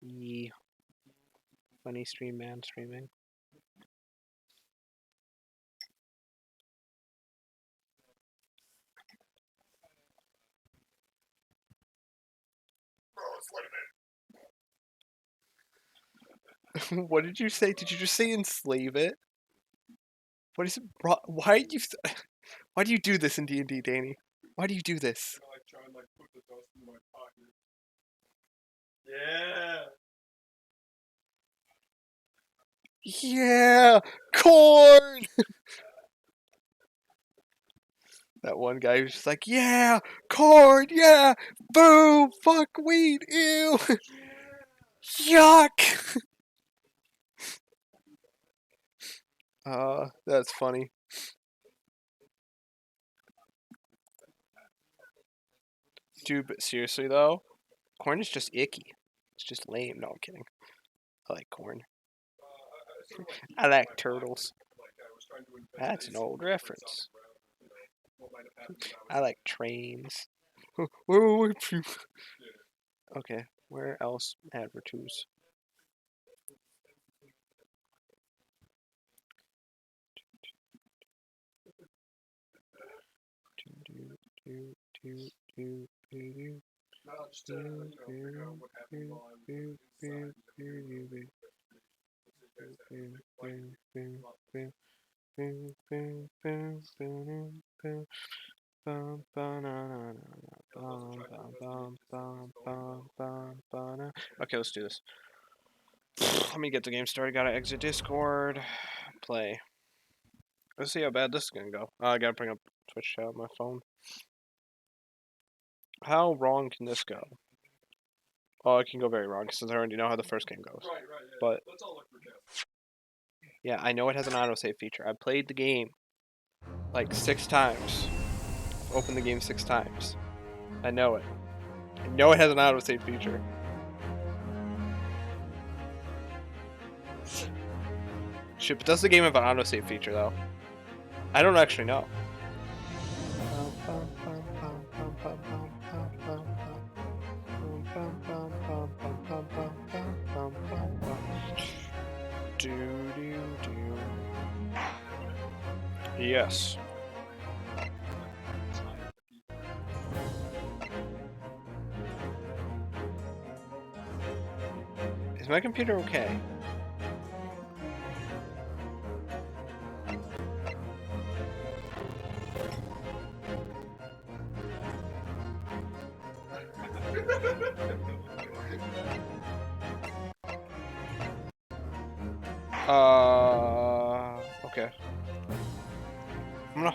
Ye. Funny stream man streaming. What did you say? Did you just say enslave it? What is it? Why do you? Why do you do this in D&D, Danny? Why do you do this? I try and like put the dust in my pocket. Yeah. Yeah, corn. That one guy who's just like, yeah, corn, yeah, boo, fuck weed, ew, yuck. That's funny. Dude, but seriously though, corn is just icky. It's just lame. No, I'm kidding. I like corn. I like turtles. That's an old reference. I like trains. Okay, where else advertise? Okay, let's do this. Let me get the game started. Gotta exit Discord. Play. Let's see how bad this is gonna go. I gotta bring up Twitch chat on my phone. How wrong can this go? Oh, it can go very wrong since I already know how the first game goes. Right, yeah. But Let's all look for death. yeah, I know it has an autosave feature. I played the game like 6 times. I've opened the game 6 times. I know it. I know it has an autosave feature. Shit, but does the game have an autosave feature though? I don't actually know. Yes. Is my computer okay? Okay. I'm gonna.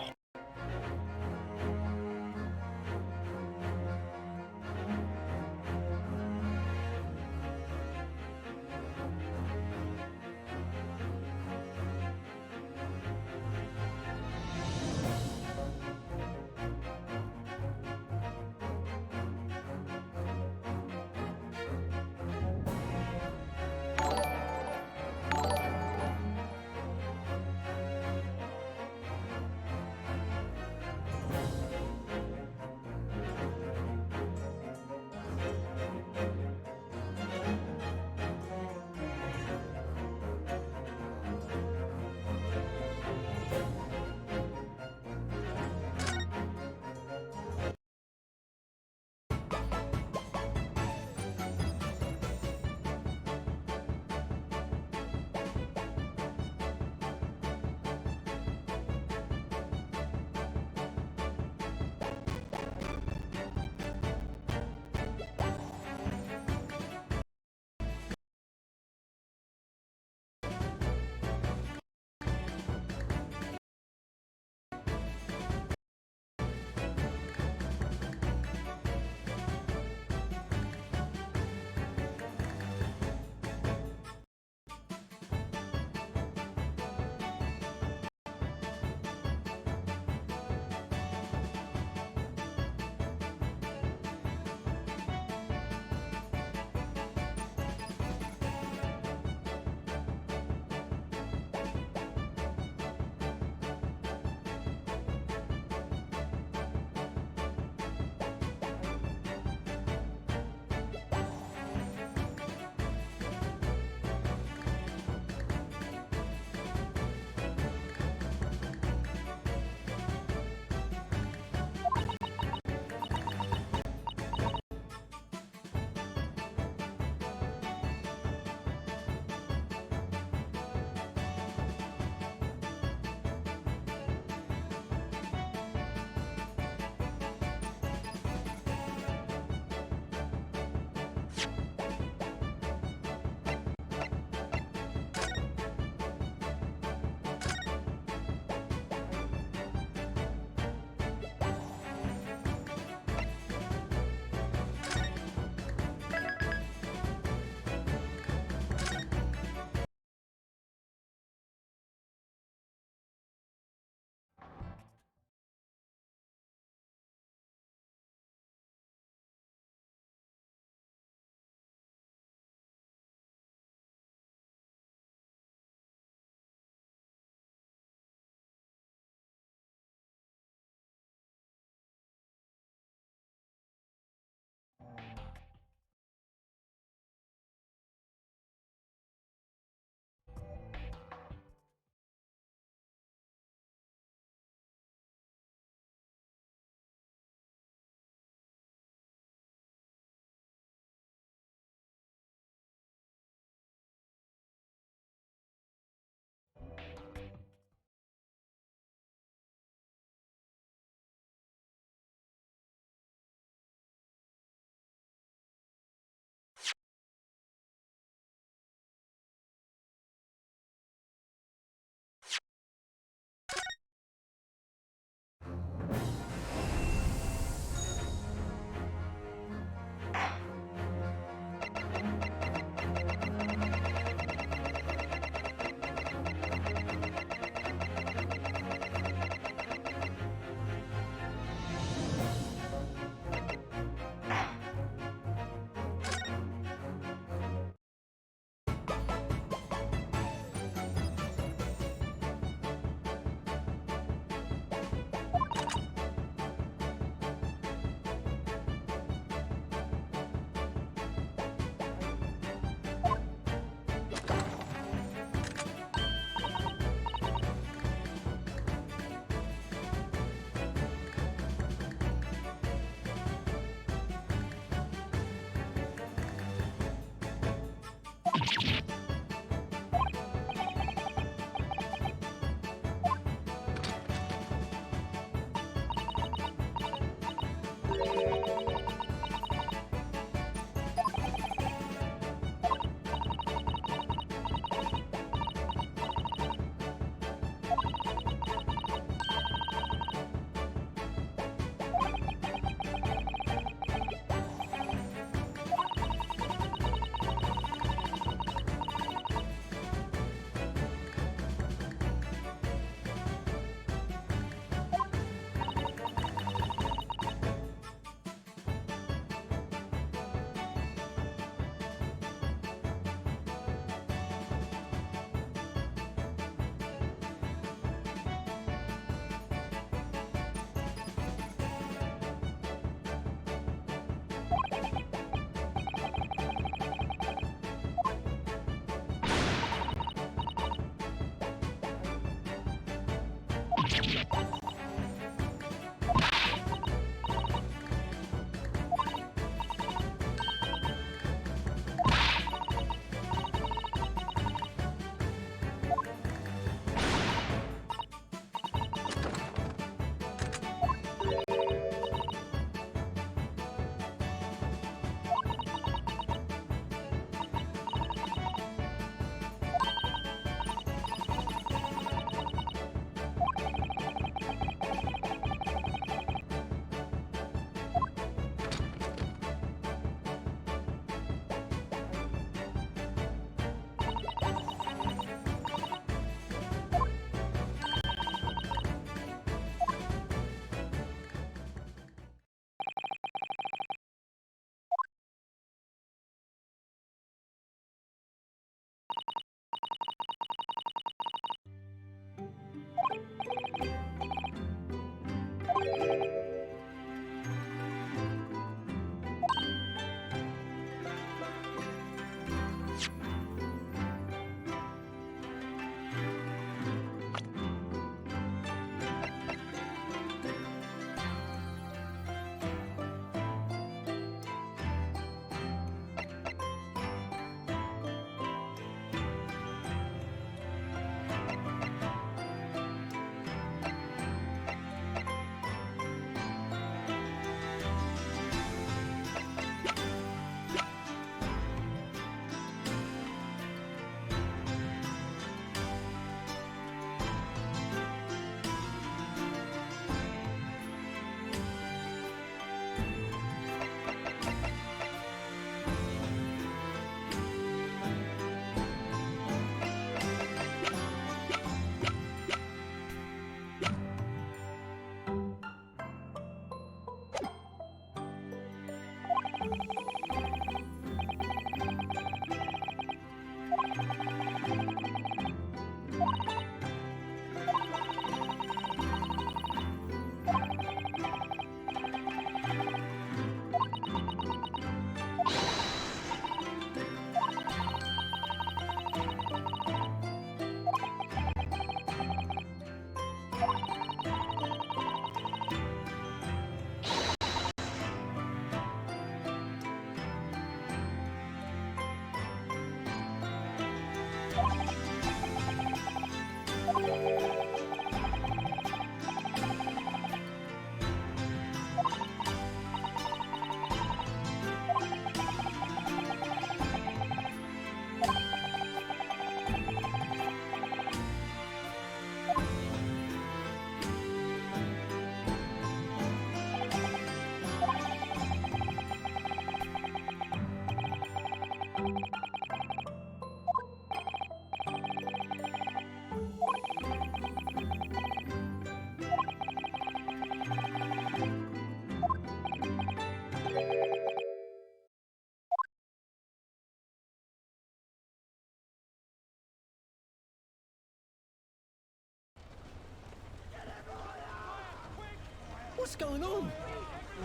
What's going on?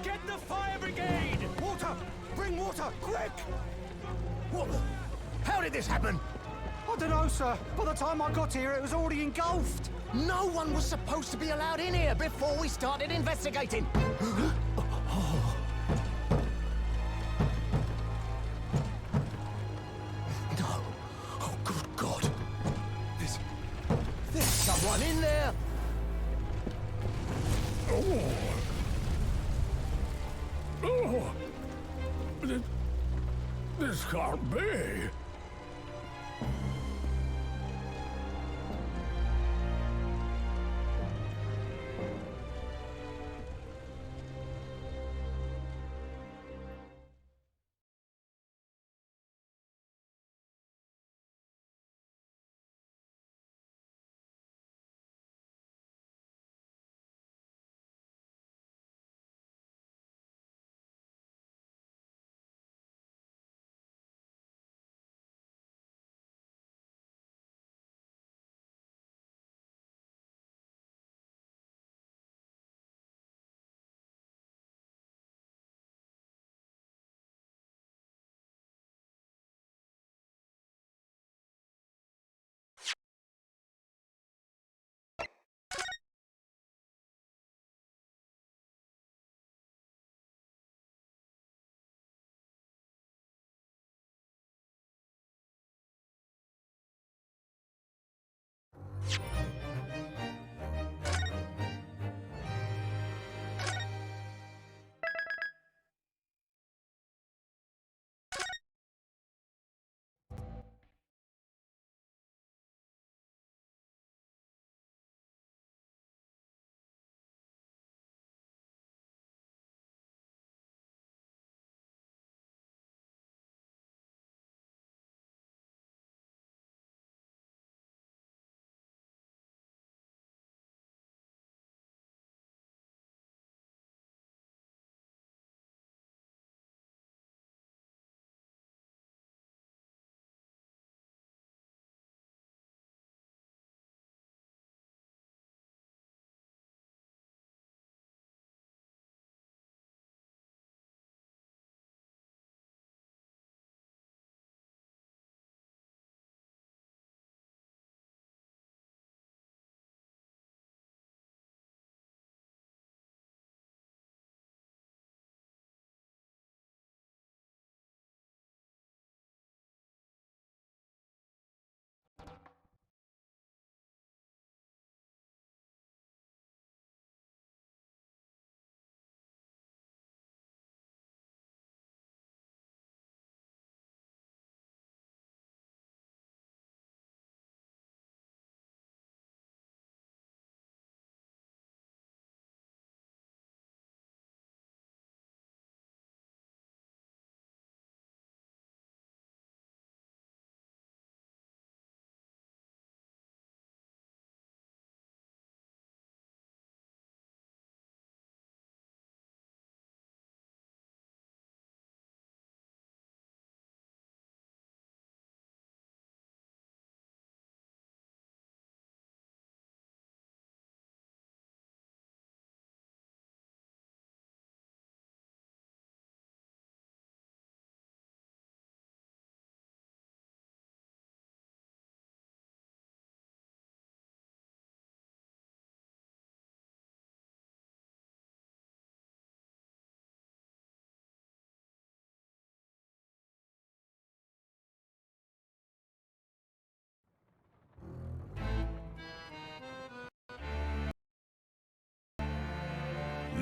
Get the fire brigade! Water! Bring water, quick! What the? How did this happen? I don't know, sir. By the time I got here, it was already engulfed. No one was supposed to be allowed in here before we started investigating. No. Oh, good God. There's someone in there. This can't be.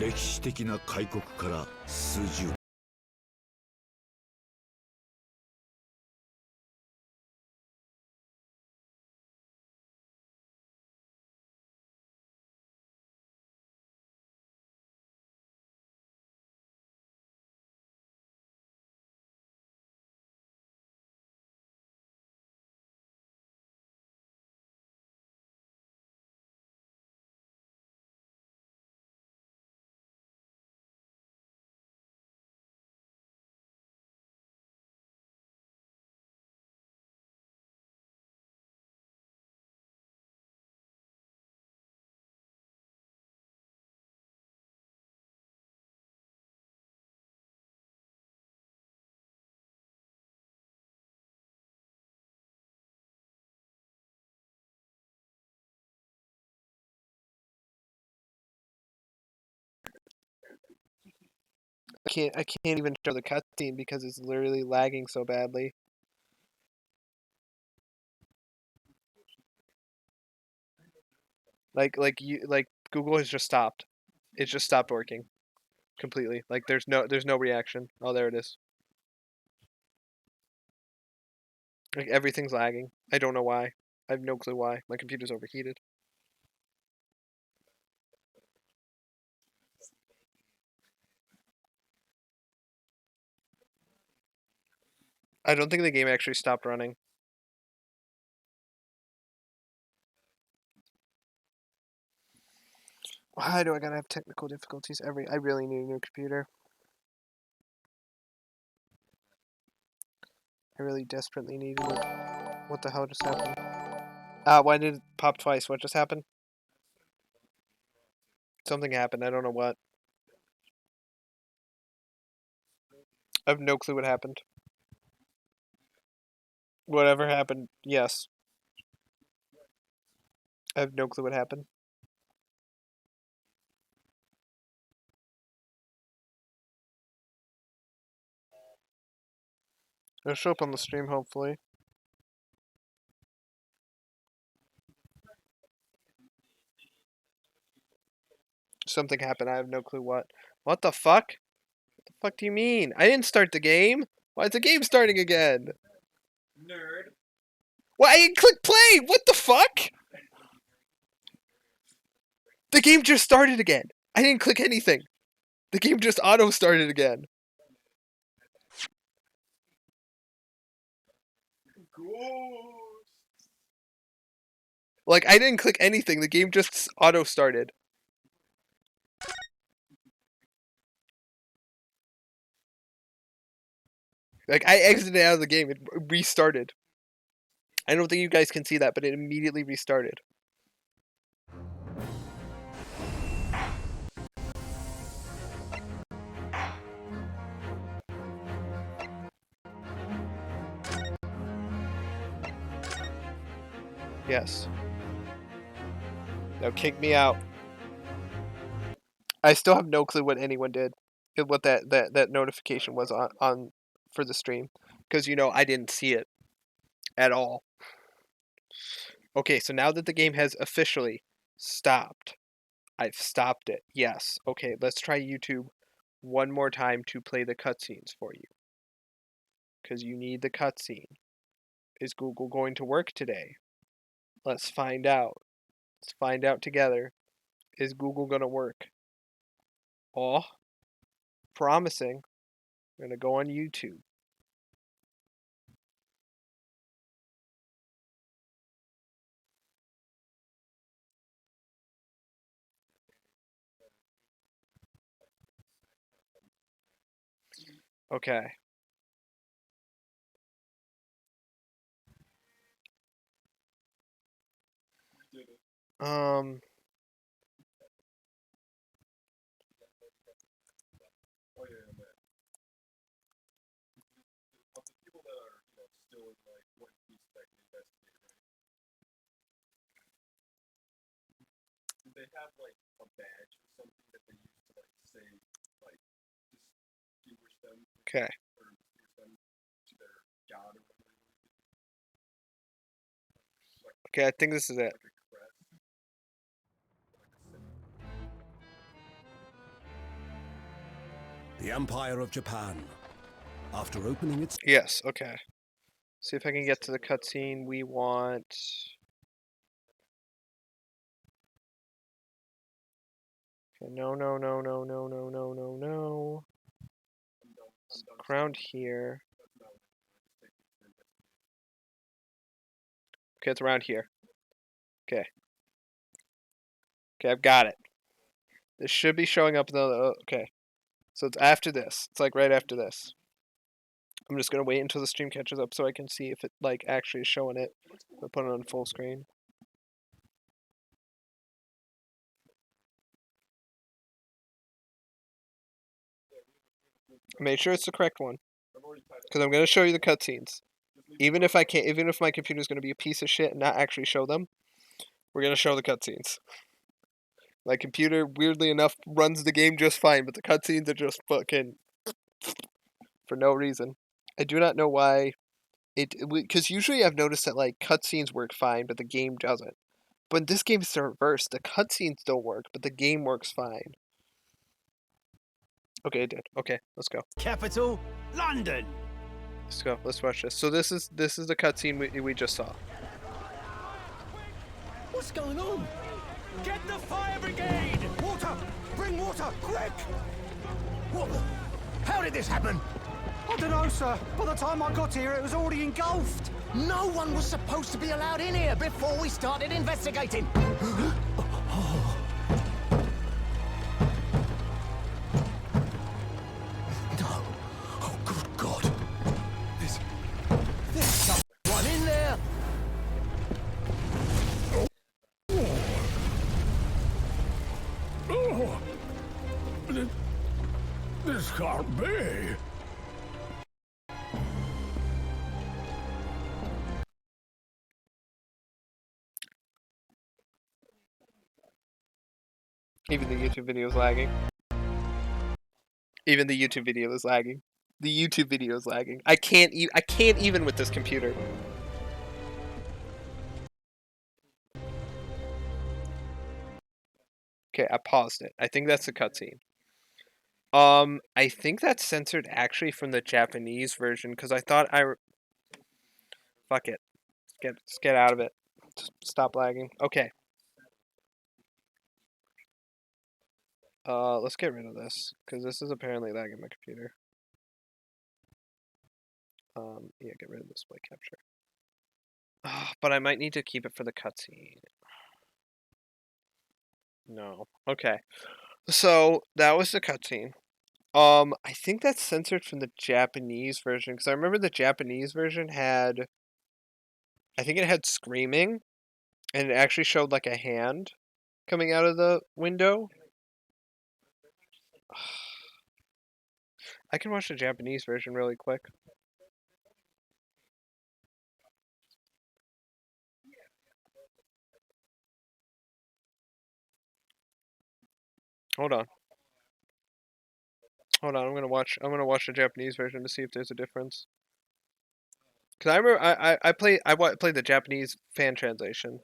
歴史的な開国から数十年。I can't even show the cutscene because it's literally lagging so badly. Like Google has just stopped. It just stopped working completely. Like there's no reaction. Oh, there it is. Like everything's lagging. I don't know why. I have no clue why. My computer's overheated. I don't think the game actually stopped running. Why do I gotta have technical difficulties I really need a new computer. I really desperately need it. What the hell just happened? Why did it pop twice? What just happened? Something happened. I don't know what. I have no clue what happened. Whatever happened, yes. I have no clue what happened. It'll show up on the stream, hopefully. Something happened. I have no clue what. What the fuck? What the fuck do you mean? I didn't start the game. Why is the game starting again? Nerd. Why I didn't click play? What the fuck? The game just started again. I didn't click anything. The game just auto started again. Like I didn't click anything. The game just auto started. Like I exited out of the game. It restarted. I don't think you guys can see that, but it immediately restarted. Yes. Now kick me out. I still have no clue what anyone did. What that notification was on for the stream. Because I didn't see it at all. Okay, so now that the game has officially stopped, I've stopped it. Yes. Okay, let's try YouTube one more time to play the cutscenes for you. Because you need the cutscene. Is Google going to work today? Let's find out. Let's find out together. Is Google going to work? Oh, promising. I'm going to go on YouTube. Okay. Um. Oh yeah, man. Of the people that are, still in like One Piece that can investigate, right? Do they have like a badge or something that they use to like say, like, distinguish them Okay. or distinguish them to their god or whatever? Okay, I think this is it. Like a crest. Like a symbol. The Empire of Japan, after opening its Yes, okay. See if I can get to the cutscene we want. Okay, no, no, no, no, no, no, no, no, no. It's around here. Okay, it's around here. Okay. Okay, I've got it. This should be showing up in the... okay. So it's after this. It's like right after this. I'm just gonna wait until the stream catches up so I can see if it like actually is showing it. I'll put it on full screen. Make sure it's the correct one, because I'm gonna show you the cutscenes. Even if my computer's gonna be a piece of shit and not actually show them, we're gonna show the cutscenes. My computer, weirdly enough, runs the game just fine, but the cutscenes are just fucking for no reason. I do not know why. Because usually I've noticed that like cutscenes work fine, but the game doesn't. But in this game it's the reverse. The cutscenes don't work, but the game works fine. Okay, it did. Okay, let's go. Capital, London. Let's go. Let's watch this. So this is the cutscene we just saw. What's going on? Get the fire brigade! Water! Bring water, quick! What? How did this happen? I don't know, sir. By the time I got here, it was already engulfed. No one was supposed to be allowed in here before we started investigating. No. Oh, good God. There's someone in there. Oh, this can't be. Even the YouTube video is lagging. Even the YouTube video is lagging. The YouTube video is lagging. I can't even with this computer. Okay, I paused it. I think that's the cutscene. I think that's censored actually from the Japanese version because I thought fuck it. Let's get out of it. Just stop lagging. Okay. Let's get rid of this because this is apparently lagging my computer. Yeah, get rid of display capture. But I might need to keep it for the cutscene. No. Okay. So that was the cutscene. I think that's censored from the Japanese version because I remember the Japanese version had, I think it had screaming, and it actually showed like a hand coming out of the window. I can watch the Japanese version really quick. Hold on. Hold on, I'm gonna watch the Japanese version to see if there's a difference. Cause I remember I played the Japanese fan translation.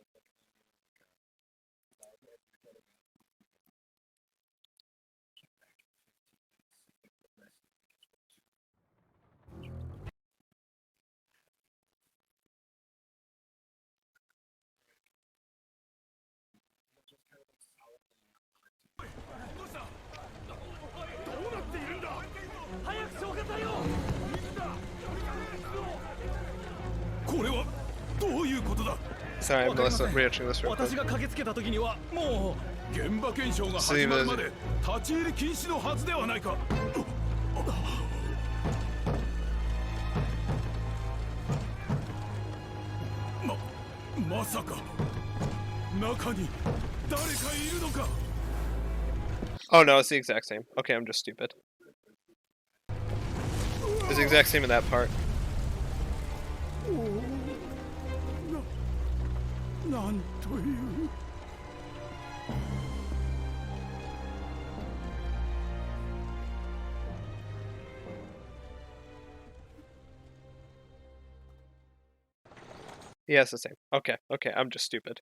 Sorry, I'm reacting this real quick. 私が駆けつけた時にはもう現場検証が始まるまで立ち入り禁止のはずではないか。まさか中に誰かいるのか。 Oh no, it's the exact same. Okay, I'm just stupid. It's the exact same in that part. Yeah, it's the same. Okay, okay, I'm just stupid.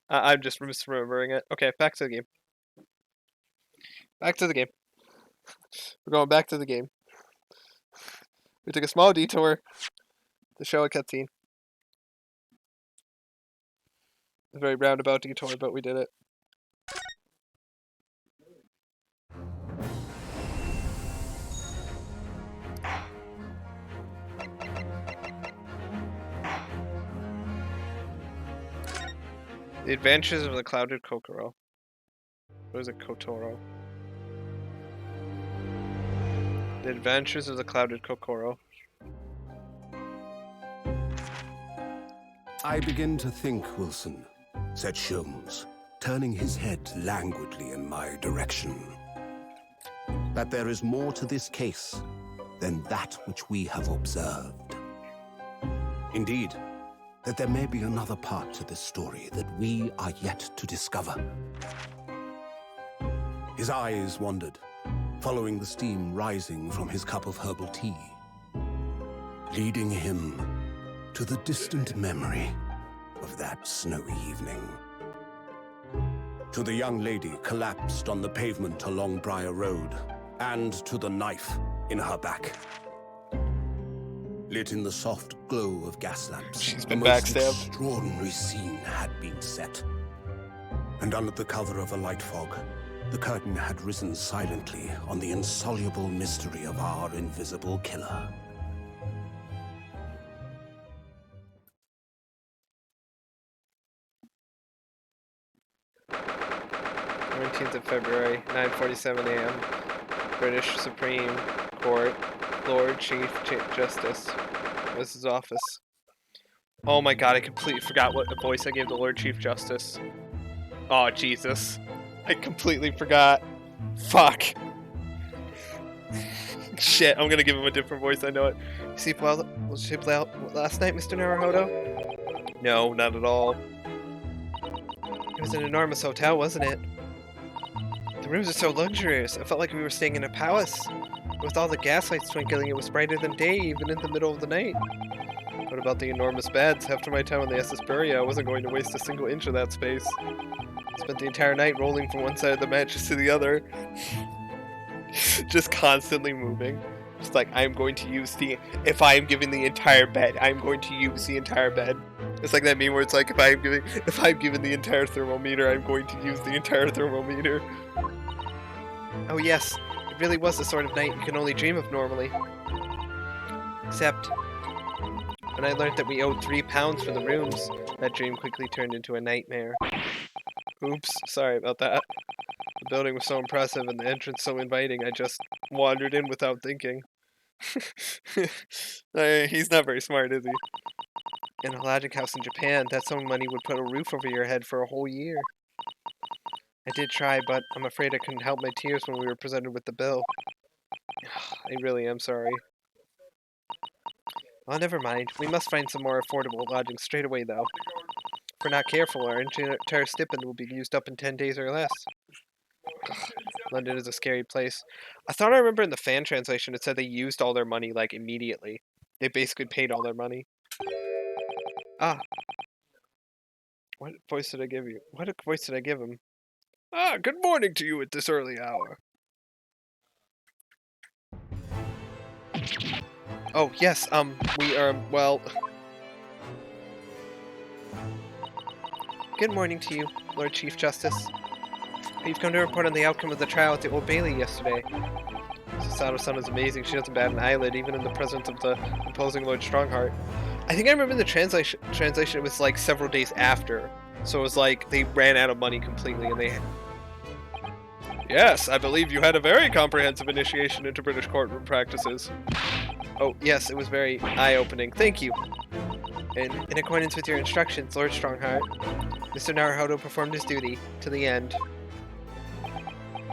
I'm just misremembering it. Okay, back to the game. Back to the game. We're going back to the game. We took a small detour to show a cutscene. A very roundabout detour, but we did it. The Adventures of the Clouded Kokoro. What is it, Kotoro? The Adventures of the Clouded Kokoro. I begin to think, Wilson, said Sholmes, turning his head languidly in my direction, that there is more to this case than that which we have observed. Indeed, that there may be another part to this story that we are yet to discover. His eyes wandered, following the steam rising from his cup of herbal tea, leading him to the distant memory of that snowy evening. To the young lady collapsed on the pavement along Briar Road, and to the knife in her back. Lit in the soft glow of gas lamps, She's been the most backstabbed. extraordinary scene had been set. And under the cover of a light fog, the curtain had risen silently on the insoluble mystery of our invisible killer. February, 9:47 a.m. British Supreme Court, Lord Chief Justice. This is his office. Oh my god, I completely forgot what the voice I gave the Lord Chief Justice. Oh, Jesus. I completely forgot. Fuck. Shit, I'm gonna give him a different voice, I know it. You sleep well last night, Mr. Naruhodo? No, not at all. It was an enormous hotel, wasn't it? The rooms are so luxurious. I felt like we were staying in a palace. With all the gaslights twinkling, it was brighter than day, even in the middle of the night. What about the enormous beds? After my time on the SS Buria, I wasn't going to waste a single inch of that space. I spent the entire night rolling from one side of the mattress to the other. Just constantly moving. Just like, I'm going to use the... If I am given the entire bed, I'm going to use the entire bed. It's like that meme where it's like, if I'm given the entire thermometer, I'm going to use the entire thermometer. Oh yes, it really was the sort of night you can only dream of normally. Except, when I learned that we owed £3 for the rooms, that dream quickly turned into a nightmare. Oops, sorry about that. The building was so impressive and the entrance so inviting, I just wandered in without thinking. He's not very smart, is he? In a lodging house in Japan, that sum of money would put a roof over your head for a whole year. I did try, but I'm afraid I couldn't help my tears when we were presented with the bill. I really am sorry. Well, never mind. We must find some more affordable lodging straight away, though. If we're not careful, our entire stipend will be used up in 10 days or less. London is a scary place. I thought I remember in the fan translation it said they used all their money, like, immediately. They basically paid all their money. Ah. What voice did I give you? What voice did I give him? Ah, good morning to you at this early hour. Oh, yes, we are, well... Good morning to you, Lord Chief Justice. We've come to report on the outcome of the trial at the Old Bailey yesterday. Sato-san is amazing. She doesn't bat an eyelid, even in the presence of the imposing Lord Strongheart. I think I remember in the translation it was like several days after. So it was like they ran out of money completely and they... Yes, I believe you had a very comprehensive initiation into British courtroom practices. Oh, yes, it was very eye-opening. Thank you. And in accordance with your instructions, Lord Strongheart, Mr. Naruhodo performed his duty to the end.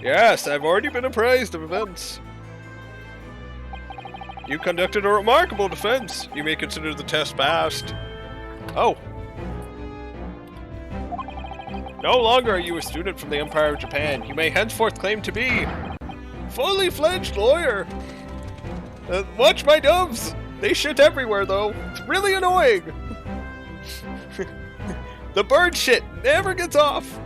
Yes, I've already been apprised of events. You conducted a remarkable defense. You may consider the test passed. Oh. No longer are you a student from the Empire of Japan. You may henceforth claim to be fully fledged lawyer. Watch my doves. They shit everywhere, though. It's really annoying. The bird shit never gets off.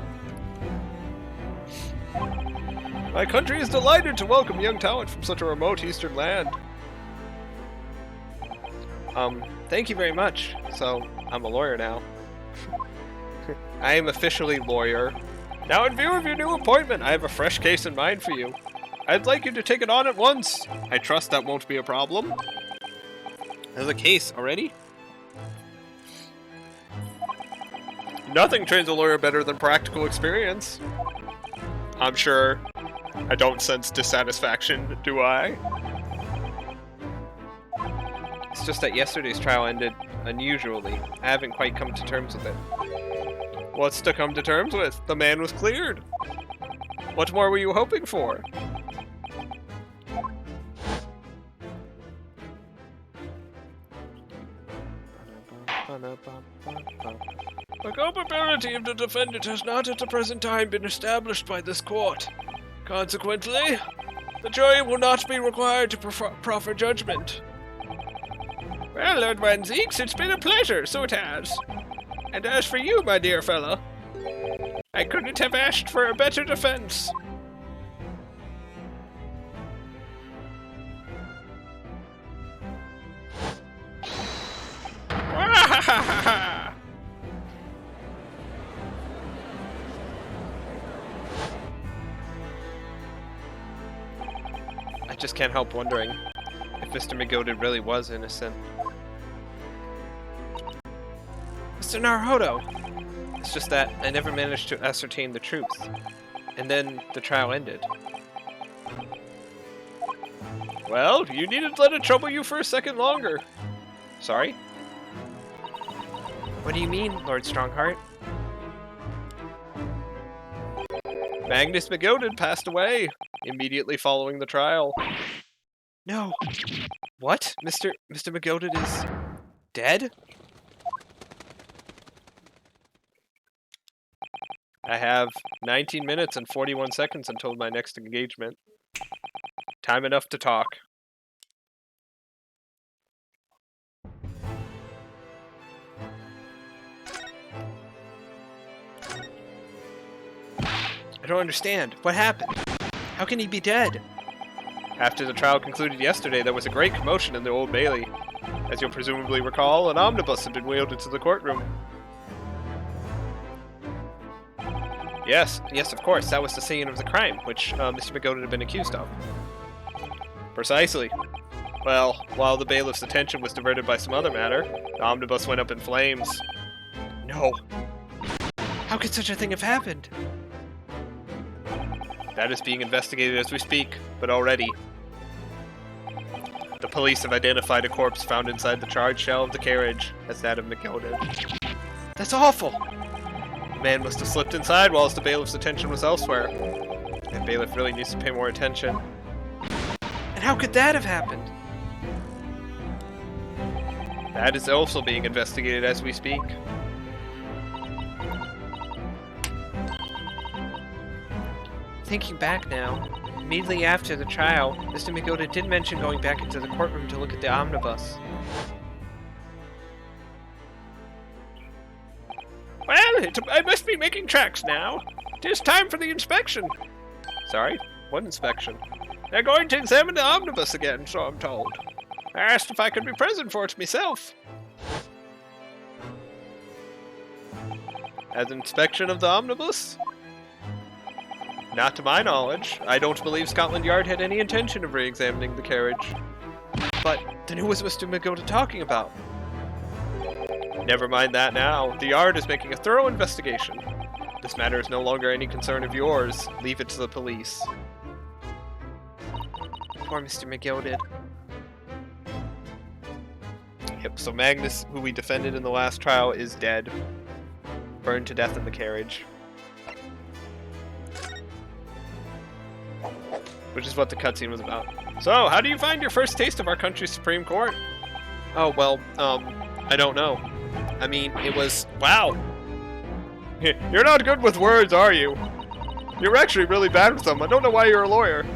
My country is delighted to welcome young talent from such a remote eastern land. Thank you very much. So, I'm a lawyer now. I am officially lawyer. Now, in view of your new appointment, I have a fresh case in mind for you. I'd like you to take it on at once. I trust that won't be a problem. There's a case already? Nothing trains a lawyer better than practical experience. I'm sure. I don't sense dissatisfaction, do I? It's just that yesterday's trial ended unusually. I haven't quite come to terms with it. What's to come to terms with? The man was cleared. What more were you hoping for? The culpability of the defendant has not at the present time been established by this court. Consequently, the jury will not be required to proffer judgment. Well, Lord Van Zeeks, it's been a pleasure, so it has. And as for you, my dear fellow, I couldn't have asked for a better defense. I just can't help wondering if Mr. McGolded really was innocent. Mr. Naruhodo! It's just that I never managed to ascertain the truth. And then the trial ended. Well, you needn't let it trouble you for a second longer. Sorry? What do you mean, Lord Strongheart? Magnus McGolded passed away immediately following the trial. No. What? Mr. McGolded is dead? I have 19 minutes and 41 seconds until my next engagement. Time enough to talk. I don't understand. What happened? How can he be dead? After the trial concluded yesterday, there was a great commotion in the Old Bailey. As you'll presumably recall, an omnibus had been wheeled into the courtroom. Yes, of course, that was the scene of the crime, which Mr. McGolded had been accused of. Precisely. Well, while the bailiff's attention was diverted by some other matter, the omnibus went up in flames. No. How could such a thing have happened? That is being investigated as we speak, but already. The police have identified a corpse found inside the charred shell of the carriage as that of McGolded. That's awful! The man must have slipped inside whilst the bailiff's attention was elsewhere. The bailiff really needs to pay more attention. And how could that have happened? That is also being investigated as we speak. Thinking back now, immediately after the trial, Mr. McGolded did mention going back into the courtroom to look at the omnibus. Well, I must be making tracks now. It is time for the inspection. Sorry? What inspection? They're going to examine the omnibus again, so I'm told. I asked if I could be present for it myself. As inspection of the omnibus? Not to my knowledge. I don't believe Scotland Yard had any intention of re-examining the carriage. But then who was Mr. McGolded talking about? Never mind that now. The Yard is making a thorough investigation. This matter is no longer any concern of yours. Leave it to the police. Poor Mr. McGolded. Yep, so Magnus, who we defended in the last trial, is dead. Burned to death in the carriage. Which is what the cutscene was about. So, how do you find your first taste of our country's Supreme Court? Oh, well, I don't know. I mean, it was... Wow! You're not good with words, are you? You're actually really bad with them. I don't know why you're a lawyer.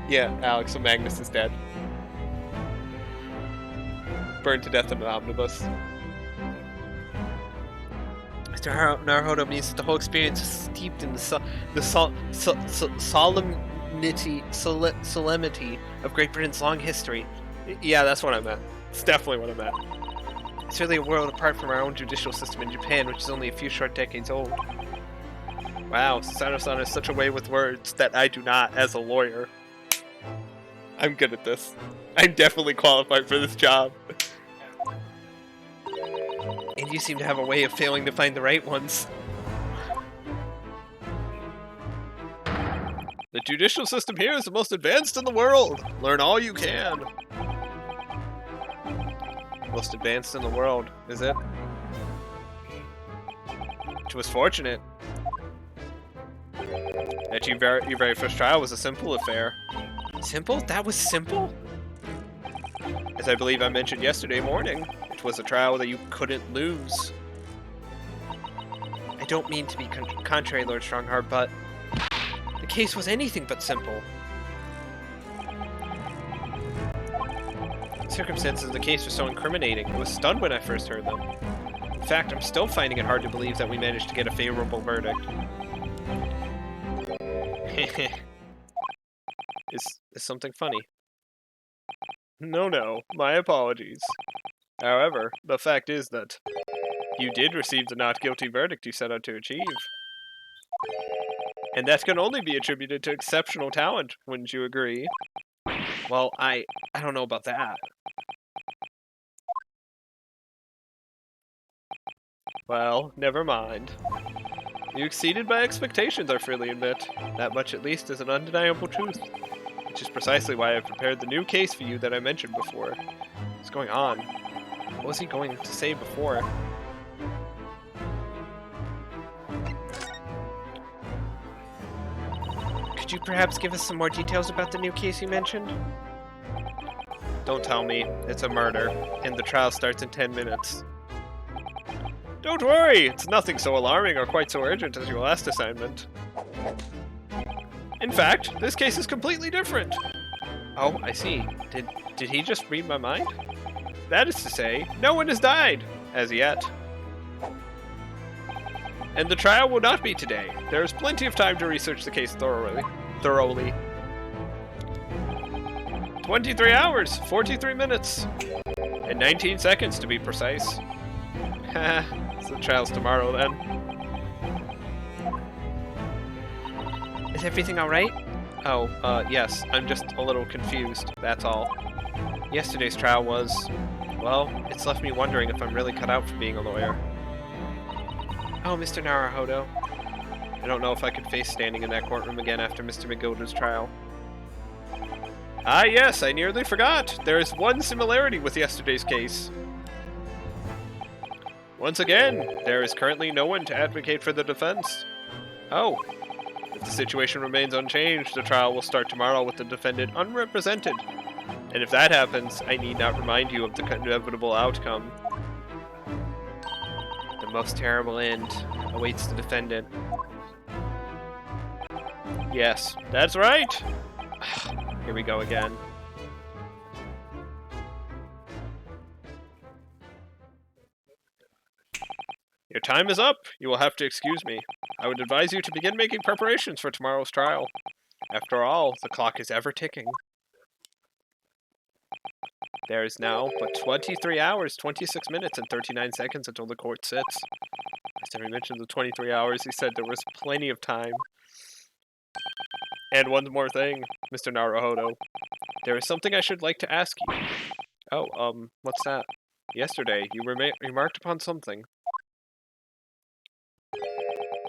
Yeah, Alex, so Magnus is dead. Burned to death in an omnibus. Mr. Naruhodo means that the whole experience is steeped in the solemnity of Great Britain's long history. Yeah, that's what I meant. It's definitely what I meant. It's really a world apart from our own judicial system in Japan, which is only a few short decades old. Wow, Sano-san has such a way with words that I do not as a lawyer. I'm good at this. I'm definitely qualified for this job. And you seem to have a way of failing to find the right ones. The judicial system here is the most advanced in the world. Learn all you can. Most advanced in the world, is it? Which was fortunate. That your very first trial was a simple affair. Simple? That was simple? As I believe I mentioned yesterday morning, it was a trial that you couldn't lose. I don't mean to be contrary, Lord Strongheart, but the case was anything but simple. The circumstances of the case were so incriminating. I was stunned when I first heard them. In fact, I'm still finding it hard to believe that we managed to get a favorable verdict. Is something funny? No, my apologies. However, the fact is that you did receive the not guilty verdict you set out to achieve. And that can only be attributed to exceptional talent, wouldn't you agree? Well, I don't know about that. Well, never mind. You exceeded my expectations, I freely admit. That much at least is an undeniable truth. Which is precisely why I've prepared the new case for you that I mentioned before. What's going on? What was he going to say before? Could you perhaps give us some more details about the new case you mentioned? Don't tell me. It's a murder, and the trial starts in 10 minutes. Don't worry! It's nothing so alarming or quite so urgent as your last assignment. In fact, this case is completely different. Oh, I see. Did he just read my mind? That is to say, no one has died, as yet. And the trial will not be today. There is plenty of time to research the case thoroughly. 23 hours, 43 minutes, and 19 seconds to be precise. Haha, so the trial's tomorrow then. Is everything alright? Oh, yes, I'm just a little confused, that's all. Yesterday's trial was, well, it's left me wondering if I'm really cut out for being a lawyer. Oh, Mr. Naruhodo. I don't know if I could face standing in that courtroom again after Mr. Magoda's trial. Ah, yes, I nearly forgot. There is one similarity with yesterday's case. Once again, there is currently no one to advocate for the defense. Oh. If the situation remains unchanged, the trial will start tomorrow with the defendant unrepresented. And if that happens, I need not remind you of the inevitable outcome. The most terrible end awaits the defendant. Yes, that's right! Here we go again. Your time is up. You will have to excuse me. I would advise you to begin making preparations for tomorrow's trial. After all, the clock is ever ticking. There is now but 23 hours, 26 minutes, and 39 seconds until the court sits. As he mentioned the 23 hours, he said there was plenty of time. And one more thing, Mr. Naruhodo. There is something I should like to ask you. Oh, what's that? Yesterday, you remarked upon something.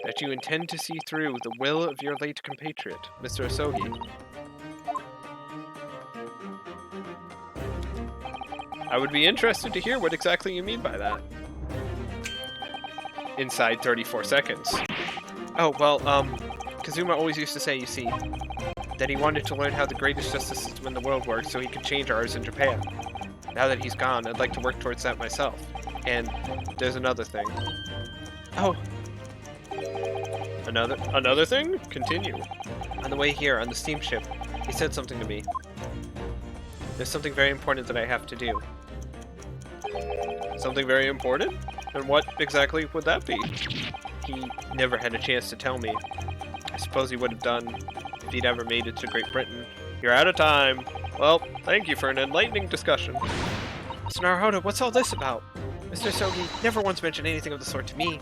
That you intend to see through the will of your late compatriot, Mr. Asogi. I would be interested to hear what exactly you mean by that. Inside 34 seconds. Oh, well, Kazuma always used to say, you see, that he wanted to learn how the greatest justice system in the world works so he could change ours in Japan. Now that he's gone, I'd like to work towards that myself. And there's another thing. Oh. Another thing? Continue. On the way here, on the steamship, he said something to me. There's something very important that I have to do. Something very important? And what exactly would that be? He never had a chance to tell me. I suppose he would have done if he'd ever made it to Great Britain. You're out of time. Well, thank you for an enlightening discussion. Mr. Naruhodo, what's all this about? Mr. Sogi never once mentioned anything of the sort to me.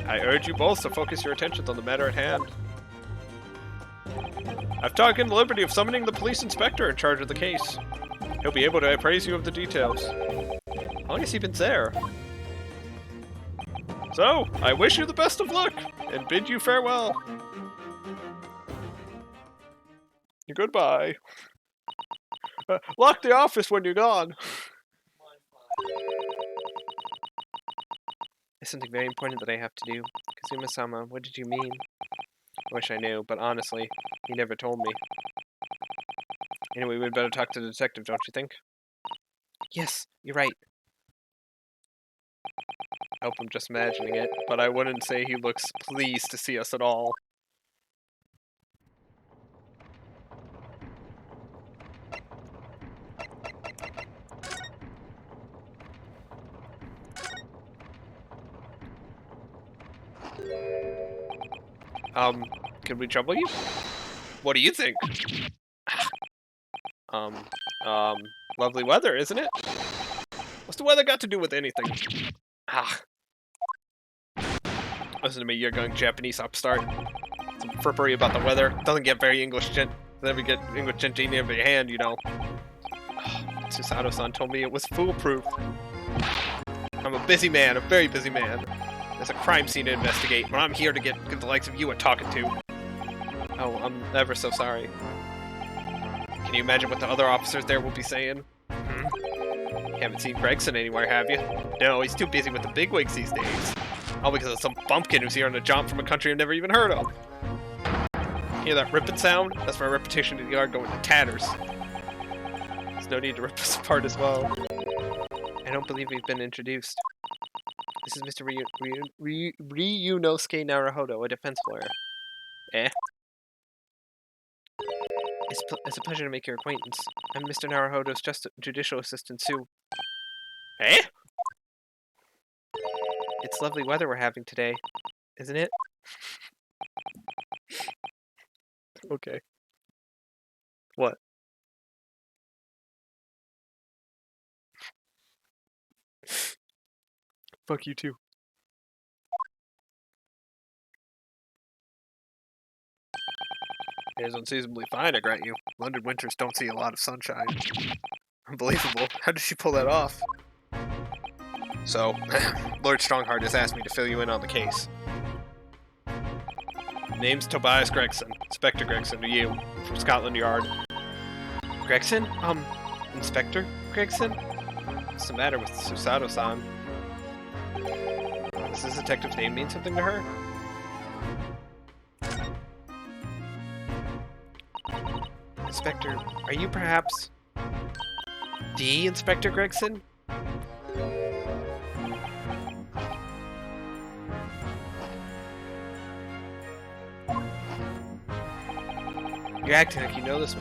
I urge you both to focus your attentions on the matter at hand. I've taken the liberty of summoning the police inspector in charge of the case. He'll be able to appraise you of the details. How long has he been there? So, I wish you the best of luck, and bid you farewell. Goodbye. Lock the office when you're gone. There's something very important that I have to do. Kazuma-sama, what did you mean? I wish I knew, but honestly, he never told me. Anyway, we'd better talk to the detective, don't you think? Yes, you're right. I hope I'm just imagining it, but I wouldn't say he looks pleased to see us at all. Can we trouble you? What do you think? Lovely weather, isn't it? What's the weather got to do with anything? Listen to me, you're going Japanese upstart. Some frippery about the weather. Doesn't get very English never get English gentini over your hand, you know. Susato-san told me it was foolproof. I'm a busy man, a very busy man. There's a crime scene to investigate, but I'm here to get the likes of you a talking to. Oh, I'm ever so sorry. Can you imagine what the other officers there will be saying? You haven't seen Gregson anywhere, have you? No, he's too busy with the bigwigs these days. All because of some bumpkin who's here on a jaunt from a country I've never even heard of. Hear that ripping sound? That's my reputation in the yard going to tatters. There's no need to rip us apart as well. I don't believe we've been introduced. This is Mr. Ryunosuke Naruhodo, a defense lawyer. Eh? It's a pleasure to make your acquaintance. I'm Mr. Naruhodo's judicial assistant, Sue. Eh? It's lovely weather we're having today, isn't it? Okay. What? Fuck you too. It is unseasonably fine, I grant you. London winters don't see a lot of sunshine. Unbelievable. How did she pull that off? So, Lord Strongheart has asked me to fill you in on the case. Name's Tobias Gregson. Inspector Gregson to you, from Scotland Yard. Gregson? Inspector Gregson? What's the matter with Susato-san? Does this detective's name mean something to her? Inspector, are you perhaps the Inspector Gregson? You're acting like you know this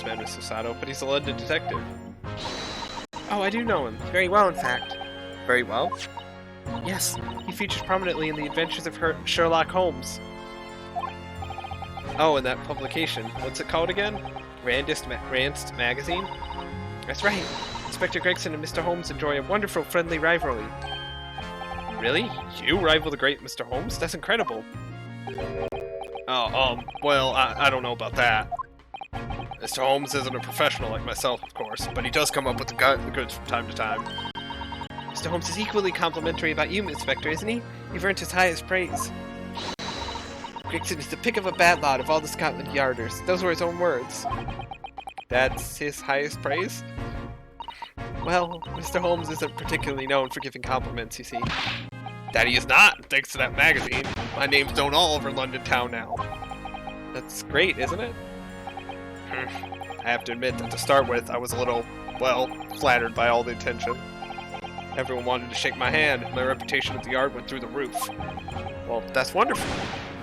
man, Mr. Sato, but he's a London detective. Oh, I do know him. Very well, in fact. Very well? Yes, he features prominently in the adventures of Sherlock Holmes. Oh, and that publication. What's it called again? Randst Magazine? That's right. Inspector Gregson and Mr. Holmes enjoy a wonderful friendly rivalry. Really? You rival the great Mr. Holmes? That's incredible. Oh, well, I don't know about that. Mr. Holmes isn't a professional like myself, of course, but he does come up with the goods from time to time. Mr. Holmes is equally complimentary about you, Inspector, isn't he? You've earned his highest praise. Gregson is the pick of a bad lot of all the Scotland Yarders. Those were his own words. That's his highest praise? Well, Mr. Holmes isn't particularly known for giving compliments, you see. That he is not, thanks to that magazine. My name's known all over London town now. That's great, isn't it? I have to admit that to start with, I was a little, well, flattered by all the attention. Everyone wanted to shake my hand, and my reputation at the yard went through the roof. Well, that's wonderful.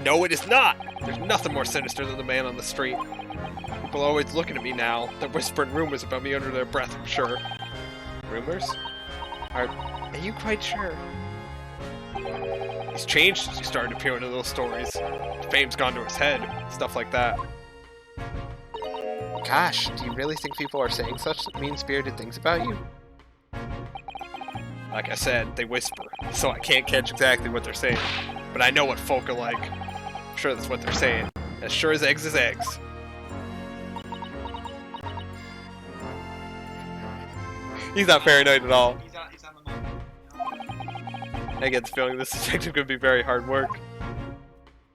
No, it is not! There's nothing more sinister than the man on the street. People are always looking at me now. They're whispering rumors about me under their breath, I'm sure. Rumors? Are you quite sure? He's changed since he started appearing in those stories. Fame's gone to his head. Stuff like that. Gosh, do you really think people are saying such mean-spirited things about you? Like I said, they whisper, so I can't catch exactly what they're saying. But I know what folk are like. I'm sure that's what they're saying. As sure as eggs is eggs. He's not paranoid at all. He's on the move. I get the feeling this detective could be very hard work.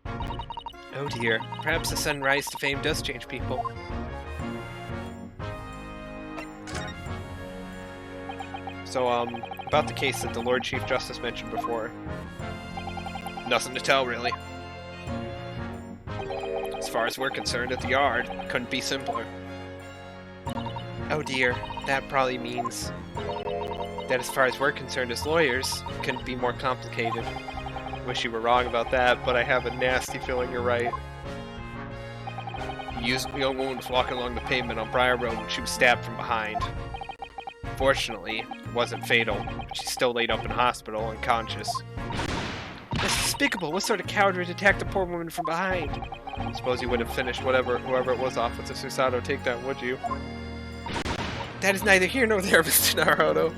Oh dear. Perhaps the sunrise to fame does change people. So, about the case that the Lord Chief Justice mentioned before. Nothing to tell, really. As far as we're concerned at the Yard, couldn't be simpler. Oh dear, that probably means that as far as we're concerned as lawyers, it couldn't be more complicated. Wish you were wrong about that, but I have a nasty feeling you're right. The young woman was walking along the pavement on Briar Road when she was stabbed from behind. Fortunately, it wasn't fatal, but she's still laid up in hospital, unconscious. That's despicable. What sort of coward would attack the poor woman from behind? I suppose you would have finished whoever it was off with a suicidal takedown, would you? That is neither here nor there, Mr. Naruto.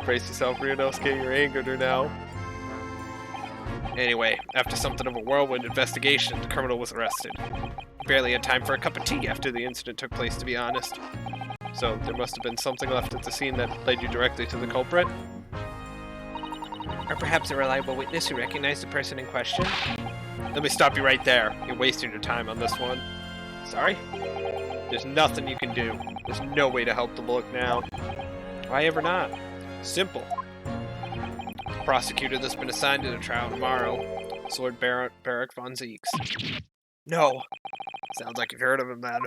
Brace yourself, Ryunosuke, you're angered now. Anyway, after something of a whirlwind investigation, the criminal was arrested. Barely had time for a cup of tea after the incident took place, to be honest. So, there must have been something left at the scene that led you directly to the culprit? Or perhaps a reliable witness who recognized the person in question? Let me stop you right there. You're wasting your time on this one. Sorry? There's nothing you can do. There's no way to help the book now. Why ever not? Simple. The prosecutor that's been assigned to the trial tomorrow is Lord Barak von Zeeks. No. Sounds like you've heard of him, then.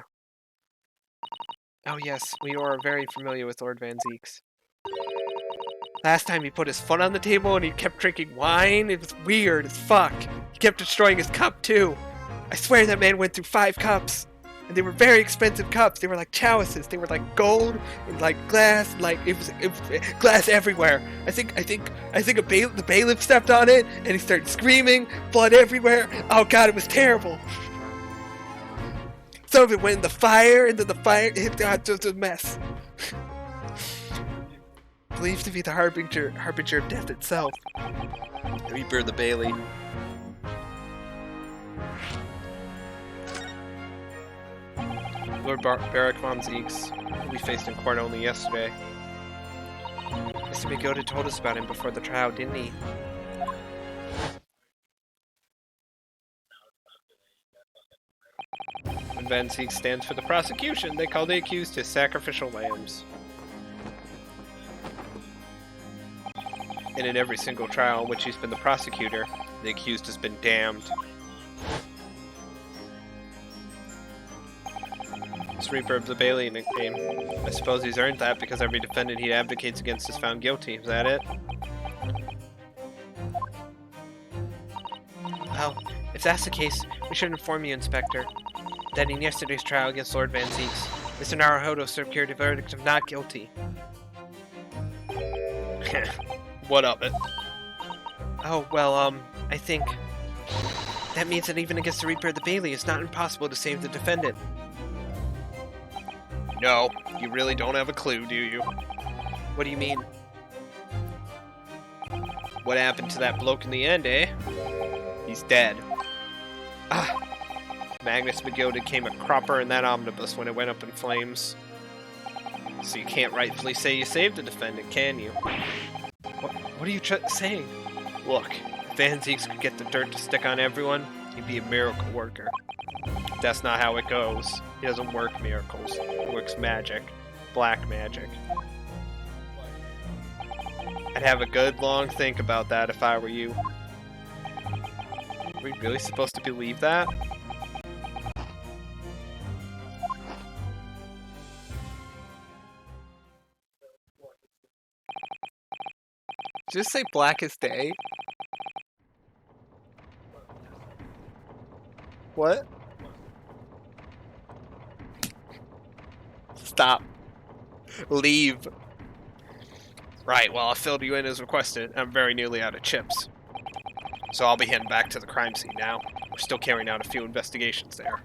Oh yes, we are very familiar with Lord Van Zeeks. Last time he put his foot on the table and he kept drinking wine. It was weird as fuck. He kept destroying his cup too. I swear that man went through 5 cups. And they were very expensive cups. They were like chalices. They were like gold and like glass. Like it was glass everywhere. I think the bailiff stepped on it and he started screaming. Blood everywhere. Oh god, it was terrible. Some of it went in the fire, and then the fire hit just a mess. Believed to be the harbinger of death itself. The Reaper of the Bailey. Lord Barak von Zeeks, who we faced in court only yesterday. Mr. Migoda told us about him before the trial, didn't he? When Van Zeeks stands for the prosecution, they call the accused his sacrificial lambs. And in every single trial in which he's been the prosecutor, the accused has been damned. This Reaper of the Bailey nickname. I suppose he's earned that because every defendant he advocates against is found guilty. Is that it? Well, if that's the case, we should inform you, Inspector, that in yesterday's trial against Lord Van Zeeks, Mr. Naruhodo secured a verdict of not guilty. What of it? Oh, well, I think that means that even against the Reaper of the Bailey, it's not impossible to save the defendant. No, you really don't have a clue, do you? What do you mean? What happened to that bloke in the end, eh? He's dead. Ah! Magnus Migoda came a cropper in that omnibus when it went up in flames. So you can't rightfully say you saved the defendant, can you? What are you saying? Look, if Van Zeeks could get the dirt to stick on everyone, he'd be a miracle worker. That's not how it goes. He doesn't work miracles. He works magic. Black magic. I'd have a good long think about that if I were you. Are we really supposed to believe that? Did you just say Blackest Day? What? Stop. Leave. Right, well, I filled you in as requested. I'm very nearly out of chips. So I'll be heading back to the crime scene now. We're still carrying out a few investigations there.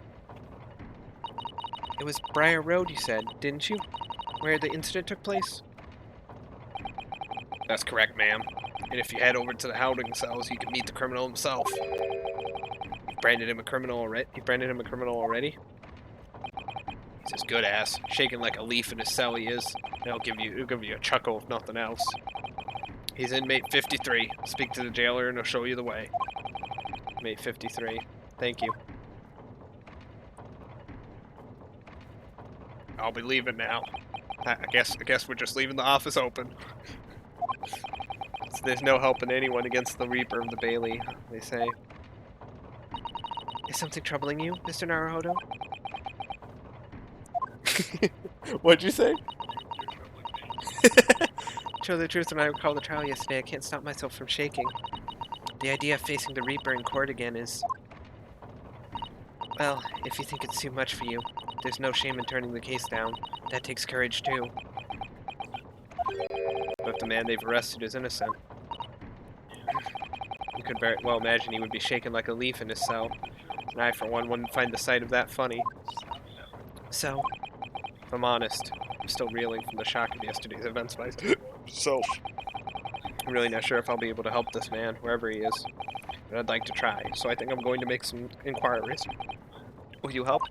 It was Briar Road, you said, didn't you? Where the incident took place? That's correct, ma'am. And if you head over to the holding cells, you can meet the criminal himself. You branded him a criminal already? He's as good as. Shaking like a leaf in his cell he is. It'll give you a chuckle if nothing else. He's inmate 53. Speak to the jailer and he'll show you the way. Inmate 53. Thank you. I'll be leaving now. I guess we're just leaving the office open. So there's no helping anyone against the Reaper of the Bailey, they say. Is something troubling you, Mr. Naruhodo? What'd you say? To tell the truth, when I recall the trial yesterday, I can't stop myself from shaking. The idea of facing the Reaper in court again is... Well, if you think it's too much for you, there's no shame in turning the case down. That takes courage, too. But if the man they've arrested is innocent, you could very well imagine he would be shaken like a leaf in his cell. And I, for one, wouldn't find the sight of that funny. So, if I'm honest, I'm still reeling from the shock of yesterday's events myself. I'm really not sure if I'll be able to help this man, wherever he is. But I'd like to try, so I think I'm going to make some inquiries. Will you help?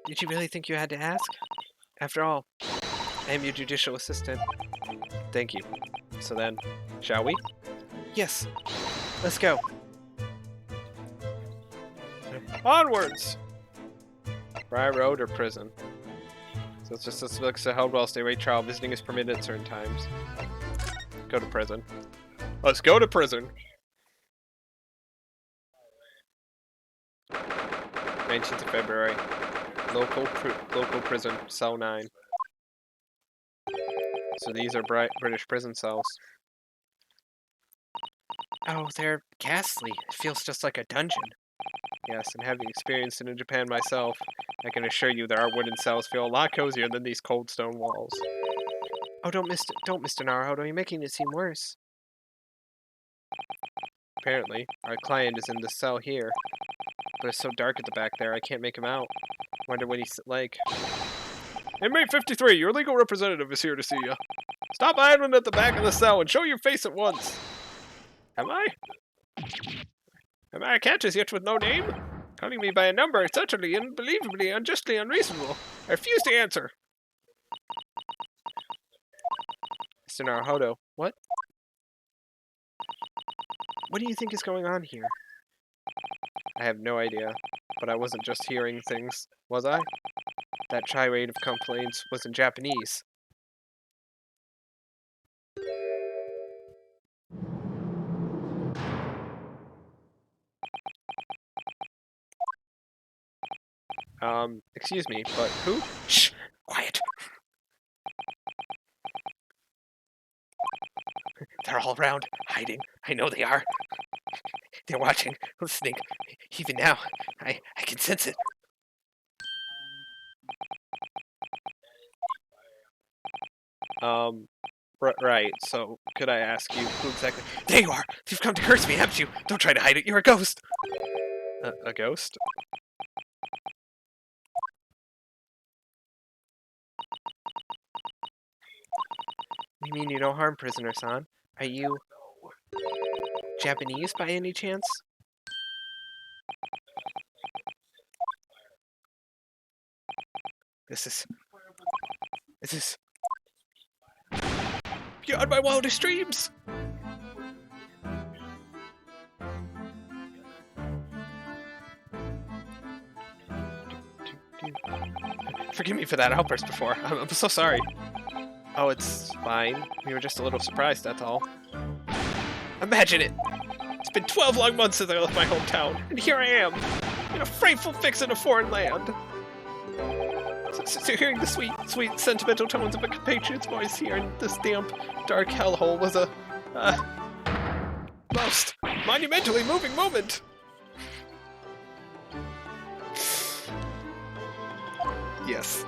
Did you really think you had to ask? After all, I am your judicial assistant. Thank you. So then, shall we? Yes. Let's go. Onwards! Briar Road or prison? So it's just this looks a held while stay await trial. Visiting is permitted at certain times. Go to prison. Let's go to prison! 19th of February. Local prison, cell 9. So these are British prison cells. Oh, they're ghastly. It feels just like a dungeon. Yes, and having experienced it in Japan myself, I can assure you that our wooden cells feel a lot cozier than these cold stone walls. Oh, don't, Mr. Naruhodo, you're making it seem worse. Apparently, our client is in this cell here, but it's so dark at the back there, I can't make him out. Wonder what he's like. Inmate 53, your legal representative is here to see you. Stop idling at the back of the cell and show your face at once. Am I a cat as yet with no name? Calling me by a number is utterly, unbelievably, unjustly unreasonable. I refuse to answer. Mr. Naruhodo, what? What do you think is going on here? I have no idea, but I wasn't just hearing things, was I? That tirade of complaints was in Japanese. Excuse me, but who? Shh! Quiet! They're all around, hiding. I know they are. They're watching, listening. Even now, I can sense it. Right, so could I ask you who exactly... There you are! You've come to curse me, haven't you? Don't try to hide it, you're a ghost! A ghost? You mean you don't harm prisoner-san? Are you... Japanese by any chance? This is... beyond my wildest dreams! Forgive me for that outburst before. I'm so sorry. Oh, it's fine. We were just a little surprised, that's all. Imagine it! It's been 12 long months since I left my hometown, and here I am, in a frightful fix in a foreign land. So hearing the sweet, sweet, sentimental tones of a compatriot's voice here in this damp, dark hellhole was a, most monumentally moving moment. Yes.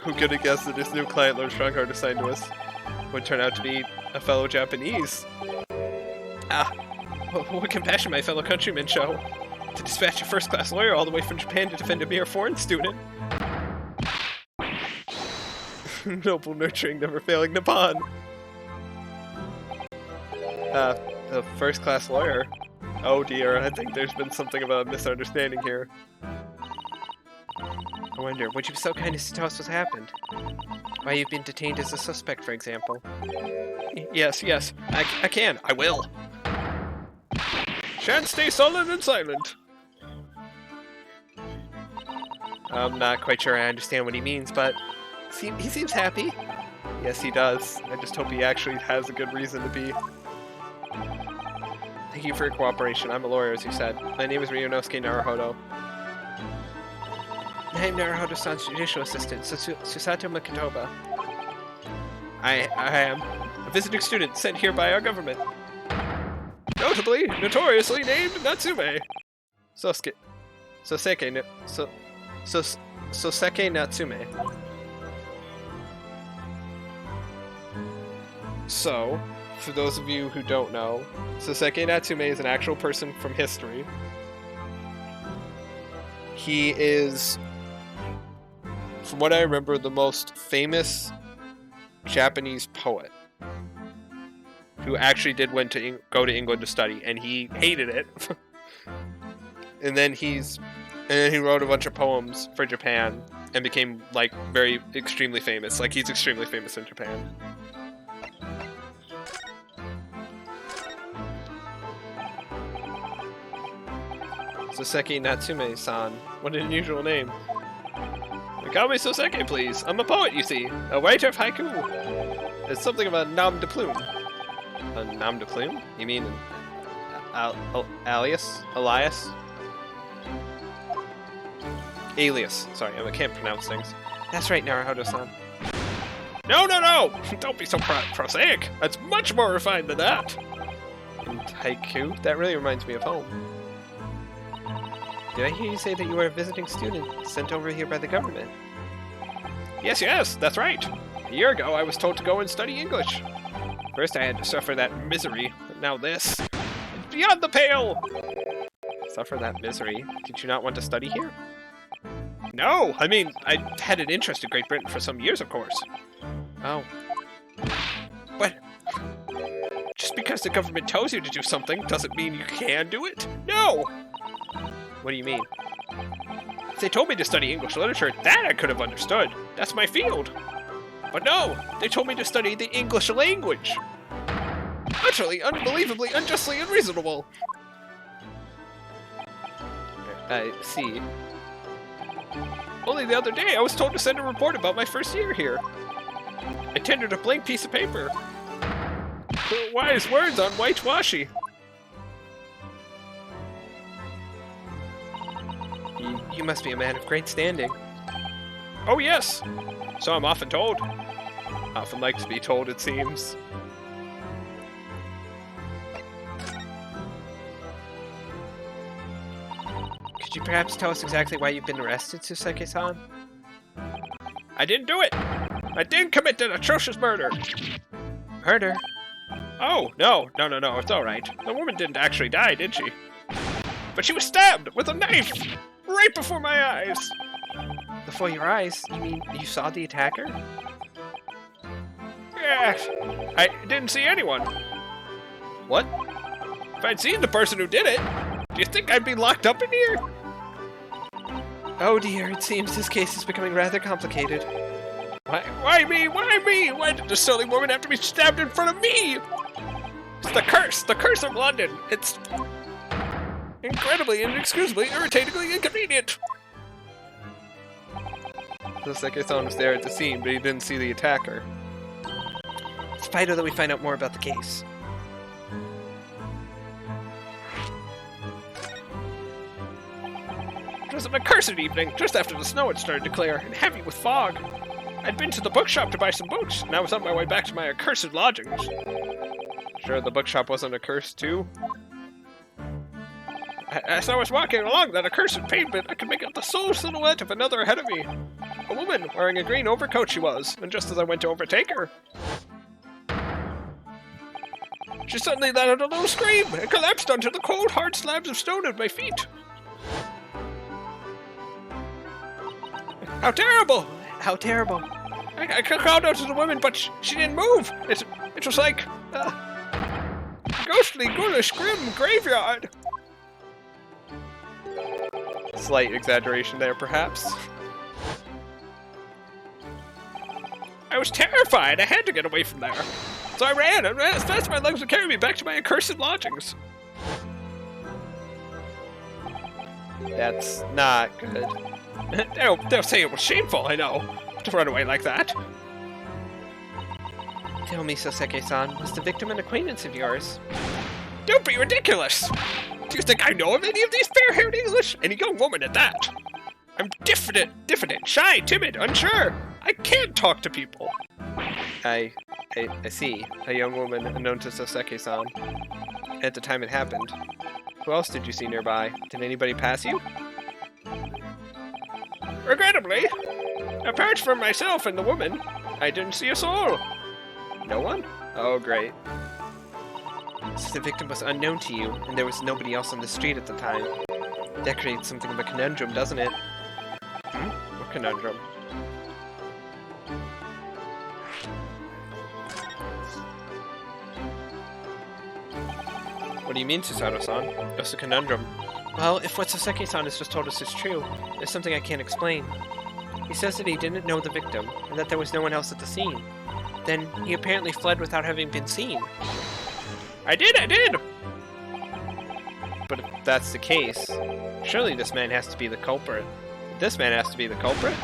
Who could have guessed that this new client Lord Strongheart assigned to us would turn out to be a fellow Japanese? Ah, what compassion my fellow countrymen show to dispatch a first-class lawyer all the way from Japan to defend a mere foreign student. Noble, nurturing, never-failing Nippon. A first-class lawyer. Oh dear, I think there's been something of a misunderstanding here. I wonder, would you be so kind as to tell us what's happened? Why you've been detained as a suspect, for example? Yes, I can. I will. Shan't stay sullen and silent. I'm not quite sure I understand what he means, but he seems happy. Yes, he does. I just hope he actually has a good reason to be. Thank you for your cooperation. I'm a lawyer, as you said. My name is Ryunosuke Naruhodo. I'm Naruhodo-san's judicial assistant, Susato Makitoba. I am a visiting student sent here by our government. Notably, notoriously named Natsume. Soseke Natsume. So, for those of you who don't know, Soseke Natsume is an actual person from history. He is, from what I remember, the most famous Japanese poet who actually did go to England to study, and he hated it. and then he wrote a bunch of poems for Japan and became like extremely famous. Like he's extremely famous in Japan. Soseki Natsume-san. What an unusual name. Call me Soseki, please. I'm a poet, you see. A writer of haiku. It's something of a nom de plume. A nom de plume? You mean alias? Elias? Alias. Sorry, I can't pronounce things. That's right, Naruhodo-san. No! Don't be so prosaic. That's much more refined than that. And haiku? That really reminds me of home. Did I hear you say that you were a visiting student sent over here by the government? Yes, that's right. A year ago, I was told to go and study English. First, I had to suffer that misery, but now this. It's beyond the pale! Suffer that misery? Did you not want to study here? No! I mean, I had an interest in Great Britain for some years, of course. Oh. But just because the government tells you to do something doesn't mean you can do it? No! What do you mean? If they told me to study English literature, that I could have understood. That's my field. But no, they told me to study the English language. Utterly, unbelievably, unjustly unreasonable. I see. Only the other day, I was told to send a report about my first year here. I tendered a blank piece of paper. Wise words on whitewashy. You must be a man of great standing. Oh yes! So I'm often told. Often like to be told, it seems. Could you perhaps tell us exactly why you've been arrested, Suseki-san? I didn't do it! I didn't commit an atrocious murder! Murder? Oh, no, it's alright. The woman didn't actually die, did she? But she was stabbed with a knife! Right before my eyes! Before your eyes? You mean you saw the attacker? Yes. I didn't see anyone. What? If I'd seen the person who did it, do you think I'd be locked up in here? Oh dear, it seems this case is becoming rather complicated. Why me? Why me? Why did the silly woman have to be stabbed in front of me? It's the curse of London. It's incredibly, inexcusably, irritatingly inconvenient. The Soseki-san was there at the scene, but he didn't see the attacker. It's vital that we find out more about the case. It was an accursed evening, just after the snow had started to clear, and heavy with fog. I'd been to the bookshop to buy some books, and I was on my way back to my accursed lodgings. Sure the bookshop wasn't accursed too? As I was walking along that accursed pavement, I could make out the sole silhouette of another ahead of me. A woman wearing a green overcoat she was, and just as I went to overtake her, she suddenly let out a little scream and collapsed onto the cold, hard slabs of stone at my feet. How terrible! How terrible. I called out to the woman, but she didn't move. It was like ghostly, ghoulish, grim graveyard. Slight exaggeration there, perhaps. I was terrified. I had to get away from there. So I ran as fast as my legs would carry me back to my accursed lodgings. That's not good. They'll say it was shameful, I know, to run away like that. Tell me, Soseki-san, was the victim an acquaintance of yours? Don't be ridiculous! Do you think I know of any of these fair-haired English? Any young woman at that? I'm diffident, shy, timid, unsure. I can't talk to people. I see. A young woman unknown to Soseki-san. At the time it happened. Who else did you see nearby? Did anybody pass you? Regrettably, apart from myself and the woman, I didn't see a soul. No one? Oh, great. So the victim was unknown to you, and there was nobody else on the street at the time. That creates something of a conundrum, doesn't it? What conundrum? What do you mean, Susato-san? What's the conundrum? Well, if what Soseki-san has just told us is true, there's something I can't explain. He says that he didn't know the victim, and that there was no one else at the scene. Then, he apparently fled without having been seen. I did! But if that's the case, surely this man has to be the culprit. This man has to be the culprit?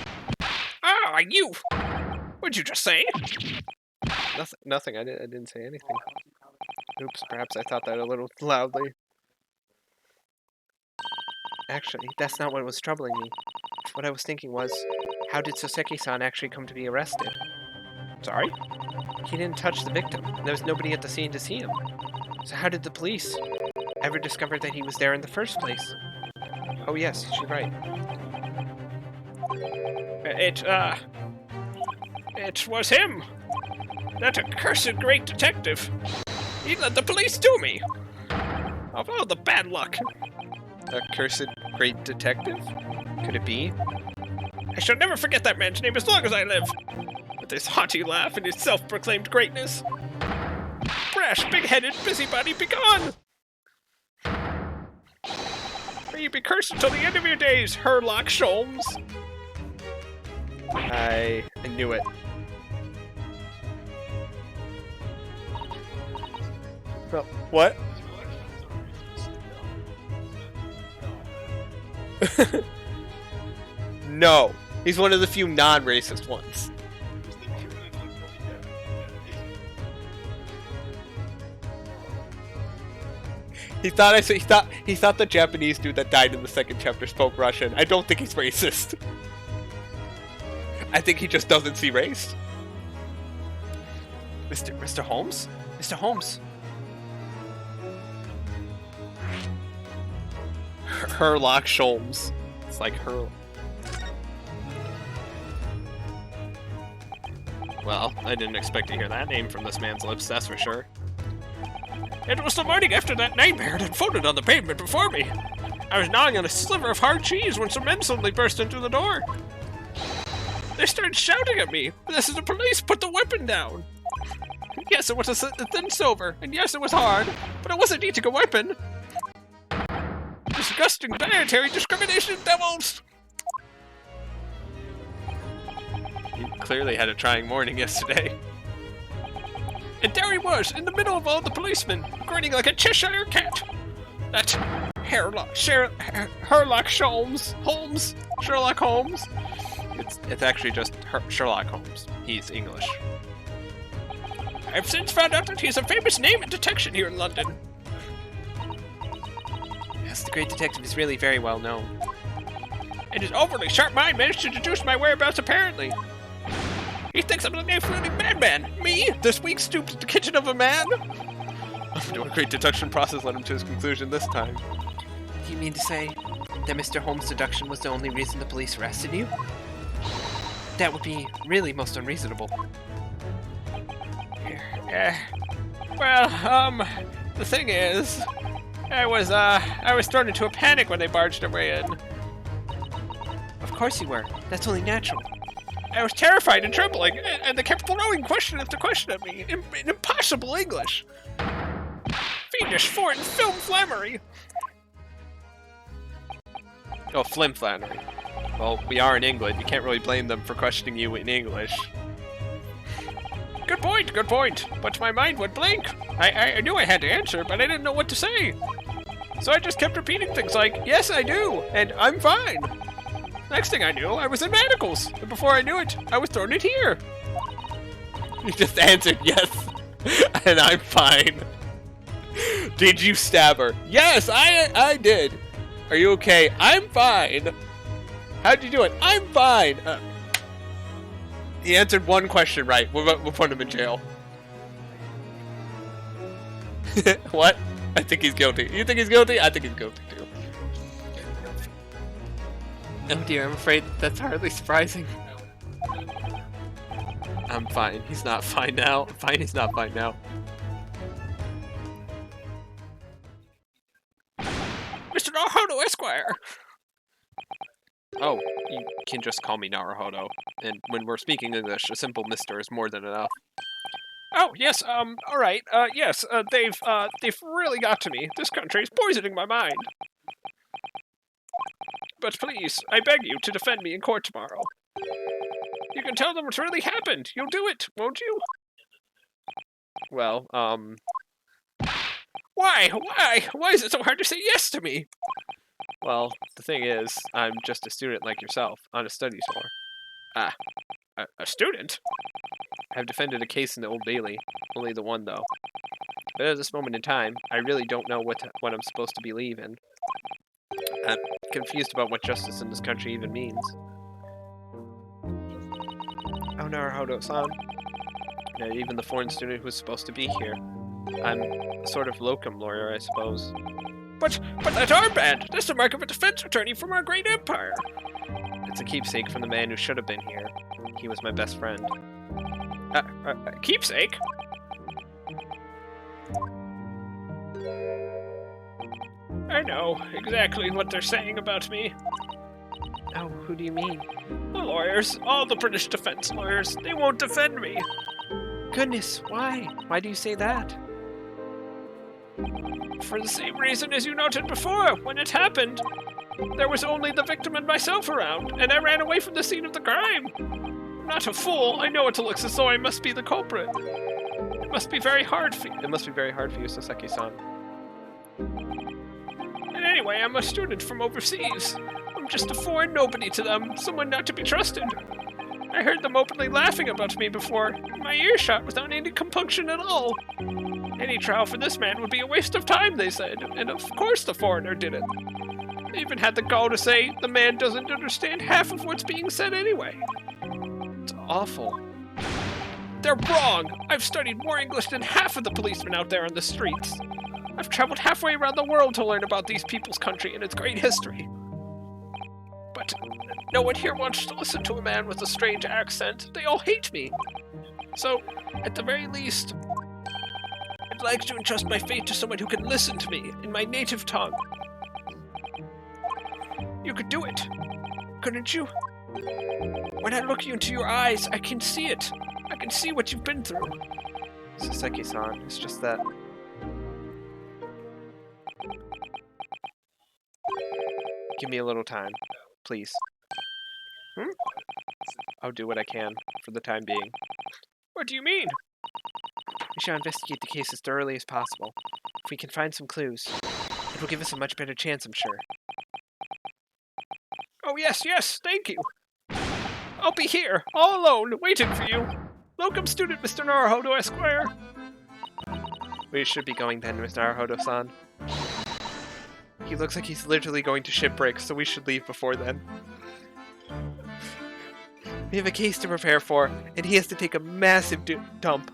Ah, you! What'd you just say? Nothing. I didn't say anything. Oops, perhaps I thought that a little loudly. Actually, that's not what was troubling me. What I was thinking was, how did Soseki-san actually come to be arrested? Sorry? He didn't touch the victim, and there was nobody at the scene to see him. So how did the police ever discover that he was there in the first place? Oh yes, she's right. It was him! That accursed great detective! He led the police to me! Of all the bad luck! Accursed great detective? Could it be? I shall never forget that man's name as long as I live! With his haughty laugh and his self-proclaimed greatness! Brash, big-headed busybody, begone! May you be cursed until the end of your days, Herlock Sholmes! I knew it. Oh, what? No, he's one of the few non-racist ones. He thought the Japanese dude that died in the second chapter spoke Russian. I don't think he's racist. I think he just doesn't see race. Mr. Holmes? Mr. Holmes. Herlock Sholmes. It's like her. Well, I didn't expect to hear that name from this man's lips, that's for sure. It was the morning after that nightmare that folded on the pavement before me. I was gnawing on a sliver of hard cheese when some men suddenly burst into the door. They started shouting at me. This is the police, put the weapon down. Yes, it was a thin silver, and yes, it was hard, but it wasn't eating a weapon. Disgusting dietary discrimination devils! You clearly had a trying morning yesterday. And there he was, in the middle of all the policemen, grinning like a Cheshire cat. That Sherlock Sherlock Holmes. It's actually just Sherlock Holmes. He's English. I've since found out that he's a famous name in detection here in London. Yes, the great detective is really very well known. And his overly sharp mind managed to deduce my whereabouts apparently. He thinks I'm a knife-wielding madman. Me? This weak stooped to the kitchen of a man? No great deduction process led him to his conclusion this time. You mean to say that Mr. Holmes' deduction was the only reason the police arrested you? That would be really most unreasonable. Well, the thing is, I was thrown into a panic when they barged their way in. Of course you were. That's only natural. I was terrified and trembling, and they kept throwing question after question at me in impossible English. Fiendish foreign film flammery. Oh, flimflammery. Well, we are in England. You can't really blame them for questioning you in English. Good point. But my mind went blank. I knew I had to answer, but I didn't know what to say. So I just kept repeating things like, yes, I do, and I'm fine. Next thing I knew, I was in manacles. And before I knew it, I was thrown in here. You just answered yes, and I'm fine. Did you stab her? Yes, I did. Are you okay? I'm fine. How'd you do it? I'm fine. He answered one question right. We'll put him in jail. What? I think he's guilty. You think he's guilty? I think he's guilty too. Oh dear, I'm afraid that's hardly surprising. I'm fine. He's not fine now. Fine, he's not fine now. Mr. Naruhodo Esquire! Oh, you can just call me Naruhodo. And when we're speaking English, a simple Mr. is more than enough. Oh, yes, alright, yes, they've really got to me. This country is poisoning my mind. But please, I beg you to defend me in court tomorrow. You can tell them what's really happened. You'll do it, won't you? Well, Why? Why is it so hard to say yes to me? Well, the thing is, I'm just a student like yourself, on a study tour. Ah, a student? I've defended a case in the Old Bailey, only the one though. But at this moment in time, I really don't know what I'm supposed to believe in. I'm confused about what justice in this country even means. Oh, Naruhodo-san. Not even the foreign student who was supposed to be here. I'm a sort of locum lawyer, I suppose. But that's armband! That's the mark of a defense attorney from our great empire! It's a keepsake from the man who should have been here. He was my best friend. Keepsake? I know exactly what they're saying about me. Oh, who do you mean? The lawyers, all the British defense lawyers, they won't defend me. Goodness, why? Why do you say that? For the same reason as you noted before, when it happened. There was only the victim and myself around, and I ran away from the scene of the crime. I'm not a fool, I know it looks as though I must be the culprit. It must be very hard for you. It must be very hard for you, Saseki-san. And anyway, I'm a student from overseas. I'm just a foreign nobody to them, someone not to be trusted. I heard them openly laughing about me before, my earshot without any compunction at all. Any trial for this man would be a waste of time, they said, and of course the foreigner did it. They even had the gall to say the man doesn't understand half of what's being said anyway. It's awful. They're wrong! I've studied more English than half of the policemen out there on the streets. I've traveled halfway around the world to learn about these people's country and its great history. But no one here wants to listen to a man with a strange accent. They all hate me. So, at the very least, I'd like to entrust my fate to someone who can listen to me in my native tongue. You could do it, couldn't you? When I look into your eyes, I can see it. I can see what you've been through. Saseki-san, it's just that... Give me a little time, please. I'll do what I can, for the time being. What do you mean? We shall investigate the case as thoroughly as possible. If we can find some clues, it will give us a much better chance, I'm sure. Oh yes, thank you! I'll be here, all alone, waiting for you! Welcome, student Mr. Naruhodo Esquire! We should be going then, Mr. Naruhodo-san. He looks like he's literally going to shipwreck, so we should leave before then. We have a case to prepare for, and he has to take a massive dump.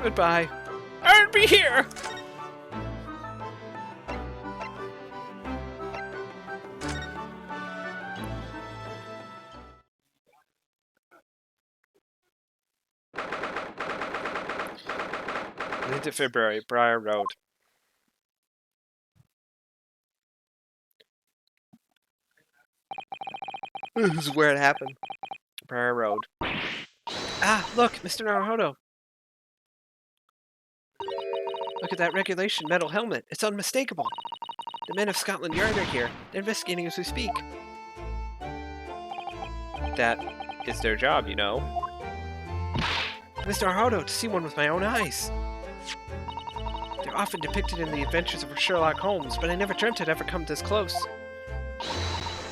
Goodbye. I'll be here! 9th of February, Briar Road. This is where it happened. Briar Road. Ah, look, Mr. Naruhodo. Look at that regulation metal helmet. It's unmistakable. The men of Scotland Yard are here. They're investigating as we speak. That is their job, you know. Mr. Naruhodo, to see one with my own eyes. They're often depicted in the adventures of Sherlock Holmes, but I never dreamt I'd ever come this close.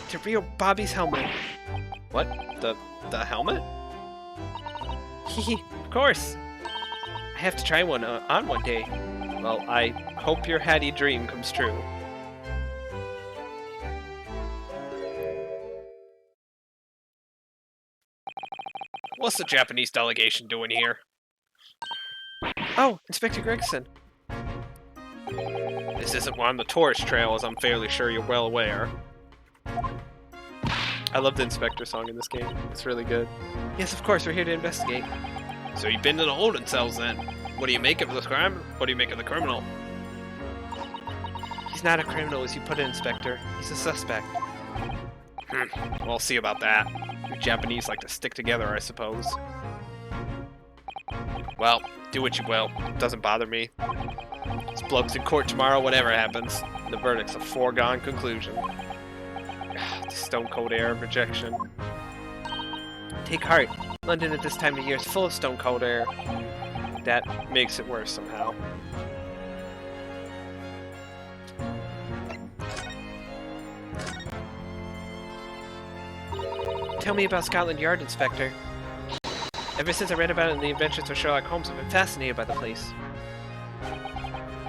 To real Bobby's helmet. What? The helmet? Hehe, of course. I have to try one on one day. Well, I hope your Hattie dream comes true. What's the Japanese delegation doing here? Oh, Inspector Gregson. This isn't one on the tourist trail, as I'm fairly sure you're well aware. I love the Inspector song in this game. It's really good. Yes, of course, we're here to investigate. So you've been to the holding cells then? What do you make of this crime? What do you make of the criminal? He's not a criminal, as you put it, Inspector. He's a suspect. Well, I'll see about that. You Japanese like to stick together, I suppose. Well, do what you will. It doesn't bother me. This bloke's in court tomorrow, whatever happens. The verdict's a foregone conclusion. The stone cold air of rejection. Take heart. London at this time of year is full of stone cold air. That makes it worse somehow. Tell me about Scotland Yard, Inspector. Ever since I read about it in the Adventures of Sherlock Holmes, I've been fascinated by the place.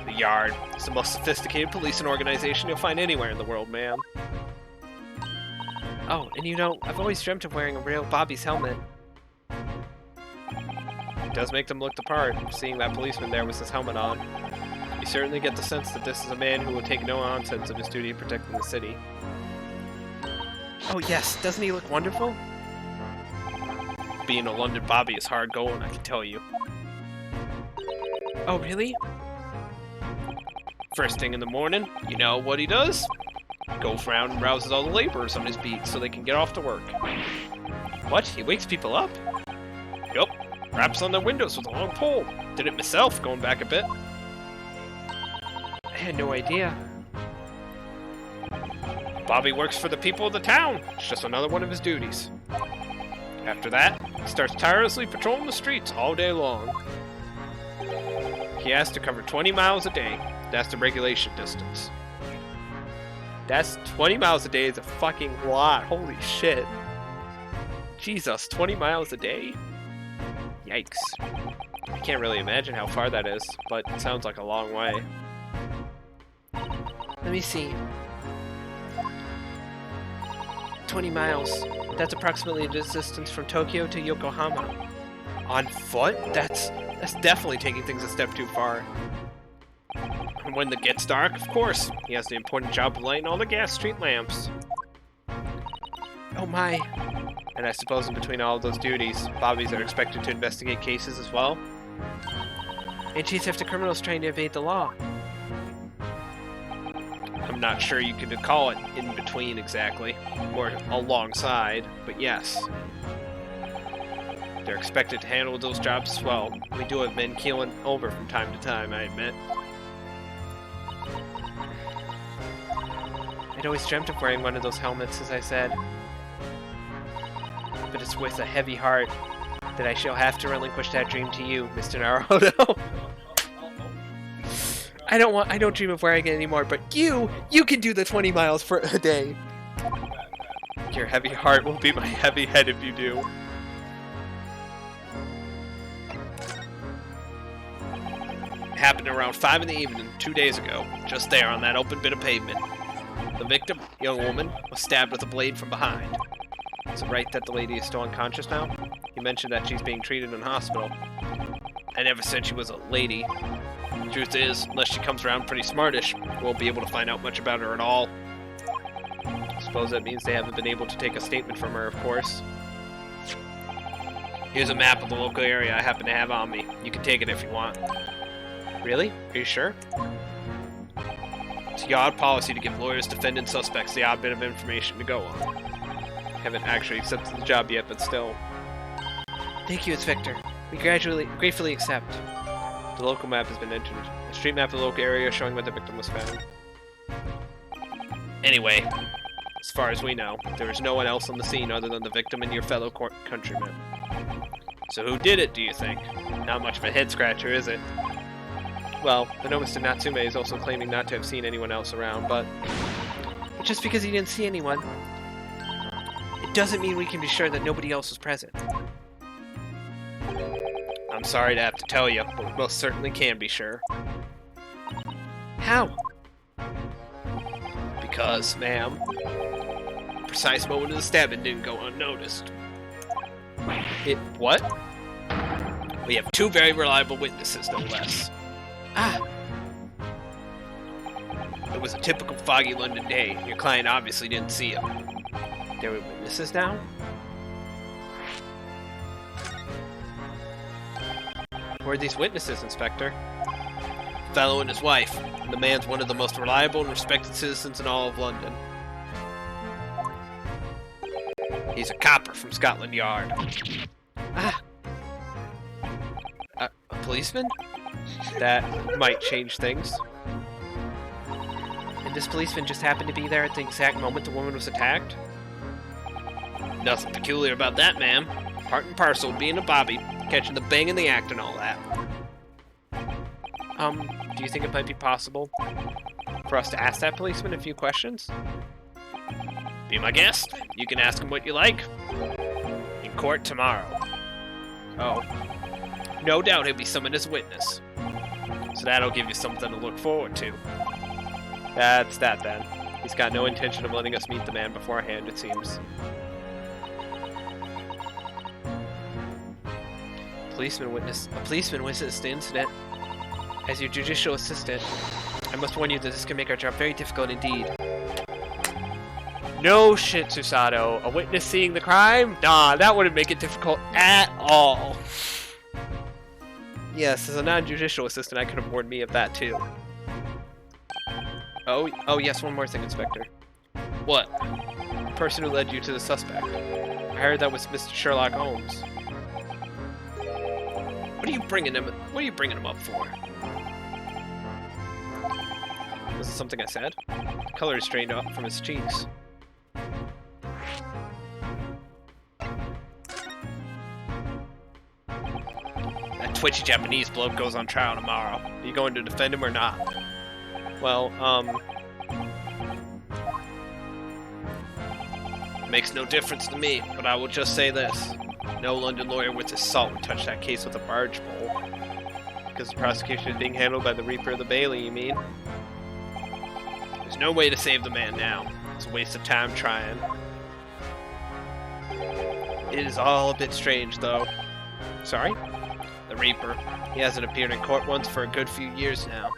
The Yard is the most sophisticated policing organization you'll find anywhere in the world, man. Oh, and you know, I've always dreamt of wearing a real Bobby's helmet. It does make them look the part, seeing that policeman there with his helmet on. You certainly get the sense that this is a man who will take no nonsense of his duty of protecting the city. Oh yes, doesn't he look wonderful? Being a London Bobby is hard going, I can tell you. Oh really? First thing in the morning, you know what he does? Goes around and rouses all the laborers on his beat so they can get off to work. What? He wakes people up? Yup. Raps on their windows with a long pole. Did it myself, going back a bit. I had no idea. Bobby works for the people of the town. It's just another one of his duties. After that, he starts tirelessly patrolling the streets all day long. He has to cover 20 miles a day. That's the regulation distance. That's 20 miles a day is a fucking lot. Holy shit. Jesus, 20 miles a day? Yikes. I can't really imagine how far that is, but it sounds like a long way. Let me see. 20 miles. That's approximately the distance from Tokyo to Yokohama. On foot? That's definitely taking things a step too far. And when it gets dark, of course, he has the important job of lighting all the gas street lamps. Oh my. And I suppose in between all of those duties, Bobbies are expected to investigate cases as well. And chase after criminals trying to evade the law. I'm not sure you could call it in between exactly, or alongside, but yes. They're expected to handle those jobs as well. We do have men keeling over from time to time, I admit. I'd always dreamt of wearing one of those helmets, as I said. But it's with a heavy heart that I shall have to relinquish that dream to you, Mr. Naruhodo. I don't dream of wearing it anymore, but you can do the 20 miles for a day. Your heavy heart will be my heavy head if you do. It happened around 5 in the evening 2 days ago, just there on that open bit of pavement. The victim, young woman, was stabbed with a blade from behind. Is it right that the lady is still unconscious now? You mentioned that she's being treated in hospital. I never said she was a lady. Truth is, unless she comes around pretty smartish, we won't be able to find out much about her at all. I suppose that means they haven't been able to take a statement from her, of course. Here's a map of the local area I happen to have on me. You can take it if you want. Really? Are you sure? It's the odd policy to give lawyers, defendant, suspects the odd bit of information to go on. Haven't actually accepted the job yet, but still. Thank you, Inspector. We gratefully accept. The local map has been entered. A street map of the local area showing where the victim was found. Anyway, as far as we know, there is no one else on the scene other than the victim and your fellow countrymen. So who did it, do you think? Not much of a head-scratcher, is it? Well, I know Mr. Natsume is also claiming not to have seen anyone else around, but just because he didn't see anyone, it doesn't mean we can be sure that nobody else was present. I'm sorry to have to tell you, but we most certainly can be sure. How? Because, ma'am, the precise moment of the stabbing didn't go unnoticed. What? We have two very reliable witnesses, no less. Ah! It was a typical foggy London day. Your client obviously didn't see him. There were witnesses now? Who are these witnesses, Inspector? The fellow and his wife. The man's one of the most reliable and respected citizens in all of London. He's a copper from Scotland Yard. Ah! A policeman? That might change things. And this policeman just happened to be there at the exact moment the woman was attacked? Nothing peculiar about that, ma'am. Part and parcel of being a bobby, catching the bang in the act and all that. Do you think it might be possible for us to ask that policeman a few questions? Be my guest. You can ask him what you like. In court tomorrow. Oh. No doubt he'll be summoned as a witness. So that'll give you something to look forward to. That's that then. He's got no intention of letting us meet the man beforehand, it seems. A policeman witnessed the incident. As your judicial assistant, I must warn you that this can make our job very difficult indeed. No shit, Susato. A witness seeing the crime? Nah, that wouldn't make it difficult at all. Yes, as a non-judicial assistant, I could have warned me of that too. Oh yes, one more thing, Inspector. What? The person who led you to the suspect. I heard that was Mr. Sherlock Holmes. What are you bringing him up for? Was it something I said? The color is strained off from his cheeks. That twitchy Japanese bloke goes on trial tomorrow. Are you going to defend him or not? Well, makes no difference to me, but I will just say this. No London lawyer with his salt would touch that case with a barge pole. Because the prosecution is being handled by the Reaper of the Bailey, you mean? There's no way to save the man now. It's a waste of time trying. It is all a bit strange, though. Sorry? The Reaper. He hasn't appeared in court once for a good few years now.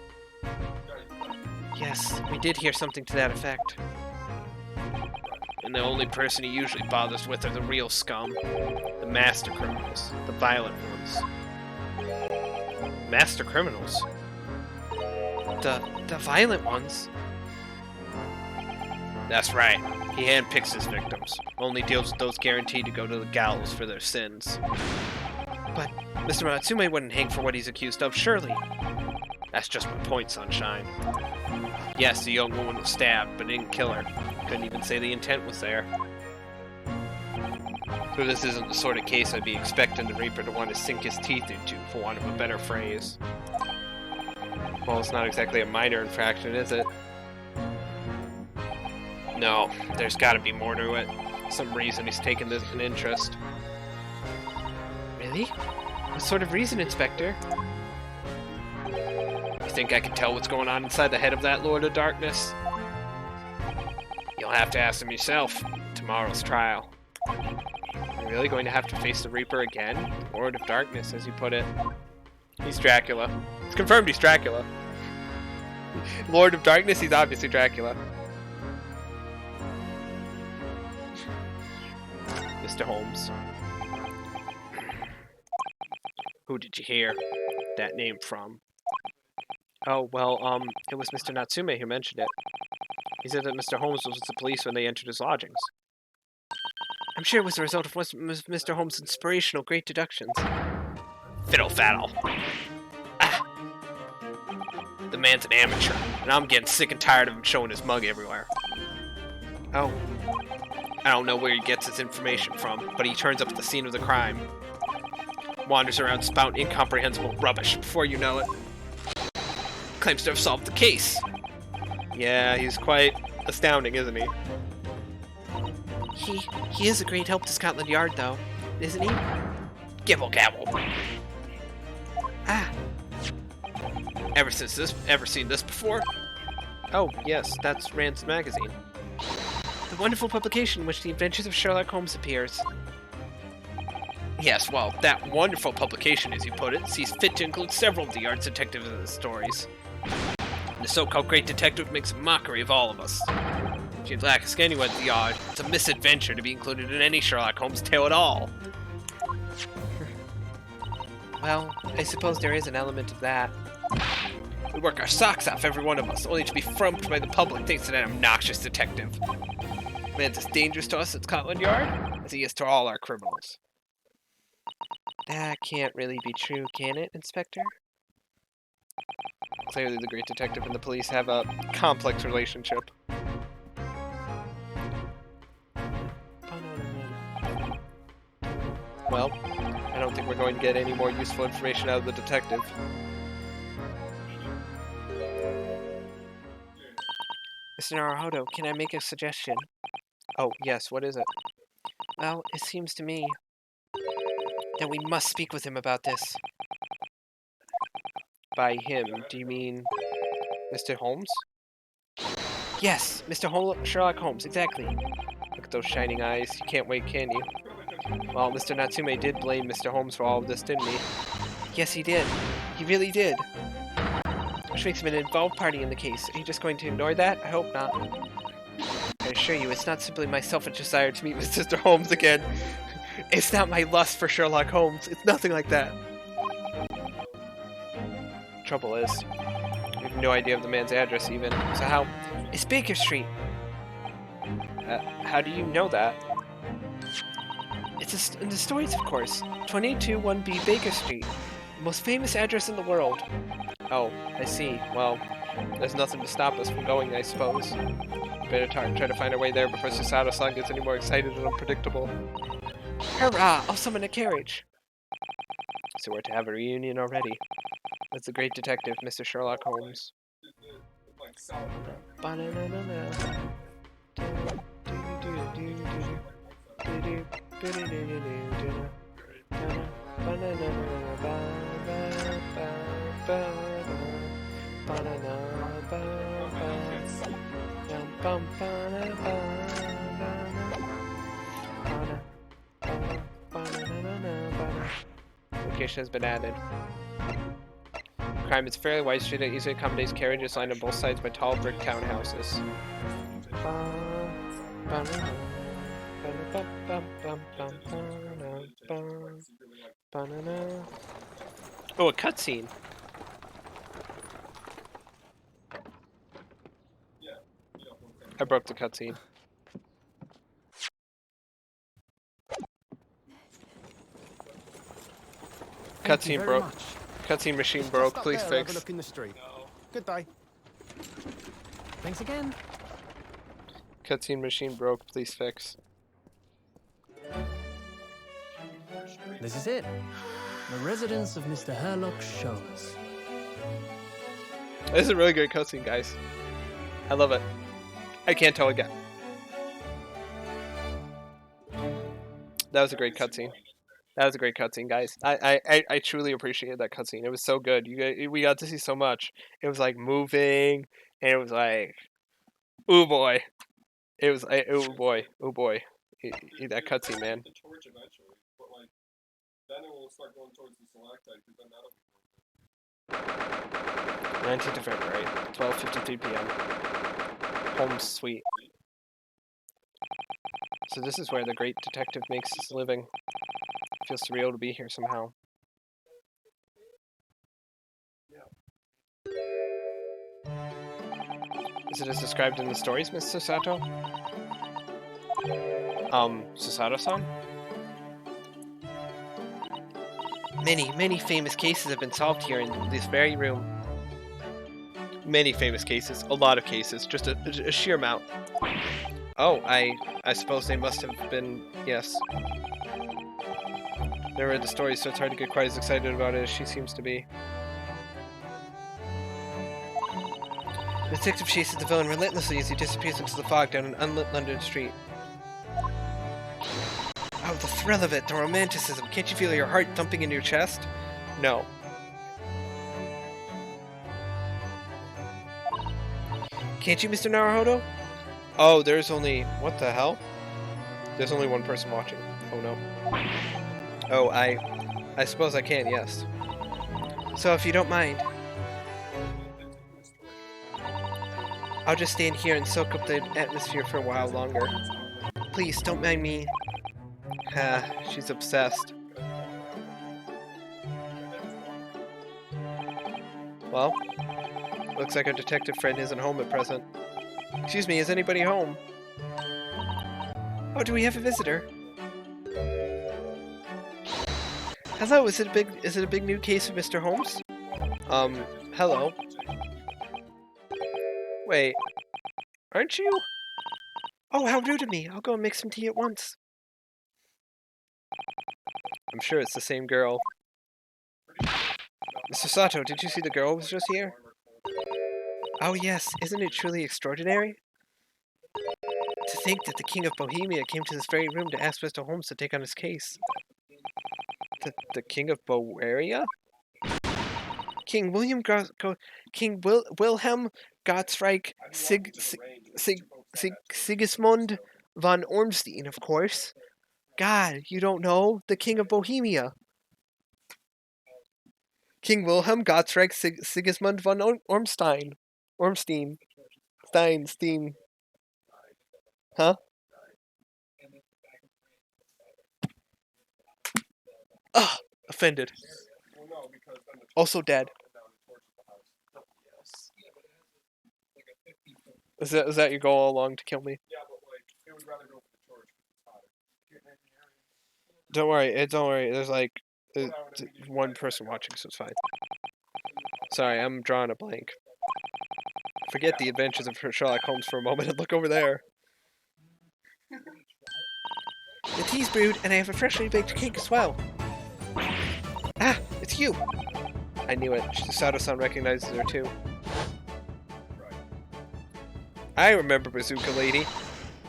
Yes, we did hear something to that effect. And the only person he usually bothers with are the real scum. The master criminals. The violent ones. Master criminals? The violent ones? That's right. He handpicks his victims. Only deals with those guaranteed to go to the gallows for their sins. But Mr. Natsume wouldn't hang for what he's accused of, surely. That's just my point, sunshine. Yes, the young woman was stabbed, but didn't kill her. Couldn't even say the intent was there. So this isn't the sort of case I'd be expecting the Reaper to want to sink his teeth into, for want of a better phrase. Well, it's not exactly a minor infraction, is it? No, there's gotta be more to it. Some reason he's taken this an interest. Really? What sort of reason, Inspector? You think I can tell what's going on inside the head of that Lord of Darkness? You'll have to ask him yourself. Tomorrow's trial. You're really going to have to face the Reaper again? Lord of Darkness, as you put it. He's Dracula. It's confirmed he's Dracula. Lord of Darkness, he's obviously Dracula. Mr. Holmes. Who did you hear that name from? Oh, well, it was Mr. Natsume who mentioned it. He said that Mr. Holmes was with the police when they entered his lodgings. I'm sure it was the result of Mr. Holmes' inspirational great deductions. Fiddle faddle. Ah. The man's an amateur, and I'm getting sick and tired of him showing his mug everywhere. Oh. I don't know where he gets his information from, but he turns up at the scene of the crime. Wanders around spouting incomprehensible rubbish before you know it. Claims to have solved the case. Yeah, he's quite astounding, isn't he? He is a great help to Scotland Yard, though, isn't he? Gibble gabble. Ah. Ever seen this before? Oh, yes, that's Rand's magazine. The wonderful publication in which the adventures of Sherlock Holmes appears. Yes, well, that wonderful publication, as you put it, sees fit to include several of the Yard's detectives in the stories. And the so-called great detective makes a mockery of all of us. If you'd like anyone at the Yard, it's a misadventure to be included in any Sherlock Holmes tale at all. Well, I suppose there is an element of that. We work our socks off, every one of us, only to be frumped by the public thanks to that obnoxious detective. The man's as dangerous to us at Scotland Yard as he is to all our criminals. That can't really be true, can it, Inspector? Clearly the great detective and the police have a complex relationship. Well, I don't think we're going to get any more useful information out of the detective. Mr. Naruhodo, can I make a suggestion? Oh, yes, what is it? Well, it seems to me that we must speak with him about this. By him, do you mean Mr. Holmes? Yes, Sherlock Holmes, exactly. Look at those shining eyes. You can't wait, can you? Well, Mr. Natsume did blame Mr. Holmes for all of this, didn't he? Yes, he did. He really did. Which makes him an involved party in the case. Are you just going to ignore that? I hope not. I assure you, it's not simply my selfish desire to meet Mr. Holmes again. It's not my lust for Sherlock Holmes. It's nothing like that. Trouble is, we have no idea of the man's address even. So how? It's Baker Street. How do you know that? It's in the stories, of course. 221B Baker Street. The most famous address in the world. Oh, I see. Well, there's nothing to stop us from going, I suppose. Better try to find our way there before Susato-san gets any more excited and unpredictable. Hurrah! I'll summon a carriage! So we're to have a reunion already. That's the great detective, Mr. Sherlock Holmes. Location has been added. Crime is fairly wide street that easily accommodates carriages lined on both sides by tall brick townhouses. Oh, a cutscene. I broke the cutscene. Cutscene broke. Cutscene machine broke. Please fix. Look in the street. Good day. Thanks again. Cutscene machine broke. Please fix. This is it. The residence of Mr. Herlock Sholmes. This is a really good cutscene, guys. I love it. I can't tell again. That was a great cutscene. That was a great cutscene, guys. I truly appreciated that cutscene. It was so good. We got to see so much. It was like moving, and it was like, ooh boy. It was like, ooh boy, that cutscene, man. The torch eventually, but like then it will start going towards the stalactite because then that'll be 19th of February, 12:53 p.m. Holmes Suite. So this is where the great detective makes his living. It feels surreal to be here somehow. Yeah. Is it as described in the stories, Miss Susato? Susato-san? Many famous cases have been solved here in this very room. Many famous cases. A lot of cases. Just a sheer amount. Oh, I suppose they must have been... Yes. Never read the story, so it's hard to get quite as excited about it as she seems to be. The detective chases the villain relentlessly as he disappears into the fog down an unlit London street. Oh, the thrill of it, the romanticism. Can't you feel your heart thumping in your chest? No. Can't you, Mr. Naruhodo? Oh, there's only... What the hell? There's only one person watching. Oh, no. Oh, I suppose I can, yes. So, if you don't mind, I'll just stand here and soak up the atmosphere for a while longer. Please, don't mind me. She's obsessed. Well, looks like our detective friend isn't home at present. Excuse me, is anybody home? Oh, do we have a visitor? Hello, is it a big new case of Mr. Holmes? Hello. Wait, aren't you? Oh, how rude of me. I'll go and make some tea at once. I'm sure it's the same girl. Mr. Sato, did you see the girl who was just here? Oh yes, isn't it truly extraordinary? To think that the King of Bohemia came to this very room to ask Mr. Holmes to take on his case. The King of Bohemia? King William Wilhelm Gottsreich Sigismund von Ormstein, of course. God, you don't know? The King of Bohemia. King Wilhelm Gottsreich Sigismund von Ormstein. Stein. Huh? Ugh, offended. Also dead. Is that your goal all along, to kill me? Yeah, but like, they would rather go for the torch because it's hotter. Don't worry. There's like one person watching, so it's fine. Sorry, I'm drawing a blank. Forget the adventures of Sherlock Holmes for a moment and look over there. The tea's brewed, and I have a freshly baked cake as well. Ah, it's you! I knew it. Sato-san recognizes her too. I remember Bazooka Lady.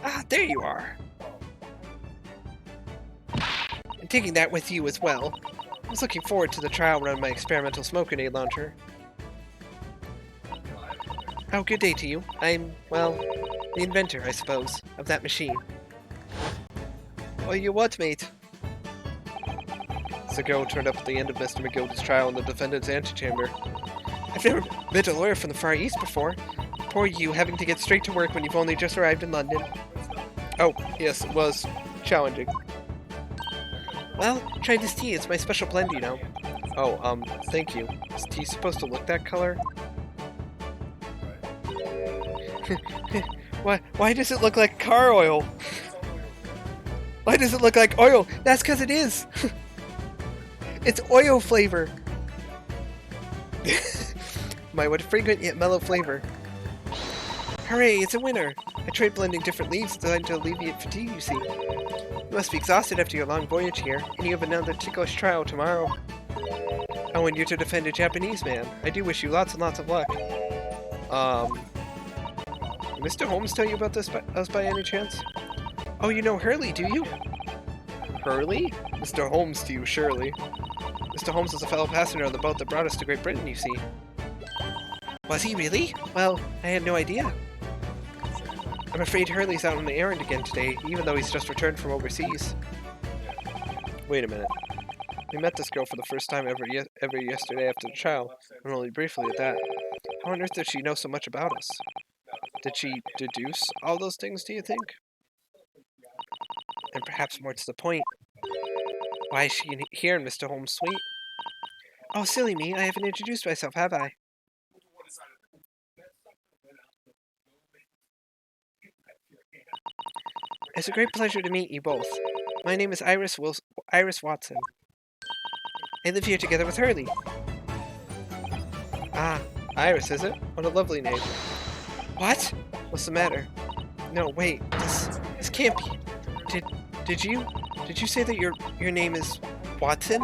Ah, there you are. And taking that with you as well. I was looking forward to the trial run of my experimental smoke grenade launcher. Oh, good day to you. I'm, well, the inventor, I suppose, of that machine. Well, you what, mate? The girl turned up at the end of Mr. McGilda's trial in the defendant's antechamber. I've never met a lawyer from the Far East before. Poor you, having to get straight to work when you've only just arrived in London. Oh, yes, it was challenging. Well, try this tea. It's my special blend, you know. Oh, thank you. Is tea supposed to look that color? Why does it look like car oil? Why does it look like oil? That's because it is! It's oil flavor! My, what a fragrant yet mellow flavor. Hooray, it's a winner! I tried blending different leaves designed to alleviate fatigue, you see. You must be exhausted after your long voyage here, and you have another ticklish trial tomorrow. Oh, and you're to defend a Japanese man. I do wish you lots and lots of luck. Did Mr. Holmes tell you about this by any chance? Oh, you know Hurley, do you? Hurley? Mr. Holmes to you, surely. Mr. Holmes was a fellow passenger on the boat that brought us to Great Britain, you see. Was he really? Well, I had no idea. I'm afraid Hurley's out on an errand again today, even though he's just returned from overseas. Wait a minute. We met this girl for the first time ever yesterday after the trial, and only briefly at that. How on earth does she know so much about us? Did she deduce all those things, do you think? And perhaps more to the point, why is she here in Mr. Holmes' suite? Oh, silly me, I haven't introduced myself, have I? It's a great pleasure to meet you both. My name is Iris Watson. I live here together with Hurley. Ah, Iris, is it? What a lovely name. What? What's the matter? No, wait. This can't be. Did you say that your name is Watson?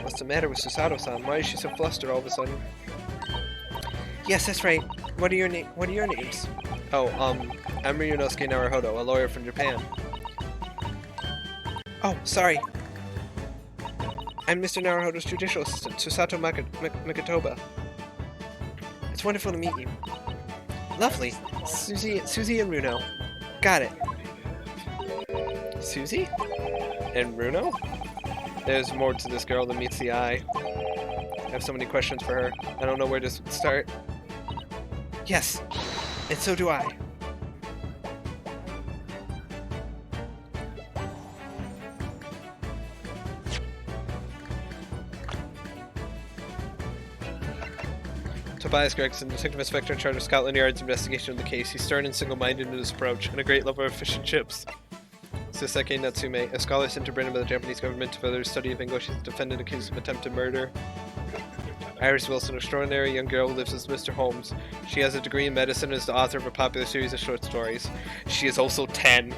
What's the matter with Susato-san? Why is she so flustered all of a sudden? Yes, that's right. What are your names? Oh, I'm Ryunosuke Naruhodo, a lawyer from Japan. Oh, sorry. I'm Mr. Naruhodo's judicial assistant, Susato Mikitoba. It's wonderful to meet you. Lovely. Susie and Runo. Got it. Susie? And Runo? There's more to this girl than meets the eye. I have so many questions for her. I don't know where to start. Yes, and so do I. Tobias Gregson, Detective Inspector in charge of Scotland Yard's investigation of the case. He's stern and single-minded in his approach, and a great lover of fish and chips. Soseki Natsume, a scholar sent to Britain by the Japanese government to further the study of English, is the defendant accused of attempted murder. Iris Wilson, extraordinary young girl who lives with Mr. Holmes. She has a degree in medicine and is the author of a popular series of short stories. She is also 10.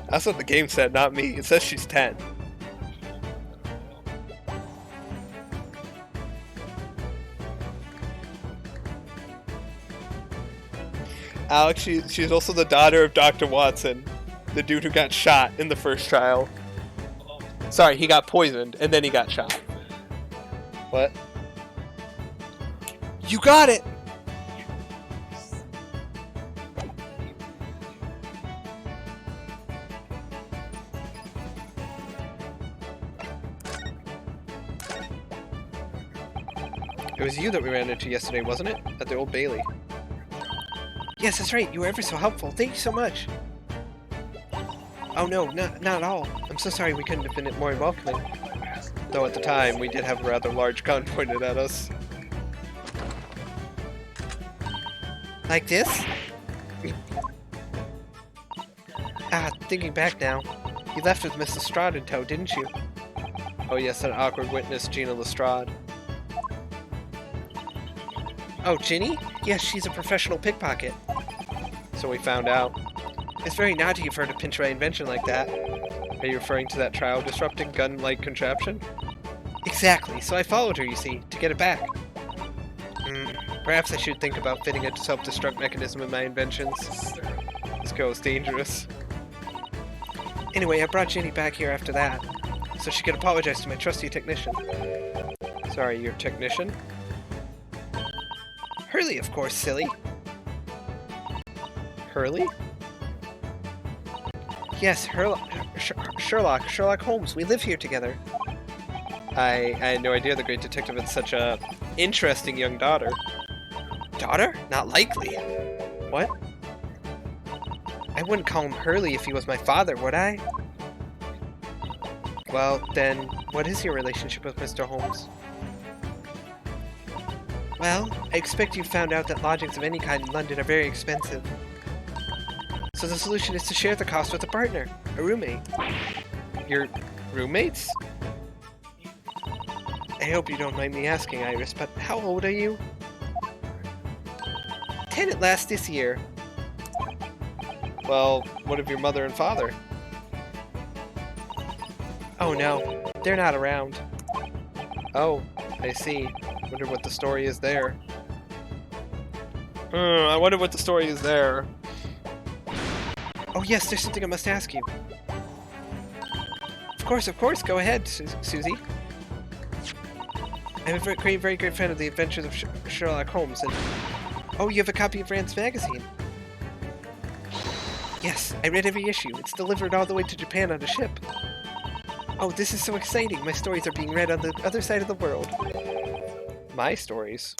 That's what the game said, not me. It says she's 10. Alex, she's also the daughter of Dr. Watson, the dude who got shot in the first trial. Sorry, he got poisoned, and then he got shot. What? You got it! It was you that we ran into yesterday, wasn't it? At the Old Bailey. Yes, that's right. You were ever so helpful. Thank you so much. Oh no, not at all. I'm so sorry we couldn't have been more welcoming. Though at the time, we did have a rather large gun pointed at us. Like this? Thinking back now. You left with Miss Lestrade in tow, didn't you? Oh yes, that awkward witness, Gina Lestrade. Oh, Ginny? Yes, she's a professional pickpocket. So we found out. It's very naughty of her to pinch my invention like that. Are you referring to that trial-disrupting gun-like contraption? Exactly, so I followed her, you see, to get it back. Perhaps I should think about fitting a self-destruct mechanism in my inventions. This girl is dangerous. Anyway, I brought Ginny back here after that, so she could apologize to my trusty technician. Sorry, your technician? Hurley, of course, silly. Hurley? Yes, Sherlock Holmes. We live here together. I had no idea the great detective had such a interesting young daughter. Daughter? Not likely. What? I wouldn't call him Hurley if he was my father, would I? Well, then, what is your relationship with Mr. Holmes? Well, I expect you found out that lodgings of any kind in London are very expensive. So the solution is to share the cost with a partner, a roommate. Your roommates? I hope you don't mind me asking, Iris, but how old are you? 10 at last this year. Well, what of your mother and father? Oh no, they're not around. Oh, I see. Wonder what the story is there. I wonder what the story is there. Oh yes, there's something I must ask you. Of course, go ahead, Susie. I'm a very great fan of the adventures of Sherlock Holmes, and... Oh, you have a copy of Rand's magazine. Yes, I read every issue. It's delivered all the way to Japan on a ship. Oh, this is so exciting. My stories are being read on the other side of the world. My stories?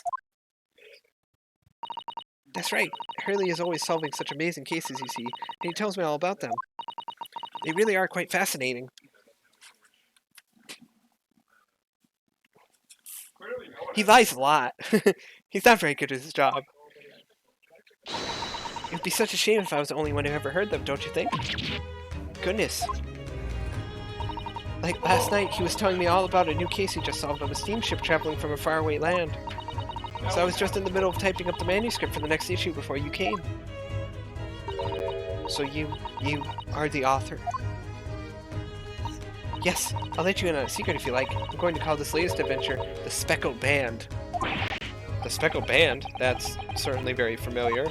That's right. Hurley is always solving such amazing cases, you see, and he tells me all about them. They really are quite fascinating. Clearly, no one He lies a lot. He's not very good at his job. It would be such a shame if I was the only one who ever heard them, don't you think? Goodness. Like last night, he was telling me all about a new case he just solved on a steamship traveling from a faraway land. So I was just in the middle of typing up the manuscript for the next issue before you came. So you are the author? Yes, I'll let you in on a secret if you like. I'm going to call this latest adventure The Speckled Band. The Speckled Band? That's certainly very familiar.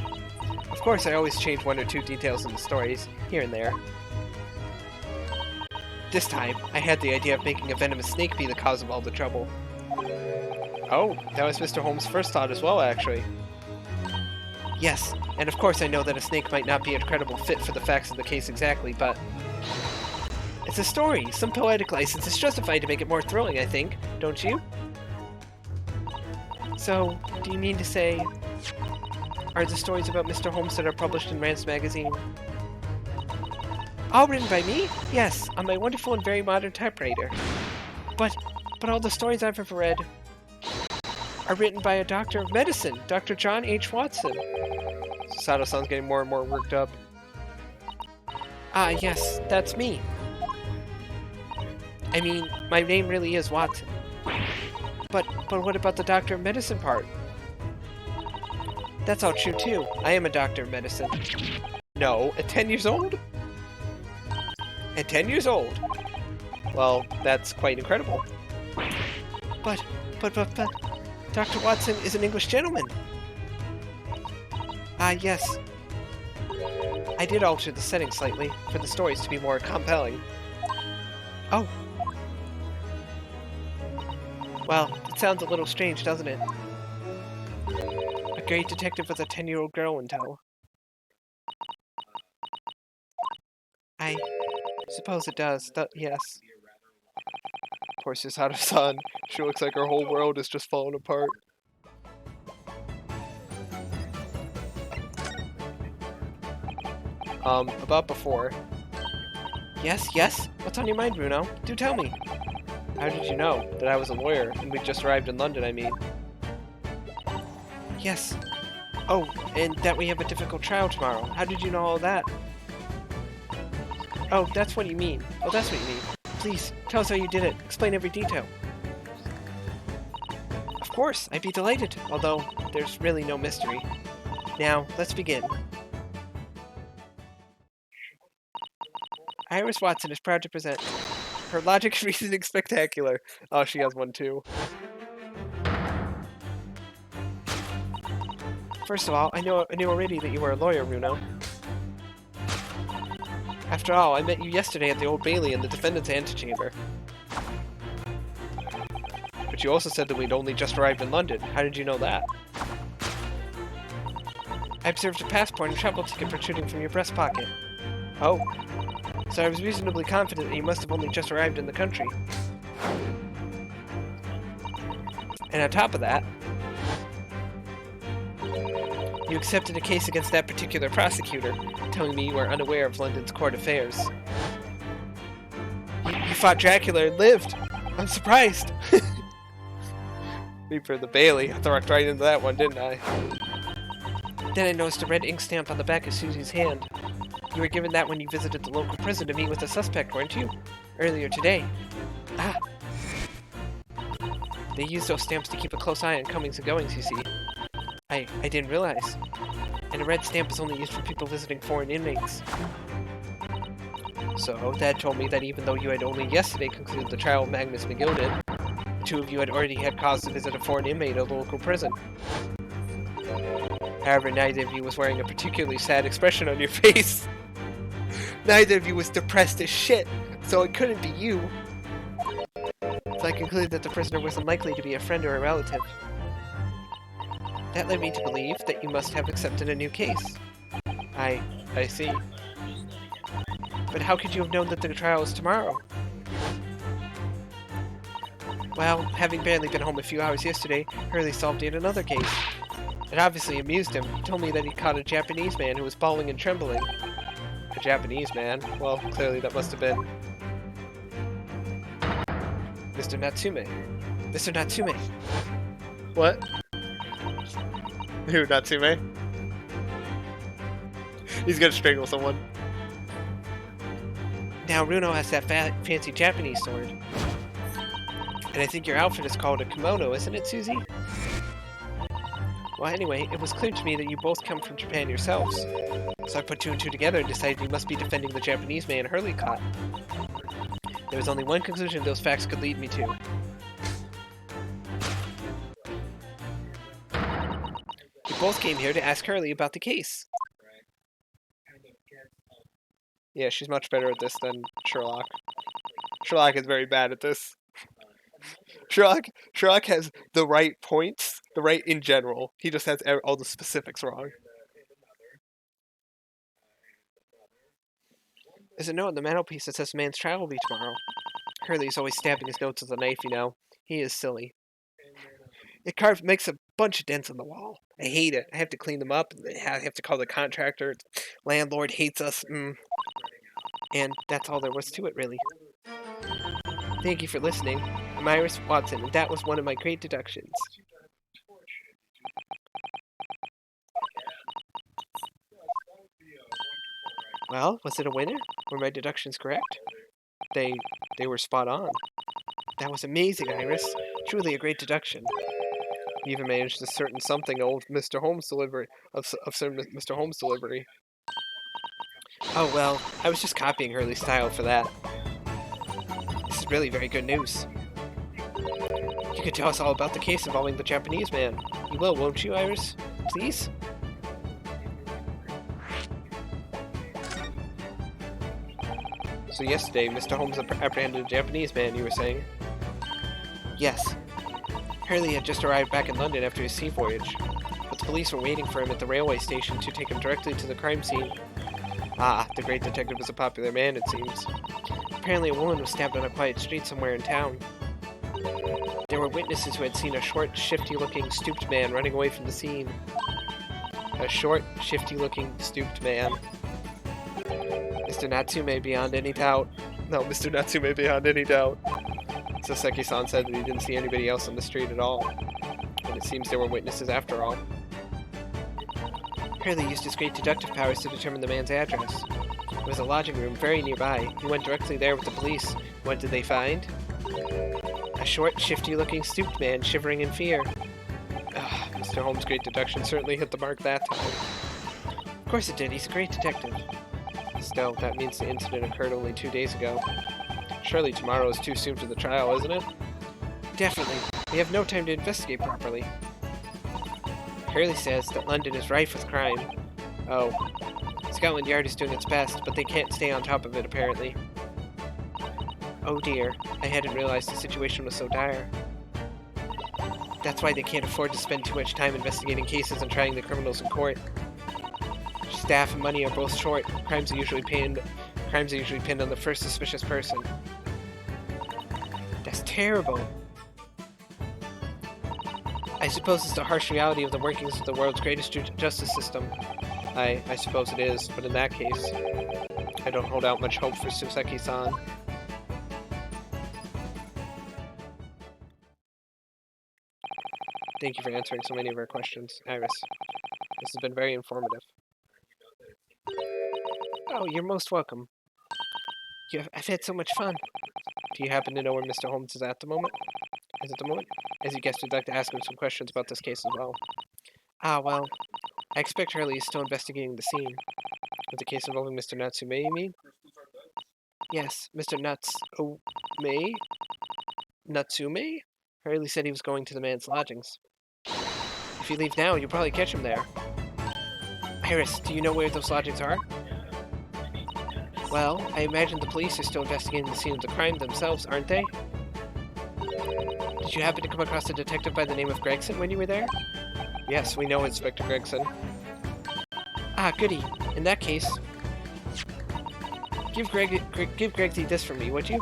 Of course, I always change one or two details in the stories, here and there. This time, I had the idea of making a venomous snake be the cause of all the trouble. Oh, that was Mr. Holmes' first thought as well, actually. Yes, and of course I know that a snake might not be a credible fit for the facts of the case exactly, but... it's a story. Some poetic license is justified to make it more thrilling, I think. Don't you? So, do you mean to say... are the stories about Mr. Holmes that are published in Rand's magazine all written by me? Yes, on my wonderful and very modern typewriter. But all the stories I've ever read are written by a doctor of medicine, Dr. John H. Watson. Sato-san's getting more and more worked up. Ah, yes, that's me. I mean, my name really is Watson. But what about the doctor of medicine part? That's all true too. I am a doctor of medicine. No, at 10 years old? At 10 years old? Well, that's quite incredible. But, Dr. Watson is an English gentleman. Ah, yes. I did alter the setting slightly, for the stories to be more compelling. Oh. Well, it sounds a little strange, doesn't it? A great detective with a 10-year-old girl in tow. I suppose it does, yes. Poor Susato-san. She looks like her whole world is just falling apart. About before. Yes? What's on your mind, Bruno? Do tell me. How did you know that I was a lawyer and we'd just arrived in London, I mean? Yes. Oh, and that we have a difficult trial tomorrow. How did you know all that? Oh, that's what you mean. Oh, that's what you mean. Please, tell us how you did it. Explain every detail. Of course, I'd be delighted, although there's really no mystery. Now, let's begin. Iris Watson is proud to present her Logic and Reasoning Spectacular. Oh, she has one too. First of all, I knew already that you were a lawyer, Bruno. After all, I met you yesterday at the Old Bailey in the defendant's antechamber. But you also said that we'd only just arrived in London. How did you know that? I observed a passport and travel ticket protruding from your breast pocket. Oh. So I was reasonably confident that you must have only just arrived in the country. And on top of that, you accepted a case against that particular prosecutor, telling me you are unaware of London's court affairs. You fought Dracula and lived! I'm surprised! Reaper of the Bailey. I walked right into that one, didn't I? Then I noticed a red ink stamp on the back of Susie's hand. You were given that when you visited the local prison to meet with a suspect, weren't you? Earlier today. Ah! They used those stamps to keep a close eye on comings and goings, you see. I didn't realize. And a red stamp is only used for people visiting foreign inmates. So, Dad told me that even though you had only yesterday concluded the trial of Magnus McGilden, the two of you had already had cause to visit a foreign inmate at a local prison. However, neither of you was wearing a particularly sad expression on your face. Neither of you was depressed as shit, so it couldn't be you. So I concluded that the prisoner was unlikely to be a friend or a relative. That led me to believe that you must have accepted a new case. I see. But how could you have known that the trial is tomorrow? Well, having barely been home a few hours yesterday, Hurley solved yet another case. It obviously amused him. He told me that he caught a Japanese man who was bawling and trembling. A Japanese man? Well, clearly that must have been Mr. Natsume. Mr. Natsume! What? Who, Natsume? He's gonna strangle someone. Now Runo has that fancy Japanese sword. And I think your outfit is called a kimono, isn't it, Susie? Well, anyway, it was clear to me that you both come from Japan yourselves. So I put two and two together and decided you must be defending the Japanese man Hurley caught. There was only one conclusion those facts could lead me to. You both came here to ask Hurley about the case. Yeah, she's much better at this than Sherlock. Sherlock is very bad at this. Sherlock has the right points, the right in general. He just has all the specifics wrong. There's a note on the mantelpiece that says the man's trial will be tomorrow. Hurley's always stabbing his notes with a knife, you know. He is silly. It makes a bunch of dents on the wall. I hate it. I have to clean them up. I have to call the contractor. Landlord hates us. And that's all there was to it, really. Thank you for listening. I'm Iris Watson, and that was one of my great deductions. Well, was it a winner? Were my deductions correct? They were spot on. That was amazing, Iris. Truly a great deduction. You even managed to certain something old Mr. Holmes delivery of Mr. Holmes delivery. Oh well, I was just copying Hurley's style for that. This is really very good news. You could tell us all about the case involving the Japanese man. You will, won't you, Iris? Please? So yesterday, Mr. Holmes apprehended a Japanese man, you were saying? Yes. Hurley had just arrived back in London after his sea voyage, but the police were waiting for him at the railway station to take him directly to the crime scene. Ah, the great detective was a popular man, it seems. Apparently a woman was stabbed on a quiet street somewhere in town. There were witnesses who had seen a short, shifty-looking, stooped man running away from the scene. A short, shifty-looking, stooped man. Mr. Natsume beyond any doubt. No, Mr. Natsume beyond any doubt. Soseki-san said that he didn't see anybody else on the street at all. And it seems there were witnesses after all. Hurley used his great deductive powers to determine the man's address. There was a lodging room very nearby. He went directly there with the police. What did they find? A short, shifty-looking, stooped man shivering in fear. Ugh, Mr. Holmes' great deduction certainly hit the mark that time. Of course it did. He's a great detective. Still, that means the incident occurred only 2 days ago. Surely tomorrow is too soon for the trial, isn't it? Definitely. We have no time to investigate properly. Hurley says that London is rife with crime. Oh. Scotland Yard is doing its best, but they can't stay on top of it, apparently. Oh dear. I hadn't realized the situation was so dire. That's why they can't afford to spend too much time investigating cases and trying the criminals in court. Staff and money are both short. Crimes are usually pinned on the first suspicious person. That's terrible. I suppose it's the harsh reality of the workings of the world's greatest justice system. I suppose it is, but in that case, I don't hold out much hope for Soseki-san. Thank you for answering so many of our questions, Iris. This has been very informative. Oh, you're most welcome. I've had so much fun. Do you happen to know where Mr. Holmes is at the moment? As you guessed, we'd like to ask him some questions about this case as well. Ah, well, I expect Hurley is still investigating the scene. With the case involving Mr. Natsume, you mean? Yes, Mr. Natsume? Hurley said he was going to the man's lodgings. If you leave now, you'll probably catch him there. Iris, do you know where those lodgings are? Well, I imagine the police are still investigating the scene of the crime themselves, aren't they? Did you happen to come across a detective by the name of Gregson when you were there? Yes, we know Inspector Gregson. Ah, goody. In that case, give Gregsy this for me, would you?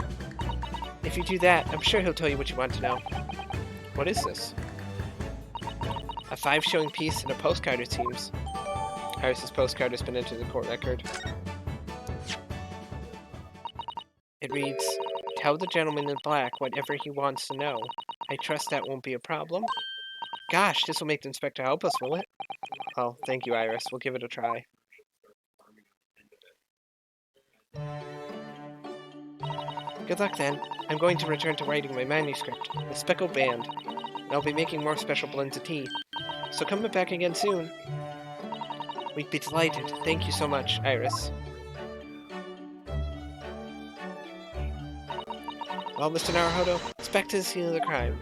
If you do that, I'm sure he'll tell you what you want to know. What is this? A 5-shilling piece and a postcard, it seems. Iris's postcard has been entered in the court record. It reads, "Tell the gentleman in black whatever he wants to know. I trust that won't be a problem." Gosh, this will make the inspector help us, will it? Oh, thank you, Iris. We'll give it a try. Good luck, then. I'm going to return to writing my manuscript, The Speckled Band, and I'll be making more special blends of tea. So come back again soon. We'd be delighted. Thank you so much, Iris. Well, Mr. Naruhodo, it's back to the scene of the crime.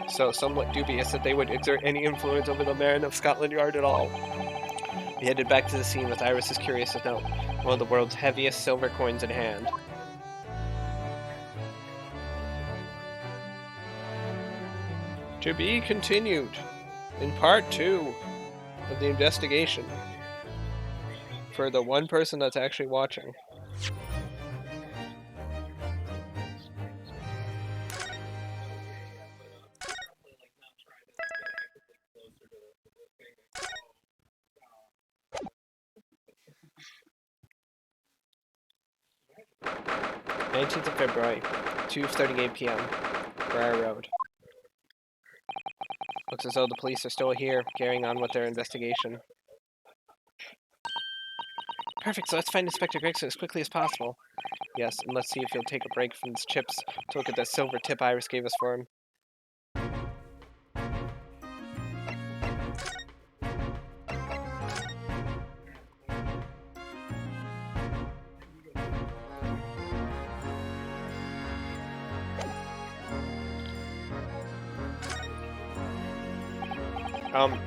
So, somewhat dubious that they would exert any influence over the man of Scotland Yard at all. We headed back to the scene with Iris's curious note, one of the world's heaviest silver coins in hand. To be continued in part 2 of the investigation. For the one person that's actually watching. "19th of February, 2:38 p.m. Briar Road. Looks as though the police are still here, carrying on with their investigation. Perfect, so let's find Inspector Gregson as quickly as possible. Yes, and let's see if he'll take a break from his chips to look at that silver tip Iris gave us for him.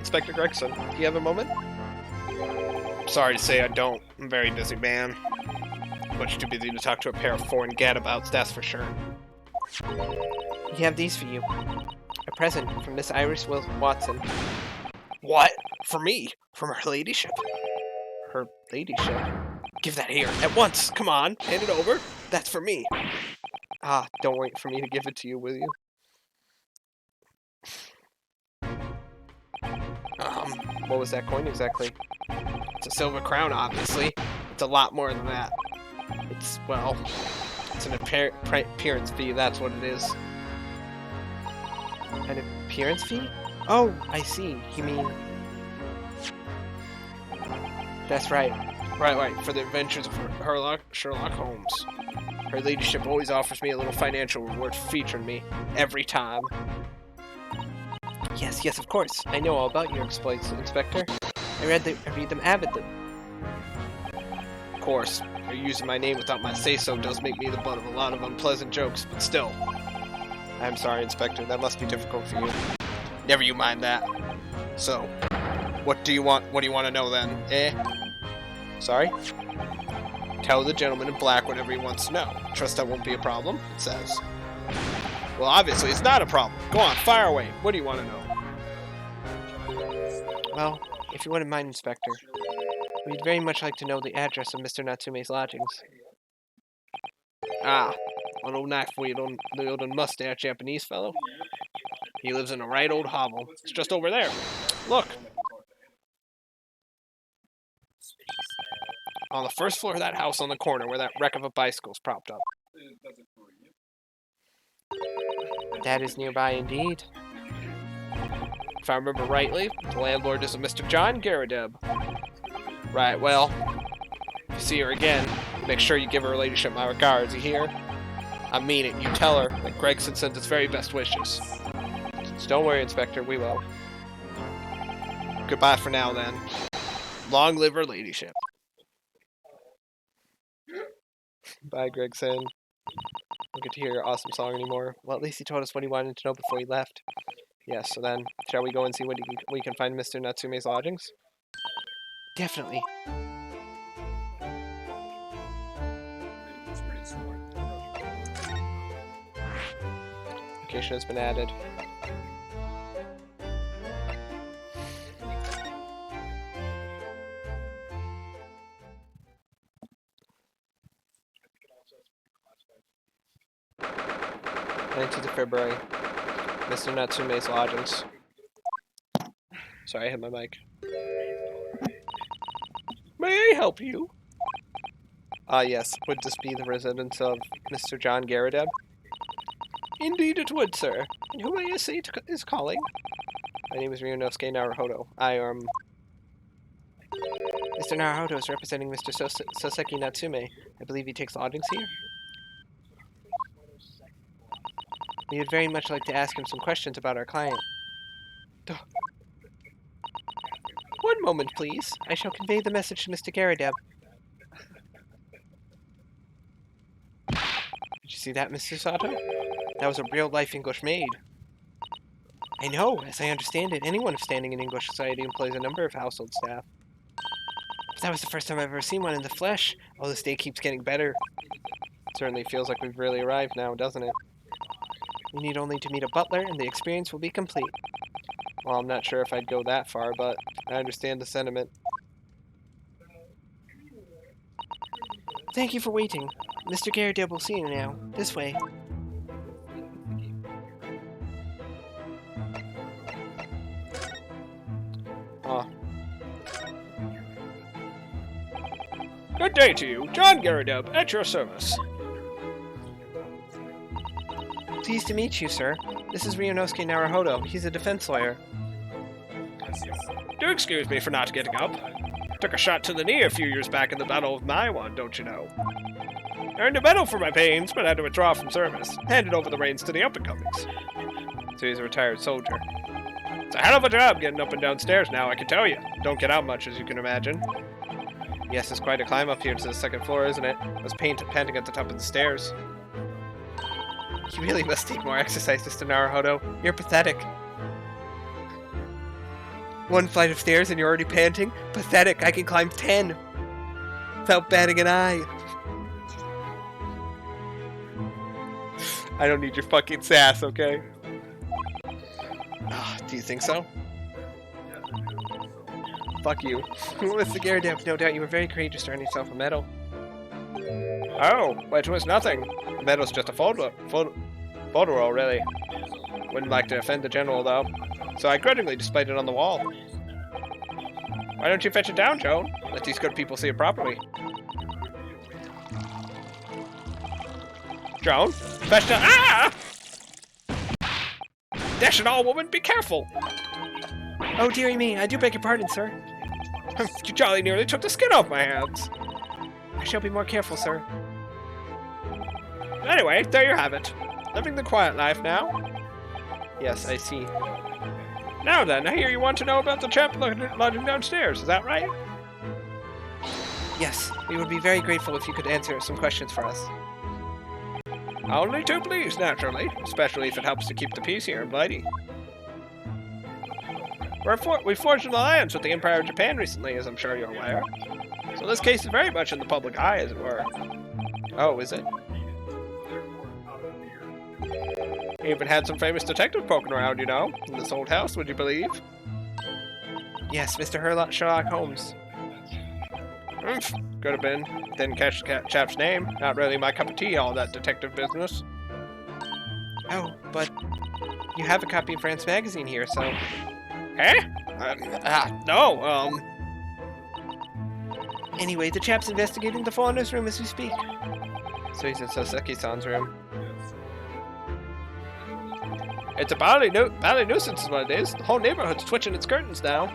Inspector Gregson, do you have a moment? Sorry to say I don't. I'm a very busy man. Much too busy to talk to a pair of foreign gadabouts, that's for sure. We have these for you. A present from Miss Iris Watson. What? For me? From her ladyship? Her ladyship? Give that here, at once! Come on, hand it over. That's for me. Ah, don't wait for me to give it to you, will you? What was that coin exactly? It's a silver crown, obviously. It's a lot more than that. It's, well, it's an appearance fee, that's what it is. An appearance fee? Oh, I see. You mean... That's right. Right, for the adventures of Sherlock Holmes. Her ladyship always offers me a little financial reward for featuring me. Every time. Yes, of course. I know all about your exploits, Inspector. I read them avidly. Of course, her using my name without my say-so does make me the butt of a lot of unpleasant jokes, but still. I'm sorry, Inspector. That must be difficult for you. Never you mind that. So, what do you want to know then, eh? Sorry? Tell the gentleman in black whatever he wants to know. Trust that won't be a problem, it says. Well, obviously, it's not a problem. Go on, fire away. What do you want to know? Well, if you wouldn't mind, Inspector, we'd very much like to know the address of Mr. Natsume's lodgings. Ah, an old knife-wielding mustache Japanese fellow. He lives in a right old hovel. It's just over there. Look. On the first floor of that house on the corner where that wreck of a bicycle's propped up. That is nearby indeed. If I remember rightly, the landlord is a Mr. John Garadeb. Right, well, if you see her again, make sure you give her ladyship my regards, you hear? I mean it, you tell her that Gregson sends his very best wishes. So don't worry, Inspector, we will. Goodbye for now, then. Long live her ladyship. Bye, Gregson. Don't get to hear your awesome song anymore. Well, at least he told us what he wanted to know before he left. Yes, so then, shall we go and see what we can find Mr. Natsume's lodgings? Definitely. Location has been added. "19th of February. Mr. Natsume's lodgings." Sorry, I hit my mic. May I help you? Yes. Would this be the residence of Mr. John Garadeb? Indeed it would, sir. And who may I say is calling? My name is Ryunosuke Naruhodo. Mr. Naruhodo is representing Mr. Soseki Natsume. I believe he takes lodgings here. We would very much like to ask him some questions about our client. Duh. One moment, please. I shall convey the message to Mr. Garadeb. Did you see that, Mr. Sato? That was a real-life English maid. I know. As I understand it, anyone of standing in English society employs a number of household staff. But that was the first time I've ever seen one in the flesh. Oh, this day keeps getting better. It certainly feels like we've really arrived now, doesn't it? We need only to meet a butler, and the experience will be complete. Well, I'm not sure if I'd go that far, but I understand the sentiment. Thank you for waiting. Mr. Garadeb will see you now. This way. Good day to you. John Garadeb, at your service. Pleased to meet you, sir. This is Ryunosuke Naruhodo. He's a defense lawyer. Do excuse me for not getting up. Took a shot to the knee a few years back in the Battle of Maiwan, don't you know? Earned a medal for my pains, but had to withdraw from service. Handed over the reins to the up-and-comings. So he's a retired soldier. It's a hell of a job getting up and down stairs now, I can tell you. Don't get out much, as you can imagine. Yes, it's quite a climb up here to the second floor, isn't it? I was panting at the top of the stairs. You really must take more exercise, Mr. Naruhodo. You're pathetic. One flight of stairs and you're already panting? Pathetic. I can climb 10 without batting an eye. I don't need your fucking sass, okay? Do you think so? Fuck you. Mr. Garadeb, no doubt you were very courageous to earn yourself a medal. Oh, which was nothing. The medal's just a folderol, really. Wouldn't like to offend the general, though. So I grudgingly displayed it on the wall. Why don't you fetch it down, Joan? Let these good people see it properly. Joan, fetch it. Ah! Dash it all, woman, be careful! Oh, dearie me, I do beg your pardon, sir. You jolly nearly took the skin off my hands. I shall be more careful, sir. Anyway, there you have it. Living the quiet life now. Yes, I see. Now then, I hear you want to know about the chap lodging downstairs, is that right? Yes, we would be very grateful if you could answer some questions for us. Only too pleased, naturally, especially if it helps to keep the peace here in Blighty. We forged an alliance with the Empire of Japan recently, as I'm sure you're aware. So this case is very much in the public eye, as it were. Oh, is it? Even had some famous detective poking around, you know, in this old house, would you believe? Yes, Mr. Sherlock Holmes. Could have been. Didn't catch the chap's name. Not really my cup of tea, all that detective business. Oh, but you have a copy of France Magazine here, so... Eh? No. Anyway, the chap's investigating the foreigner's room as we speak. So he's in Soseki-san's room. It's a bally nuisance is what it is. The whole neighborhood's twitching its curtains now.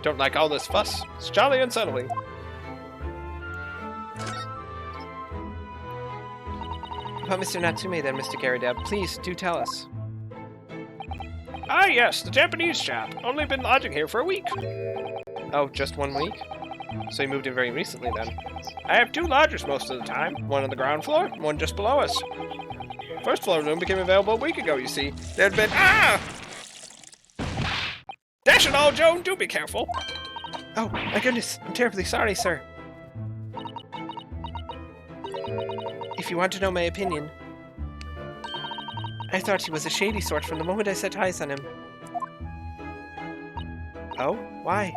Don't like all this fuss. It's jolly unsettling. About Mr. Natsume then, Mr. Garadeb, please, do tell us. Ah yes, the Japanese chap. Only been lodging here for a week. Oh, just 1 week? So you moved in very recently then? I have 2 lodgers most of the time. One on the ground floor, and one just below us. First floor room became available a week ago, you see. There'd been... Ah! Dash it all, Joan, do be careful. Oh, my goodness, I'm terribly sorry, sir. If you want to know my opinion, I thought he was a shady sort from the moment I set eyes on him. Oh? Why?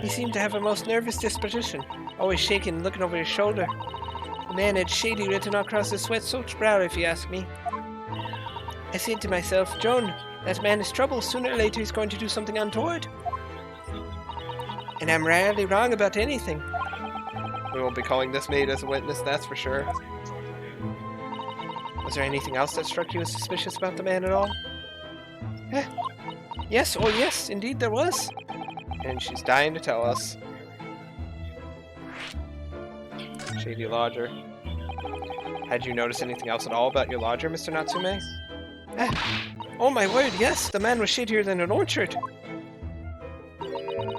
He seemed to have a most nervous disposition, always shaking and looking over his shoulder. The man had shady written across his sweat-soaked brow, if you ask me. I said to myself, Joan, that man is trouble. Sooner or later he's going to do something untoward. And I'm rarely wrong about anything. We won't be calling this maid as a witness, that's for sure. Was there anything else that struck you as suspicious about the man at all? Yes, oh yes, indeed there was. And she's dying to tell us. Shady lodger. Had you noticed anything else at all about your lodger, Mr. Natsume? Oh my word, yes, the man was shadier than an orchard.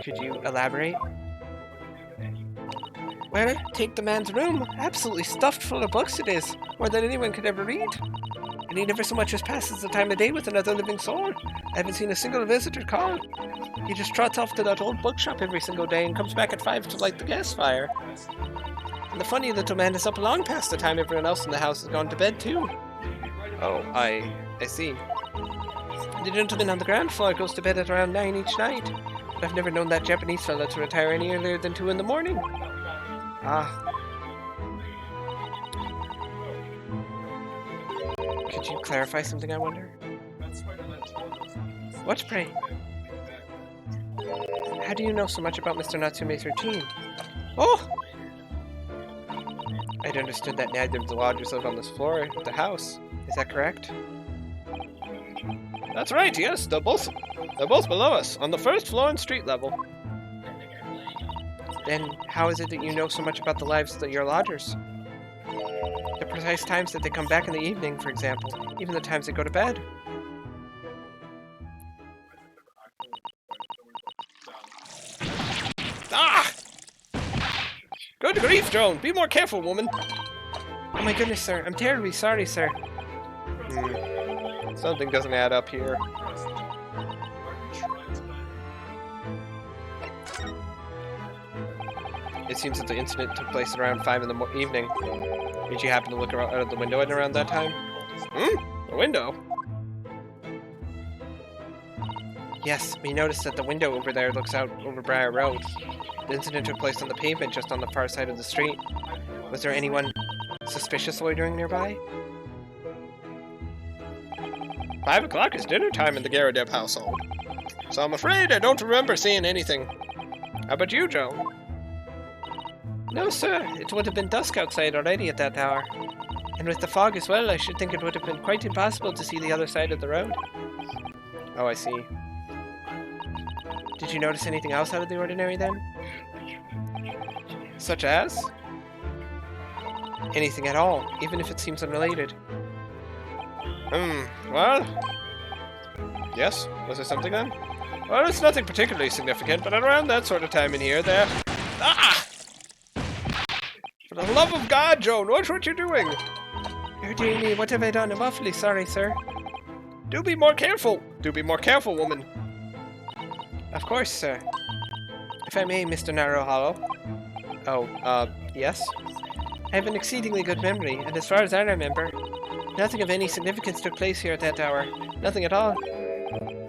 Could you elaborate? Well, take the man's room. Absolutely stuffed full of books it is, more than anyone could ever read. And he never so much as passes the time of day with another living soul. I haven't seen a single visitor call. He just trots off to that old bookshop every single day and comes back at 5 to light the gas fire. And the funny little man is up long past the time everyone else in the house has gone to bed too. Oh, I see. The gentleman on the ground floor goes to bed at around 9 each night. But I've never known that Japanese fella to retire any earlier than 2 in the morning. Ah. Could you clarify something, I wonder? What, pray? How do you know so much about Mr. Natsume's routine? Oh! I'd understood that neither of the lodgers live on this floor of the house. Is that correct? That's right, yes. They're both below us, on the first floor and street level. Then how is it that you know so much about the lives of your lodgers? The precise times that they come back in the evening, for example. Even the times they go to bed. Ah! Good grief, Joan! Be more careful, woman! Oh my goodness, sir. I'm terribly sorry, sir. Something doesn't add up here. It seems that the incident took place around 5 in the evening. Did you happen to look out of the window at around that time? The window? Yes, we noticed that the window over there looks out over Briar Road. The incident took place on the pavement just on the far side of the street. Was there anyone suspicious loitering nearby? 5 o'clock is dinner time in the Garadeb household. So I'm afraid I don't remember seeing anything. How about you, Joan? No, sir. It would have been dusk outside already at that hour. And with the fog as well, I should think it would have been quite impossible to see the other side of the road. Oh, I see. Did you notice anything else out of the ordinary then? Such as? Anything at all, even if it seems unrelated. Well... Yes? Was there something then? Well, it's nothing particularly significant, but around that sort of time in here, there... Ah! For the love of God, Joan, watch what you're doing! Oh dear me, what have I done? I'm awfully sorry, sir. Do be more careful! Do be more careful, woman! Of course, sir. If I may, Mr. Narrow Hollow. Oh, yes? I have an exceedingly good memory, and as far as I remember, nothing of any significance took place here at that hour. Nothing at all.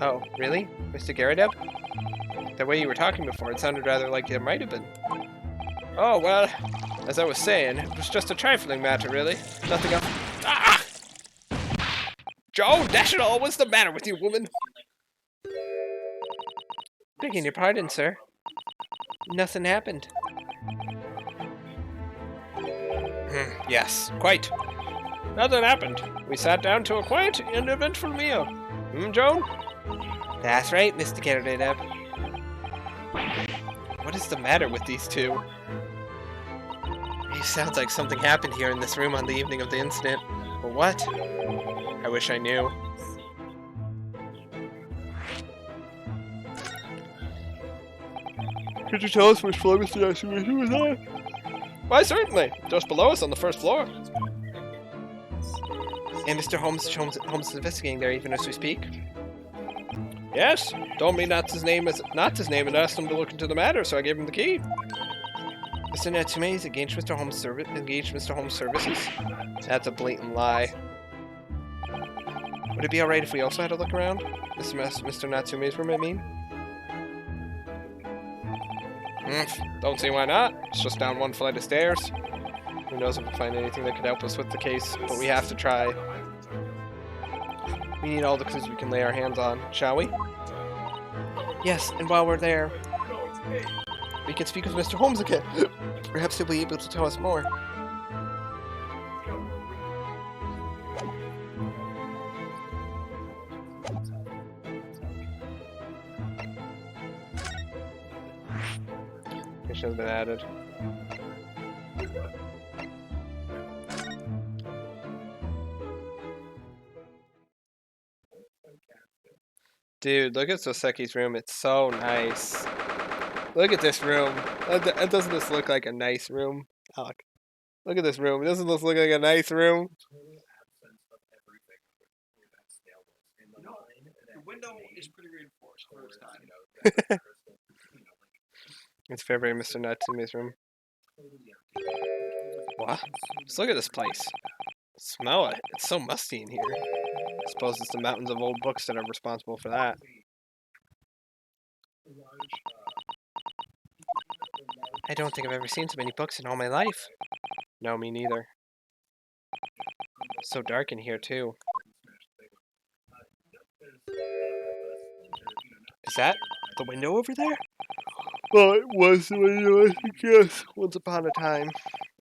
Oh, really? Mr. Garadeb? The way you were talking before, it sounded rather like there might have been. Oh, well, as I was saying, it was just a trifling matter, really. Nothing else. Ah! Joan, dash it all, what's the matter with you, woman? Begging your pardon, sir. Nothing happened. Yes, quite. Nothing happened. We sat down to a quiet and eventful meal. Joan? That's right, Mr. Garadeb. What is the matter with these two? It sounds like something happened here in this room on the evening of the incident. But what? I wish I knew. Could you tell us which floor Mr. Natsume was on? Why, certainly. Just below us on the first floor. And Mr. Holmes is investigating there even as we speak? Yes. Told me not his name and asked him to look into the matter, so I gave him the key. Mr. Natsume is engaged Mr. Holmes' services? That's a blatant lie. Would it be alright if we also had a look around? Mr. Natsume's room, I mean? Don't see why not. It's just down one flight of stairs. Who knows if we'll find anything that could help us with the case, but we have to try. We need all the clues we can lay our hands on, shall we? Yes, and while we're there, we can speak with Mr. Holmes again. Perhaps he'll be able to tell us more. information has been added. Dude, look at Soseki's room. It's so nice. Look at this room. Doesn't this look like a nice room? Alec, look at this room. Doesn't this look like a nice room? The window is pretty reinforced for its time. It's February, Mr. Natsume's room. What? Just look at this place. Smell it. It's so musty in here. I suppose it's the mountains of old books that are responsible for that. I don't think I've ever seen so many books in all my life. No, me neither. It's so dark in here, too. Is that the window over there? Well, it was the window, I think, yes. Once upon a time.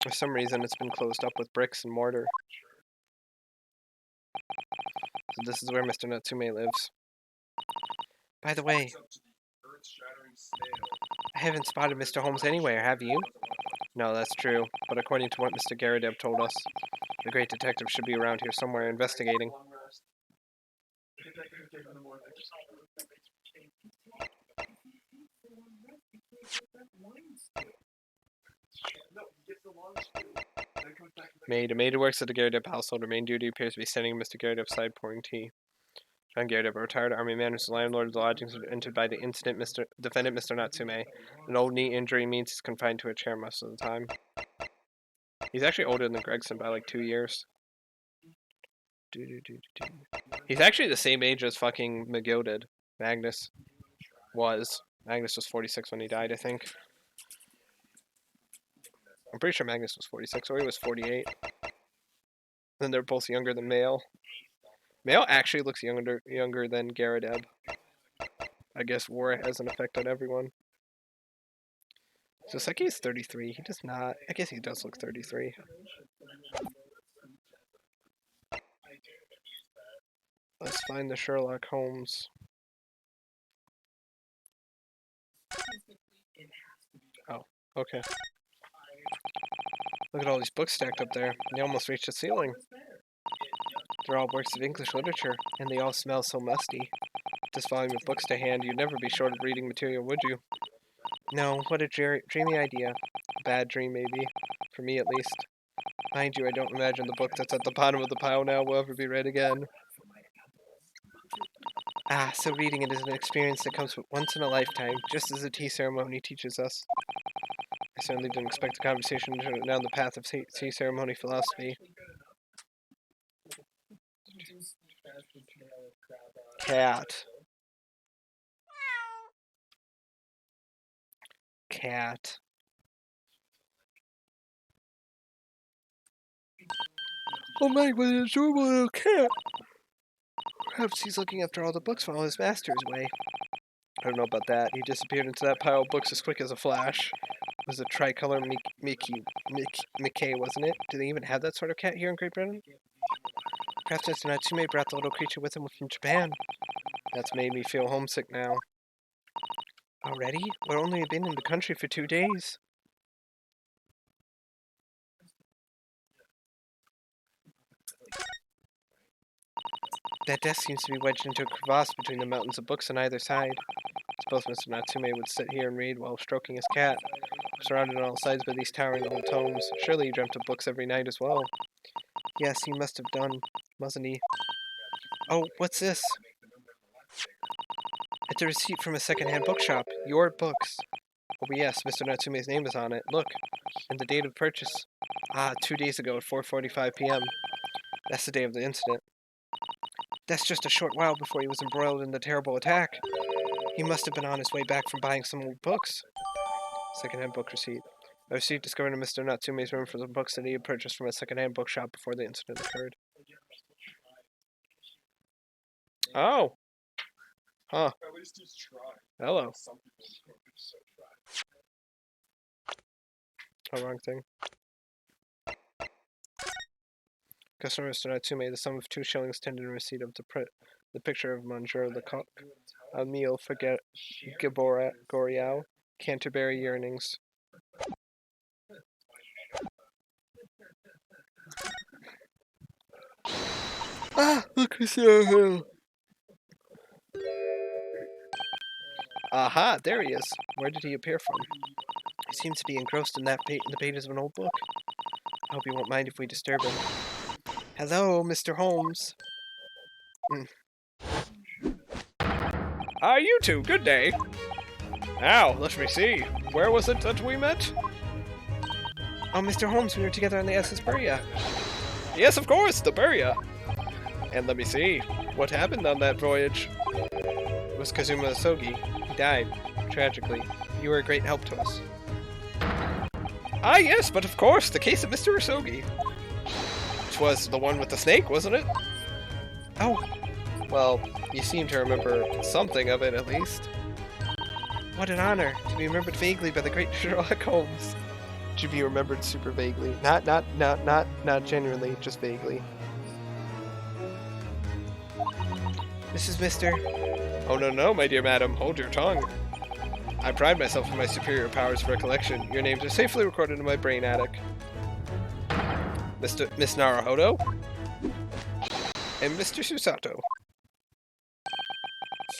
For some reason, it's been closed up with bricks and mortar. So this is where Mr. Natsume lives. By the way, I haven't spotted Mr. Holmes anywhere, have you? No, that's true. But according to what Mr. Garadeb told us, the great detective should be around here somewhere investigating. Maid. A maid who works at the Garadeb household. Her main duty appears to be standing at Mr. Garadeb's side pouring tea. John Garadeb, a retired army man who's the landlord of the lodgings entered by the defendant Mr. Natsume. An old knee injury means he's confined to a chair most of the time. He's actually older than Gregson by like 2 years. He's actually the same age as fucking McGilded. Magnus was. Magnus was 46 when he died, I think. I'm pretty sure Magnus was 46, or he was 48. Then they're both younger than Mael. Mael actually looks younger than Garadeb. I guess war has an effect on everyone. Soseki is 33. He does not. I guess he does look 33. Let's find the Sherlock Holmes. Oh, okay. Look at all these books stacked up there. They almost reach the ceiling. They're all works of English literature, and they all smell so musty. This volume of books to hand, you'd never be short of reading material, would you? No, what a dreamy idea. A bad dream, maybe. For me, at least. Mind you, I don't imagine the book that's at the bottom of the pile now will ever be read again. Ah, so reading it is an experience that comes once in a lifetime, just as the tea ceremony teaches us. I certainly didn't expect the conversation to turn down the path of tea ceremony philosophy. Cat. Cat. Oh my, what an adorable little cat! Perhaps he's looking after all the books while his master is away. I don't know about that. He disappeared into that pile of books as quick as a flash. It was a tricolor Mickey, wasn't it? Do they even have that sort of cat here in Great Britain? Perhaps Mr. Natsume brought the little creature with him from Japan. That's made me feel homesick now. Already? We've only been in the country for 2 days. That desk seems to be wedged into a crevasse between the mountains of books on either side. I suppose Mr. Natsume would sit here and read while stroking his cat. Surrounded on all sides by these towering old tomes. Surely he dreamt of books every night as well. Yes, he must have done, mustn't he? Oh, what's this? It's a receipt from a second-hand bookshop. Your books. Oh yes, Mr. Natsume's name is on it. Look. And the date of purchase. Ah, 2 days ago at 4:45 p.m. That's the day of the incident. That's just a short while before he was embroiled in the terrible attack. He must have been on his way back from buying some old books. Second-hand book receipt. A receipt discovered in Mr. Natsume's room for the books that he had purchased from a second-hand bookshop before the incident occurred. Oh. Huh. At least he's trying. Hello. Some people just Oh, wrong thing. Customer Mr. Natsume, the sum of 2 shillings tendered in receipt of the picture of Monsieur Lecoq. A meal for Goriao. Canterbury yearnings. Ah, look who's here. Aha, there he is. Where did he appear from? He seems to be engrossed in the pages of an old book. I hope you won't mind if we disturb him. Hello, Mr. Holmes. Ah, you two, good day. Now, let me see. Where was it that we met? Oh, Mr. Holmes, we were together on the SS Beria. Yes, of course, the Beria. And let me see. What happened on that voyage? It was Kazuma Asogi. He died, tragically. You were a great help to us. Ah, yes, but of course, the case of Mr. Asogi. Which was the one with the snake, wasn't it? Oh, well, you seem to remember something of it, at least. What an honor to be remembered vaguely by the great Sherlock Holmes. To be remembered super vaguely. Not genuinely, just vaguely. This is Mr. Oh, no, my dear madam, hold your tongue. I pride myself in my superior powers of recollection. Your names are safely recorded in my brain attic. Miss Naruhodo? And Mr. Susato.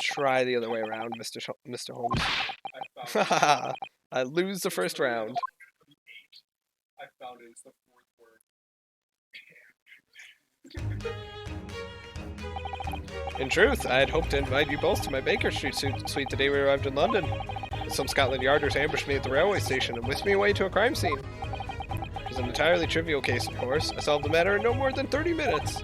Try the other way around, Mr. Holmes. I lose the first round. I found it. It's the fourth word. In truth, I had hoped to invite you both to my Baker Street suite the day we arrived in London. But some Scotland Yarders ambushed me at the railway station and whisked me away to a crime scene. It was an entirely trivial case, of course. I solved the matter in no more than 30 minutes.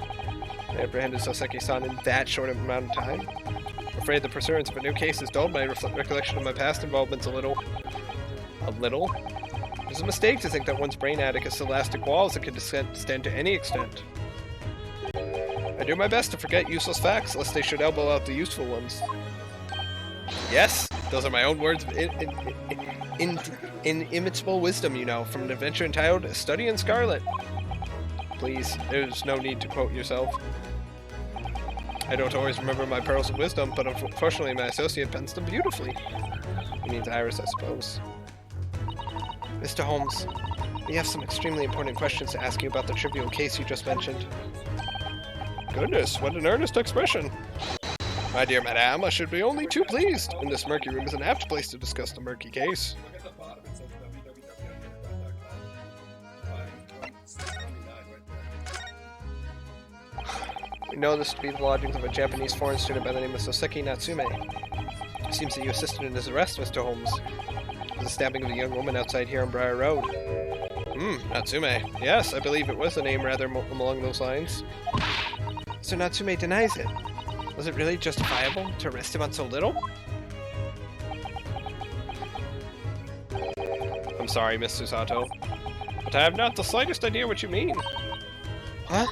I apprehended Soseki-san in that short amount of time. I'm afraid the pursuance of a new case has dulled my recollection of my past involvements a little. A little? It is a mistake to think that one's brain attic has elastic walls that can extend to any extent. I do my best to forget useless facts, lest they should elbow out the useful ones. Yes, those are my own words of inimitable wisdom, you know, from an adventure entitled A Study in Scarlet. Please, there's no need to quote yourself. I don't always remember my pearls of wisdom, but unfortunately my associate pens them beautifully. He means Iris, I suppose. Mr. Holmes, we have some extremely important questions to ask you about the trivial case you just mentioned. Goodness, what an earnest expression! My dear madame, I should be only too pleased. In this murky room is an apt place to discuss the murky case. Look at the bottom. It says www.com. We know this to be the lodgings of a Japanese foreign student by the name of Soseki Natsume. It seems that you assisted in his arrest, Mr. Holmes. It was the stabbing of a young woman outside here on Briar Road. Natsume. Yes, I believe it was a name rather along those lines. So Natsume denies it. Was it really justifiable to arrest him on so little? I'm sorry, Miss Susato, but I have not the slightest idea what you mean. Huh?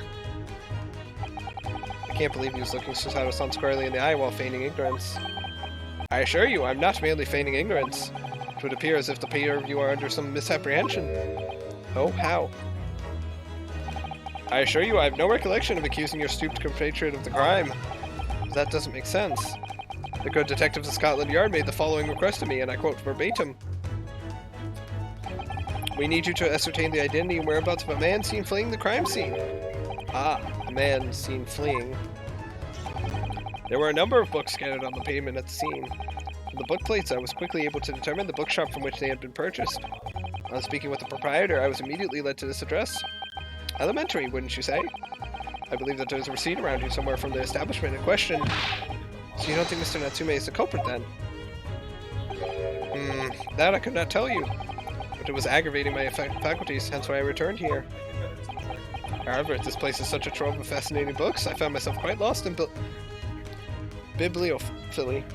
I can't believe he was looking Susato-san squarely in the eye while feigning ignorance. I assure you, I'm not merely feigning ignorance. It would appear as if the pair of you are under some misapprehension. Oh, how? I assure you I have no recollection of accusing your stooped compatriot of the crime. That doesn't make sense. The good detectives of Scotland Yard made the following request to me, and I quote verbatim. We need you to ascertain the identity and whereabouts of a man seen fleeing the crime scene. Ah, a man seen fleeing. There were a number of books scattered on the pavement at the scene. From the book plates, I was quickly able to determine the bookshop from which they had been purchased. On speaking with the proprietor, I was immediately led to this address. Elementary, wouldn't you say? I believe that there's a receipt around here somewhere from the establishment in question. So you don't think Mr. Natsume is the culprit, then? That I could not tell you. But it was aggravating my faculties, hence why I returned here. However, this place is such a trove of fascinating books, I found myself quite lost in bibliophily.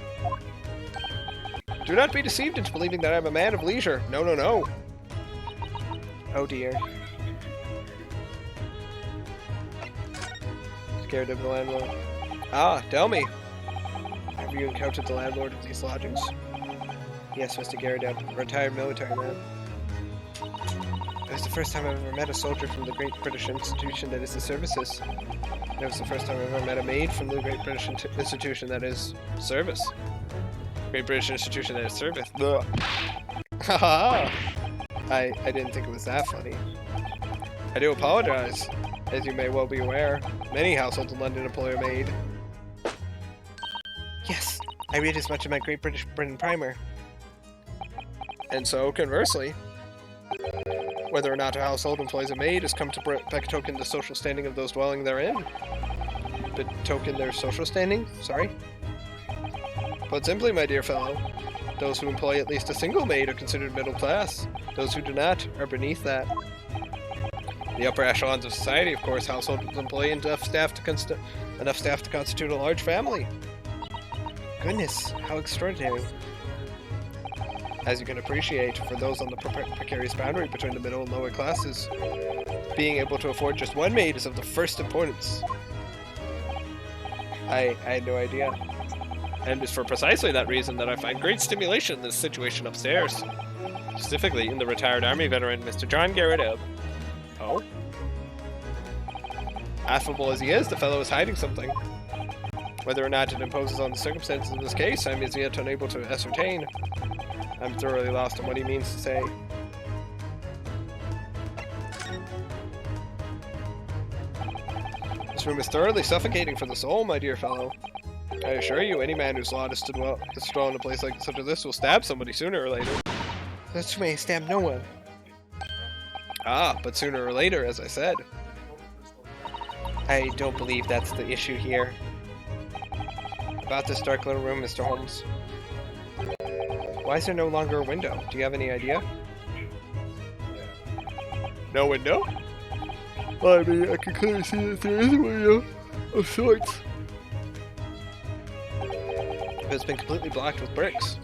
Do not be deceived into believing that I am a man of leisure. No, no, no. Oh dear. Garadeb, the landlord. Ah, tell me. Have you encountered the landlord of these lodgings? Yes, Mr. Garadeb, a retired military man. It was the first time I've ever met a soldier from the great British institution that is the services. It was the first time I've ever met a maid from the great British institution that is service. Great British institution that is service. Haha! I didn't think it was that funny. I do apologize. As you may well be aware, many households in London employ a maid. Yes, I read as much of my Great British Britain primer. And so, conversely, whether or not a household employs a maid has come to betoken the social standing of those dwelling therein. Betoken their social standing? Sorry? Put simply, my dear fellow, those who employ at least a single maid are considered middle class. Those who do not are beneath that. The upper echelons of society, of course, households employ enough staff to constitute a large family. Goodness, how extraordinary. As you can appreciate, for those on the precarious boundary between the middle and lower classes, being able to afford just one maid is of the first importance. I had no idea. And it's for precisely that reason that I find great stimulation in this situation upstairs. Specifically in the retired army veteran, Mr. John Garadeb. Oh? Affable as he is, the fellow is hiding something. Whether or not it imposes on the circumstances of this case, I'm as yet unable to ascertain. I'm thoroughly lost in what he means to say. This room is thoroughly suffocating for the soul, my dear fellow. I assure you, any man whose lot is to dwell in a place like such as this will stab somebody sooner or later. That's may stab no one. Ah, but sooner or later, as I said. I don't believe that's the issue here. About this dark little room, Mr. Holmes. Why is there no longer a window? Do you have any idea? No window? Well, I mean, I can clearly see that there is a window of sorts. But it's been completely blocked with bricks.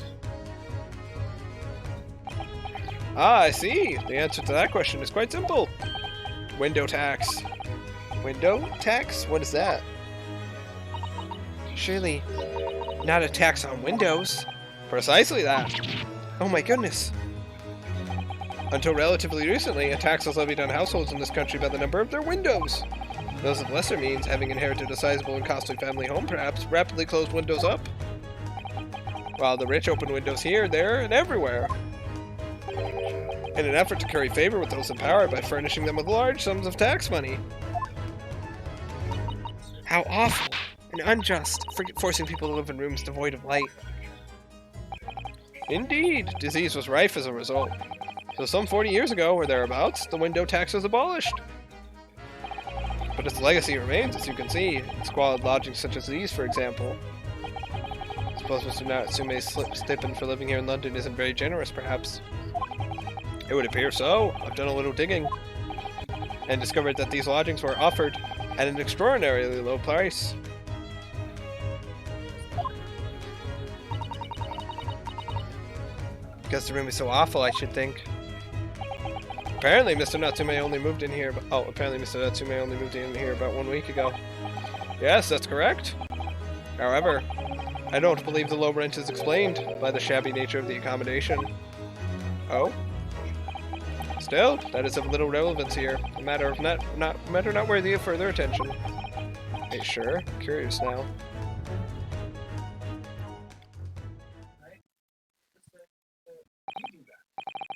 Ah, I see. The answer to that question is quite simple. Window tax. Window tax? What is that? Surely not a tax on windows. Precisely that. Oh my goodness. Until relatively recently, a tax was levied on households in this country by the number of their windows. Those of lesser means, having inherited a sizable and costly family home perhaps, rapidly closed windows up. While the rich open windows here, there, and everywhere. In an effort to curry favor with those in power by furnishing them with large sums of tax money. How awful and unjust, forcing people to live in rooms devoid of light. Indeed, disease was rife as a result. So some 40 years ago, or thereabouts, the window tax was abolished. But its legacy remains, as you can see, in squalid lodgings such as these, for example. I suppose Mr. Natsume's stipend for living here in London isn't very generous, perhaps. It would appear so. I've done a little digging, and discovered that these lodgings were offered at an extraordinarily low price. Because the room is so awful, I should think. Apparently, Mr. Natsume only moved in here. Apparently, Mr. Natsume only moved in here about 1 week ago. Yes, that's correct. However, I don't believe the low rent is explained by the shabby nature of the accommodation. Oh? Still, that is of little relevance here. A matter not worthy of further attention. Hey, sure. Curious now.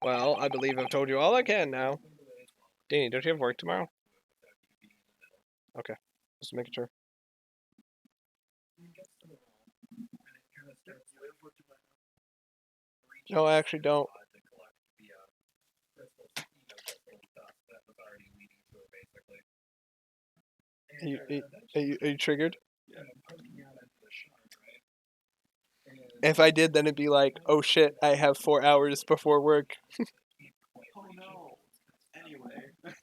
Well, I believe I've told you all I can now. Danny, don't you have work tomorrow? Okay, just making sure. No, I actually don't. Are you triggered? If I did, then it'd be like, oh shit, I have 4 hours before work. Oh no. Anyway.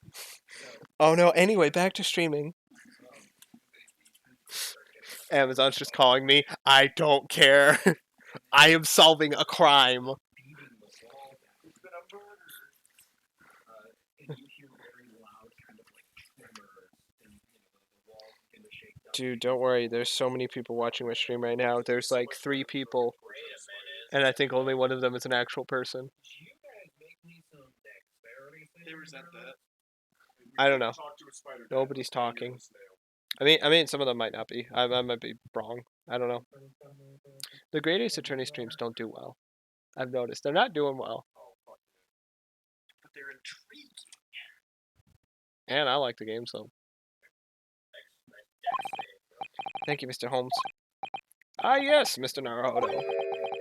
Oh no, anyway, back to streaming. Amazon's just calling me. I don't care. I am solving a crime. Dude, don't worry. There's so many people watching my stream right now. There's like 3 people. And I think only one of them is an actual person. They resent that. I don't know. Nobody's talking. I mean, some of them might not be. I might be wrong. I don't know. The Great Ace Attorney streams don't do well. I've noticed. They're not doing well. And I like the game, so. Thank you, Mr. Holmes. Ah, yes, Mr. Naruhodo.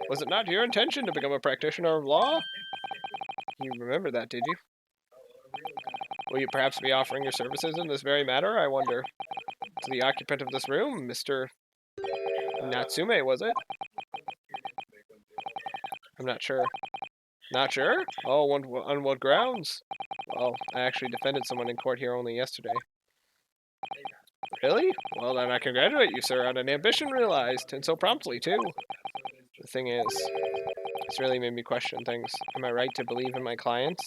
Was it not your intention to become a practitioner of law? You remember that, did you? Will you perhaps be offering your services in this very matter, I wonder? To the occupant of this room, Mr. Natsume, was it? I'm not sure. Not sure? Oh, on what grounds? Well, I actually defended someone in court here only yesterday. Really? Well, then I congratulate you, sir, on an ambition realized, and so promptly, too. The thing is, it's really made me question things. Am I right to believe in my clients?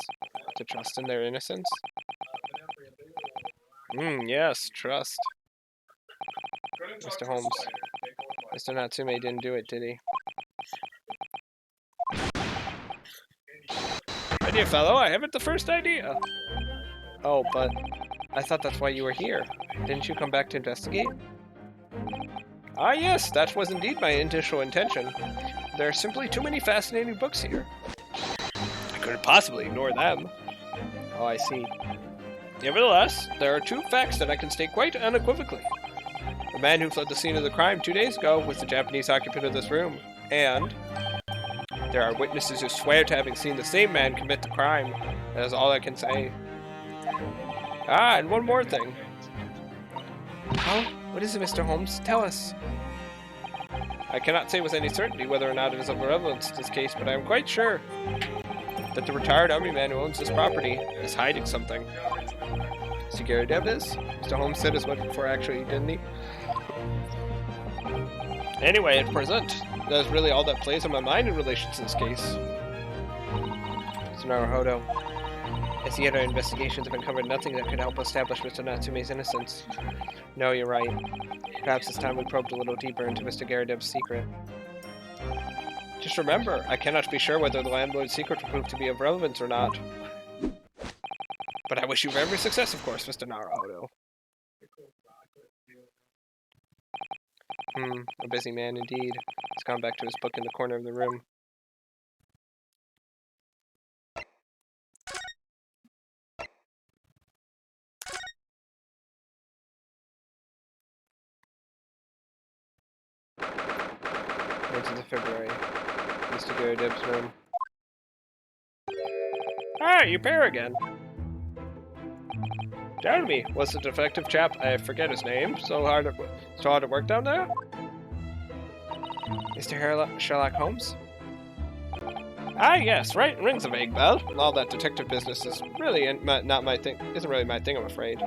To trust in their innocence? Yes, trust. Mr. Holmes. Mr. Natsume didn't do it, did he? My dear fellow, I haven't the first idea. Oh, but I thought that's why you were here. Didn't you come back to investigate? Ah, yes, that was indeed my initial intention. There are simply too many fascinating books here. I couldn't possibly ignore them. Oh, I see. Nevertheless, there are two facts that I can state quite unequivocally. The man who fled the scene of the crime 2 days ago was the Japanese occupant of this room, and there are witnesses who swear to having seen the same man commit the crime. That is all I can say. Ah, and one more thing. Oh, what is it, Mr. Holmes? Tell us. I cannot say with any certainty whether or not it is of relevance to this case, but I am quite sure that the retired army man who owns this property is hiding something. See, Garadeb is? Mr. Holmes said as much before, actually, didn't he? Anyway, at present, that is really all that plays on my mind in relation to this case. Mr. Naruhodo, as yet our investigations have uncovered nothing that could help establish Mr. Natsume's innocence. No, you're right. Perhaps it's time we probed a little deeper into Mr. Garadeb's secret. Just remember, I cannot be sure whether the landlord's secret will prove to be of relevance or not. But I wish you every success, of course, Mr. Naruhodo. A busy man indeed. He's gone back to his book in the corner of the room. Into the February. Mr. Garadeb's room. Ah, you pair again. Tell me, was the defective chap, I forget his name, so hard at work down there? Mr. Sherlock Holmes? Ah, yes, right, rings a vague bell. All that detective business is really not my thing. Isn't really my thing, I'm afraid.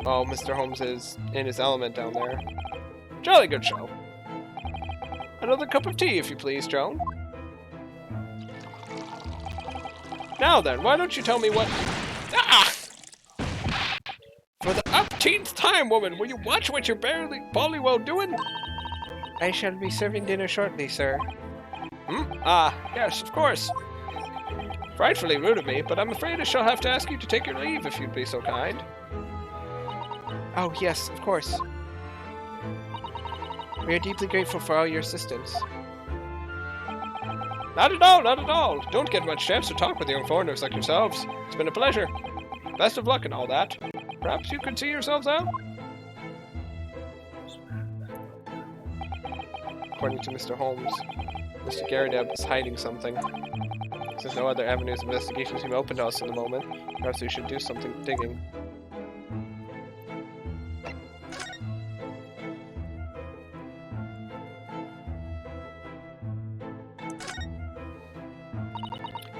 Oh, Mr. Holmes is in his element down there. Jolly good show. Another cup of tea, if you please, Joan. Now then, why don't you tell me what... Ah! For the upteenth time, woman, will you watch what you're bally well doing? I shall be serving dinner shortly, sir. Ah, yes, of course. Frightfully rude of me, but I'm afraid I shall have to ask you to take your leave if you'd be so kind. Oh, yes, of course. We are deeply grateful for all your assistance. Not at all, not at all. Don't get much chance to talk with young foreigners like yourselves. It's been a pleasure. Best of luck and all that. Perhaps you could see yourselves out? According to Mr. Holmes, Mr. Garadeb is hiding something. Since no other avenues of investigation seem open to us at the moment, perhaps we should do something digging.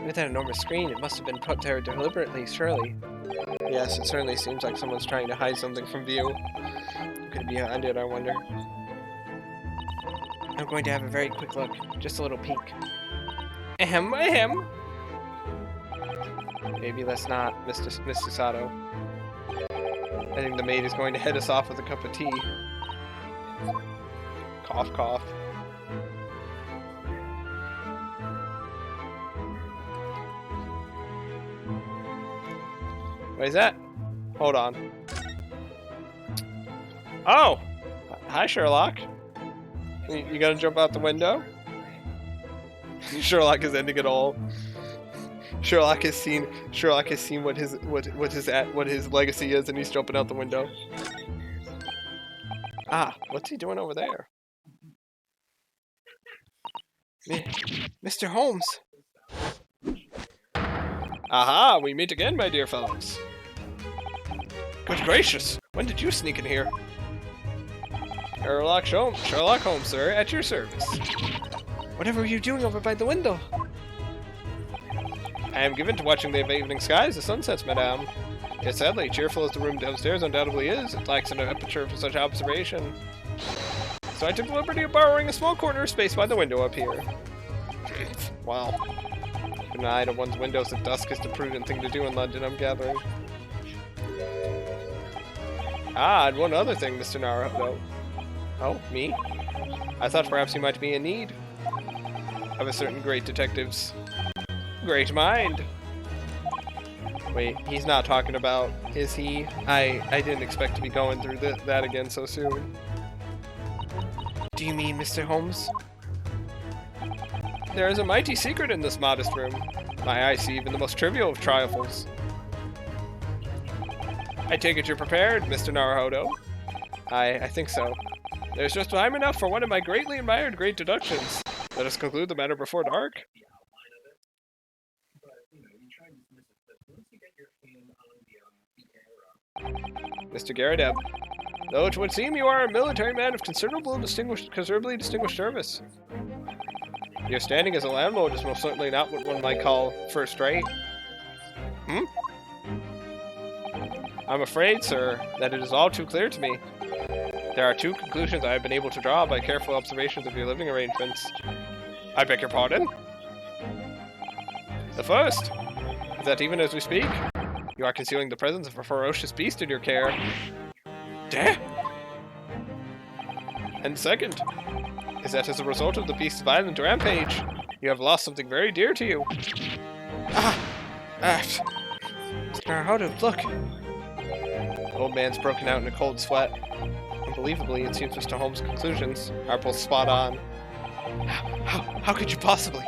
With that enormous screen, it must have been put there deliberately, surely. Yes, it certainly seems like someone's trying to hide something from view. Could it be behind it, I wonder? I'm going to have a very quick look. Just a little peek. Ahem, ahem! Maybe let's not, Mr. Sato. I think the maid is going to head us off with a cup of tea. Cough, cough. What is that? Hold on. Oh! Hi, Sherlock. You gonna jump out the window? Sherlock is ending it all. Sherlock has seen what his legacy is, and he's jumping out the window. Ah, what's he doing over there? Mr. Holmes. Aha, we meet again, my dear fellows. Good gracious, when did you sneak in here? Sherlock Holmes, sir, at your service. Whatever are you doing over by the window? I am given to watching the evening skies, the sunsets, madame. Yet sadly, cheerful as the room downstairs undoubtedly is, it lacks an aperture for such observation. So I took the liberty of borrowing a small corner of space by the window up here. Wow. Keeping an eye to one's windows at dusk is the prudent thing to do in London, I'm gathering. Ah, and one other thing, Mr. Naruto. Oh, me? I thought perhaps you might be in need of a certain great detective's great mind. Wait, he's not talking about, is he? I didn't expect to be going through that again so soon. Do you mean, Mr. Holmes? There is a mighty secret in this modest room. My eyes see even the most trivial of trifles. I take it you're prepared, Mr. Naruto. I think so. There's just time enough for one of my greatly admired great deductions. Let us conclude the matter before dark. Mr. Garadeb, though it would seem you are a military man of considerably distinguished service. Your standing as a landlord is most certainly not what one might call first-rate. I'm afraid, sir, that it is all too clear to me. There are two conclusions I have been able to draw by careful observations of your living arrangements. I beg your pardon? The first is that even as we speak, you are concealing the presence of a ferocious beast in your care. Damn! And second is that as a result of the beast's violent rampage, you have lost something very dear to you. Mr. Naruto, look! The old man's broken out in a cold sweat. Unbelievably, it seems Mr. Holmes' conclusions are both spot on. How could you possibly?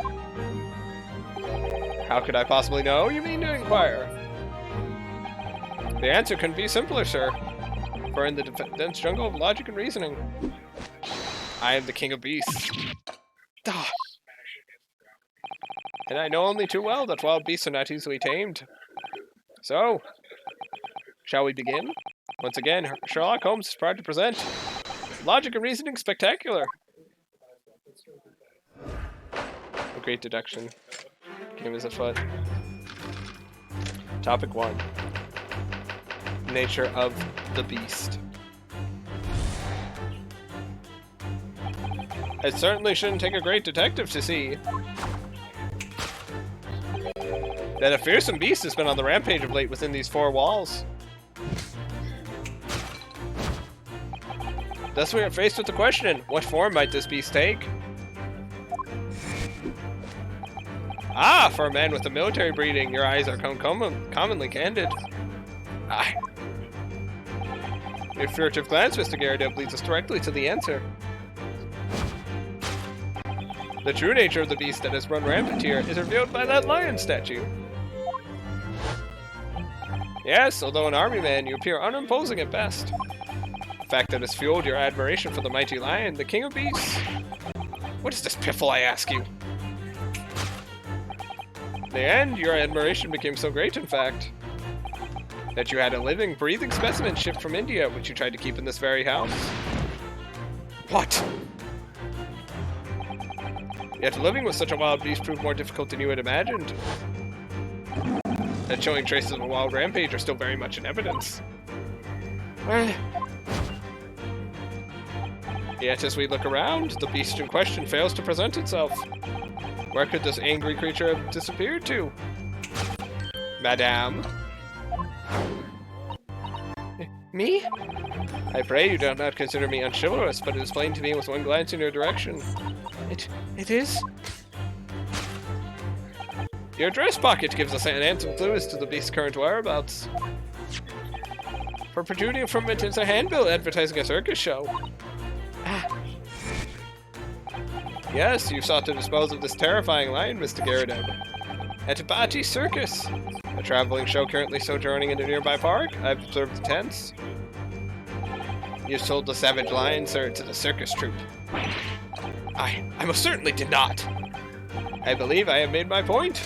How could I possibly know? You mean to inquire? The answer couldn't be simpler, sir. For in the dense jungle of logic and reasoning, I am the king of beasts. And I know only too well that wild beasts are not easily tamed. So, shall we begin? Once again, Sherlock Holmes is proud to present Logic and Reasoning Spectacular. A great deduction. Game is afoot. Topic 1. Nature of the beast. It certainly shouldn't take a great detective to see that a fearsome beast has been on the rampage of late within these four walls. Thus we are faced with the question, what form might this beast take? Ah, for a man with a military breeding, your eyes are commonly candid. Aye. Your furtive glance, Mr. Garadeb, leads us directly to the answer. The true nature of the beast that has run rampant here is revealed by that lion statue. Yes, although an army man, you appear unimposing at best. The fact that has fueled your admiration for the mighty lion, the king of beasts. What is this piffle, I ask you? In the end, your admiration became so great, in fact, that you had a living, breathing specimen shipped from India, which you tried to keep in this very house. What? Yet living with such a wild beast proved more difficult than you had imagined. And showing traces of a wild rampage are still very much in evidence. Yet as we look around, the beast in question fails to present itself. Where could this angry creature have disappeared to? Madame? Me? I pray you do not consider me unchivalrous, but it is plain to me with one glance in your direction. It is? Your dress pocket gives us an handsome clue as to the beast's current whereabouts. For protruding from it is a handbill advertising a circus show. Yes, you sought to dispose of this terrifying lion, Mr. Garadeb. at Bati Circus, a traveling show currently sojourning in a nearby park. I've observed the tents. You sold the savage lion, sir, to the circus troupe. I most certainly did not. I believe I have made my point.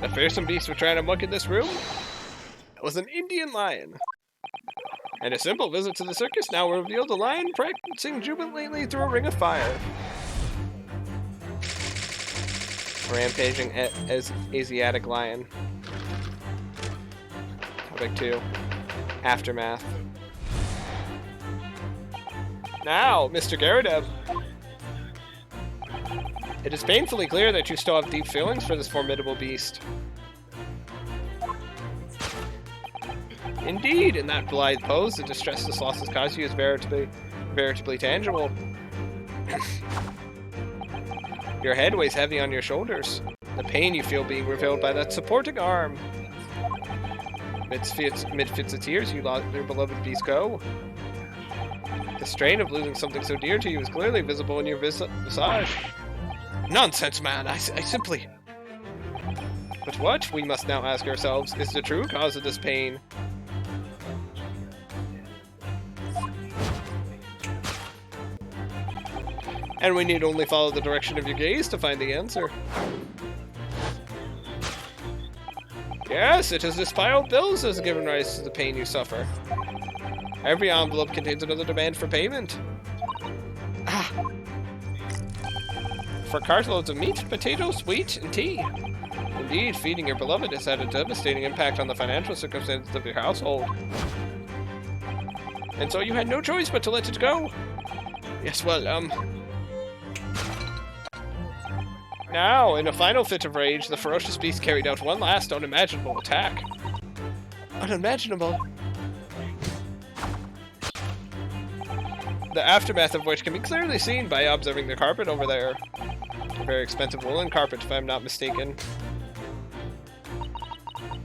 The fearsome beast we're trying to muck in this room was an Indian lion. And a simple visit to the circus now revealed a lion practicing jubilantly through a ring of fire. Rampaging as Asiatic lion. Topic 2. Aftermath. Now, Mr. Garadeb. It is painfully clear that you still have deep feelings for this formidable beast. Indeed, in that blithe pose, the distress this loss has caused you is veritably tangible. Your head weighs heavy on your shoulders. The pain you feel being revealed by that supporting arm. Mid fits of tears, you let your beloved beast go. The strain of losing something so dear to you is clearly visible in your visage. Nonsense, man! I simply... But what, we must now ask ourselves, is the true cause of this pain? And we need only follow the direction of your gaze to find the answer. Yes, it is this pile of bills that has given rise to the pain you suffer. Every envelope contains another demand for payment. For cartloads of meat, potatoes, wheat, and tea. Indeed, feeding your beloved has had a devastating impact on the financial circumstances of your household. And so you had no choice but to let it go. Yes, well, Now, in a final fit of rage, the ferocious beast carried out one last unimaginable attack. Unimaginable? The aftermath of which can be clearly seen by observing the carpet over there. A very expensive woolen carpet, if I'm not mistaken.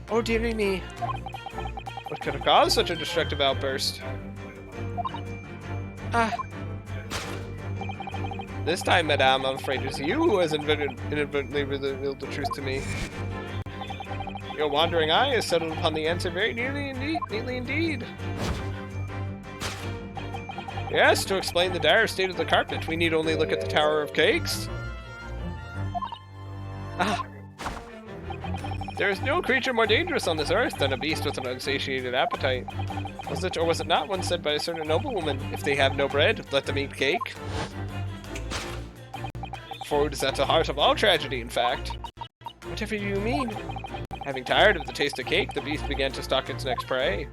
Oh dearie me. What could have caused such a destructive outburst? This time, madame, I'm afraid it's you who has inadvertently revealed the truth to me. Your wandering eye has settled upon the answer very neatly indeed. Yes, to explain the dire state of the carpet, we need only look at the Tower of Cakes. There is no creature more dangerous on this earth than a beast with an unsatiated appetite. Was it or was it not once said by a certain noblewoman, if they have no bread, let them eat cake? Food is at the heart of all tragedy, in fact. Whatever do you mean? Having tired of the taste of cake, the beast began to stalk its next prey.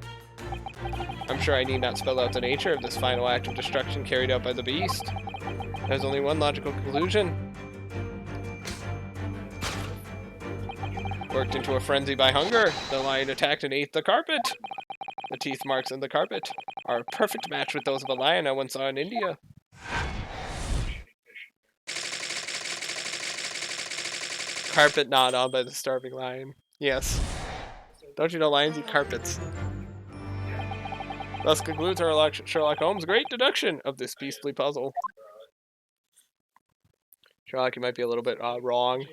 I'm sure I need not spell out the nature of this final act of destruction carried out by the beast. There's only one logical conclusion. Worked into a frenzy by hunger, the lion attacked and ate the carpet. The teeth marks in the carpet are a perfect match with those of a lion I once saw in India. Carpet gnawed on by the starving lion. Yes. Don't you know lions eat carpets? Thus concludes our Sherlock Holmes' great deduction of this beastly puzzle. Sherlock, you might be a little bit wrong.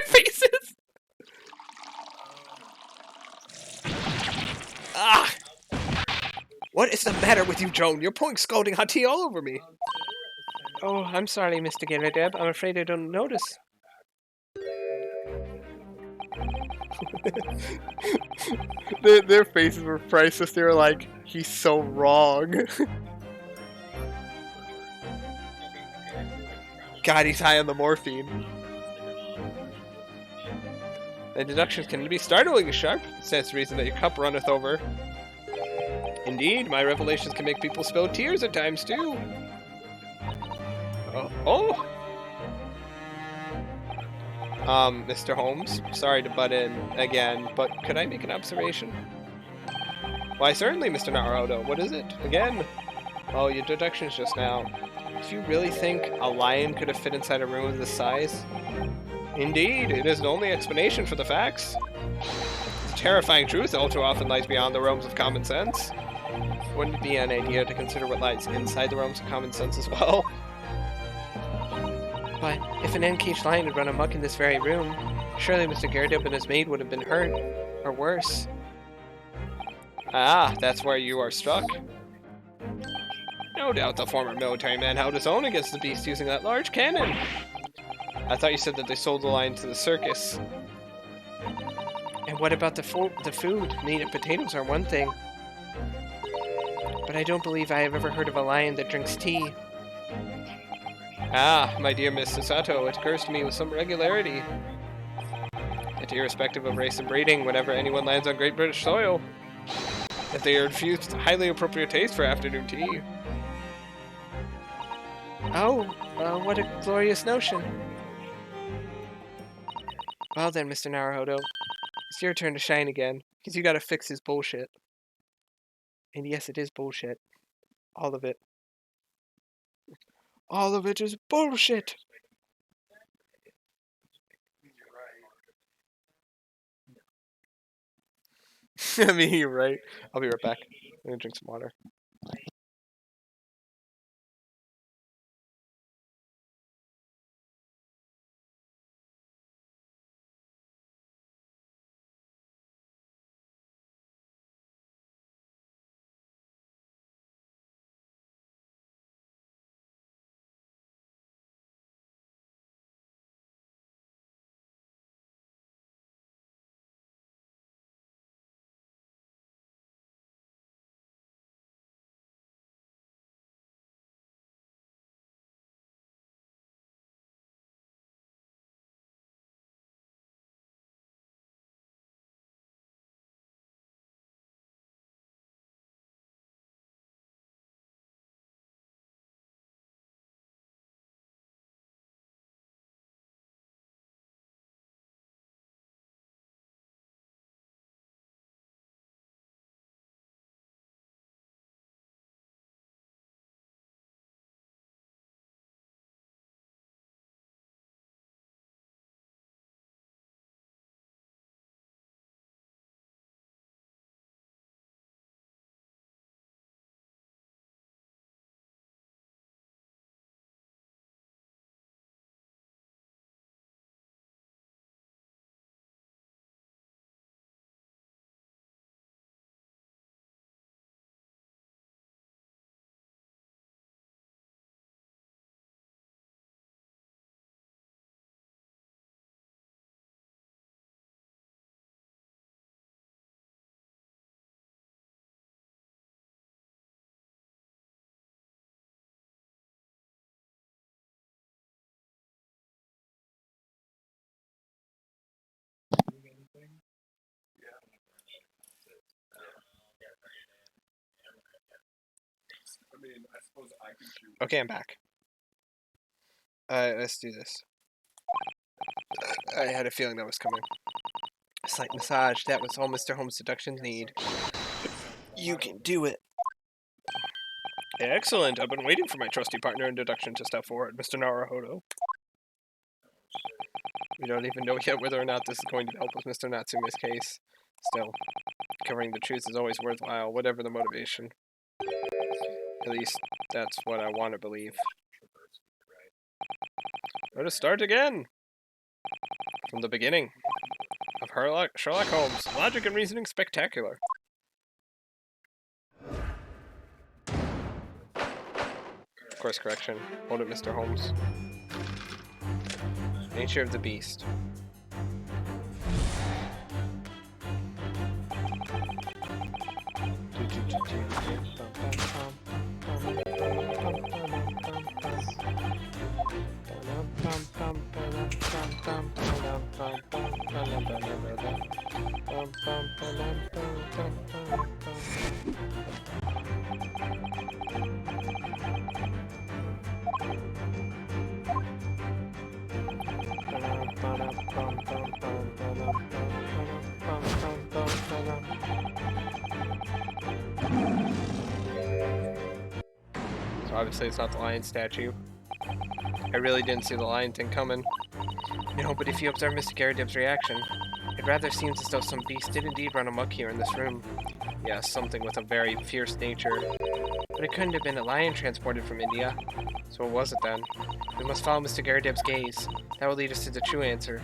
Faces! Ah! What is the matter with you, Joan? You're pouring scalding hot tea all over me. Oh, I'm sorry, Mr. Garadeb. I'm afraid I don't notice. Their faces were priceless. They were like, he's so wrong. God, he's high on the morphine. The deductions can be startlingly sharp. It stands to reason that your cup runneth over. Indeed, my revelations can make people spill tears at times, too. Oh! Mr. Holmes, sorry to butt in again, but could I make an observation? Why, certainly, Mr. Naruto. What is it? Again? Oh, your deductions just now. Do you really think a lion could have fit inside a room of this size? Indeed, it is the only explanation for the facts. The terrifying truth all too often lies beyond the realms of common sense. Wouldn't it be an idea to consider what lies inside the realms of common sense as well? But if an uncaged lion had run amok in this very room, surely Mr. Garadeb and his maid would have been hurt, or worse. Ah, that's where you are struck. No doubt the former military man held his own against the beast using that large cannon. I thought you said that they sold the lion to the circus. And what about the food? Meat and potatoes are one thing. But I don't believe I have ever heard of a lion that drinks tea. Ah, my dear Miss Sasato, it occurs to me with some regularity that irrespective of race and breeding, whenever anyone lands on Great British soil, that they are infused with highly appropriate taste for afternoon tea. Oh, what a glorious notion. Well then, Mr. Naruhodo, it's your turn to shine again, because you gotta fix his bullshit. And yes, it is bullshit. All of it. All of it is bullshit! I mean, you're right. I'll be right back. I'm gonna drink some water. I mean, I suppose I could shoot. Okay, I'm back. Let's do this. I had a feeling that was coming. A slight massage, that was all Mr. Holmes' seductions need. You can do it. Excellent. I've been waiting for my trusty partner in deduction to step forward, Mr. Naruhodo. We don't even know yet whether or not this is going to help with Mr. Natsume's case. Still, covering the truth is always worthwhile, whatever the motivation. At least, that's what I want to believe. Let us start again! From the beginning. Of Sherlock Holmes, logic and reasoning spectacular. Course correction. Hold it, Mr. Holmes. Nature of the beast. So obviously it's not the lion statue. I really didn't see the lion thing coming. No, but if you observe Mr. Garadeb's reaction, it rather seems as though some beast did indeed run amok here in this room. Yes, something with a very fierce nature. But it couldn't have been a lion transported from India. So what was it then? We must follow Mr. Garadeb's gaze. That will lead us to the true answer.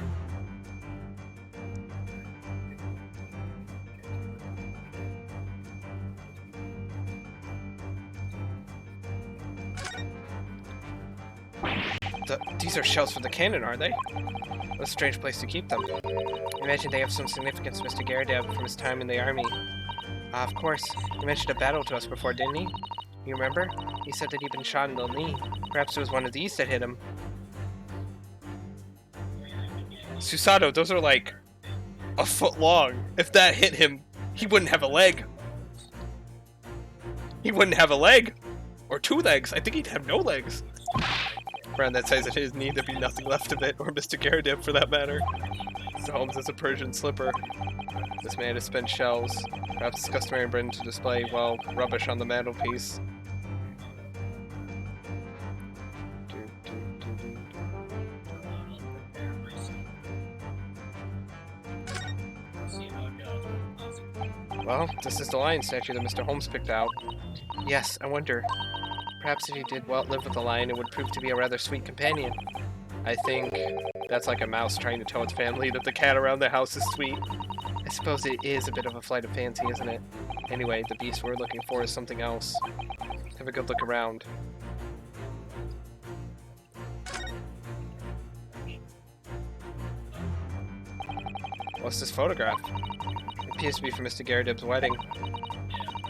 These are shells for the cannon, are they? What a strange place to keep them. I imagine they have some significance to Mr. Garadeb from his time in the army. Of course. He mentioned a battle to us before, didn't he? You remember? He said that he'd been shot in the knee. Perhaps it was one of these that hit him. Susato, those are like a foot long. If that hit him, he wouldn't have a leg. He wouldn't have a leg. Or 2 legs. I think he'd have no legs. Around that size of his knee, there'd be nothing left of it, or Mr. Garadeb for that matter. Mr. Holmes has a Persian slipper. This man has spent shells. Perhaps it's customary in Britain to display, well, rubbish on the mantelpiece. Well, this is the lion statue that Mr. Holmes picked out. Yes, I wonder. Perhaps if he did well live with a lion, it would prove to be a rather sweet companion. I think that's like a mouse trying to tell its family that the cat around the house is sweet. I suppose it is a bit of a flight of fancy, isn't it? Anyway, the beast we're looking for is something else. Have a good look around. What's this photograph? It appears to be from Mr. Garadeb's wedding.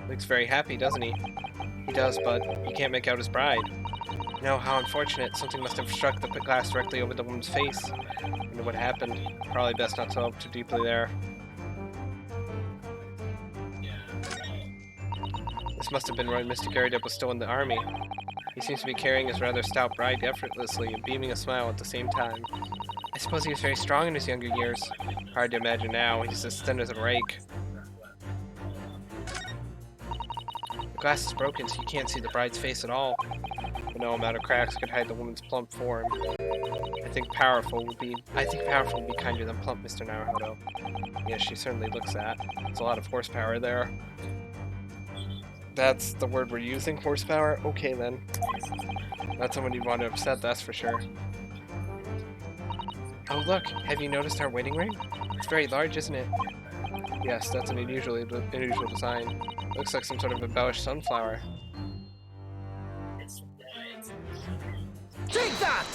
Looks very happy, doesn't he? He does, but you can't make out his bride. No, how unfortunate. Something must have struck the glass directly over the woman's face. I wonder what happened. Probably best not to look too deeply there. This must have been when Mr. Garadeb was still in the army. He seems to be carrying his rather stout bride effortlessly and beaming a smile at the same time. I suppose he was very strong in his younger years. Hard to imagine now. He's as thin as a rake. The glass is broken, so you can't see the bride's face at all. But no amount of cracks could hide the woman's plump form. I think powerful would be kinder than plump, Mr. Naruhodo. Yes, she certainly looks that. There's a lot of horsepower there. That's the word we're using, horsepower? Okay then. Not someone you'd want to upset, that's for sure. Oh look, have you noticed our wedding ring? It's very large, isn't it? Yes, that's an unusual design. Looks like some sort of embellished sunflower. Take that!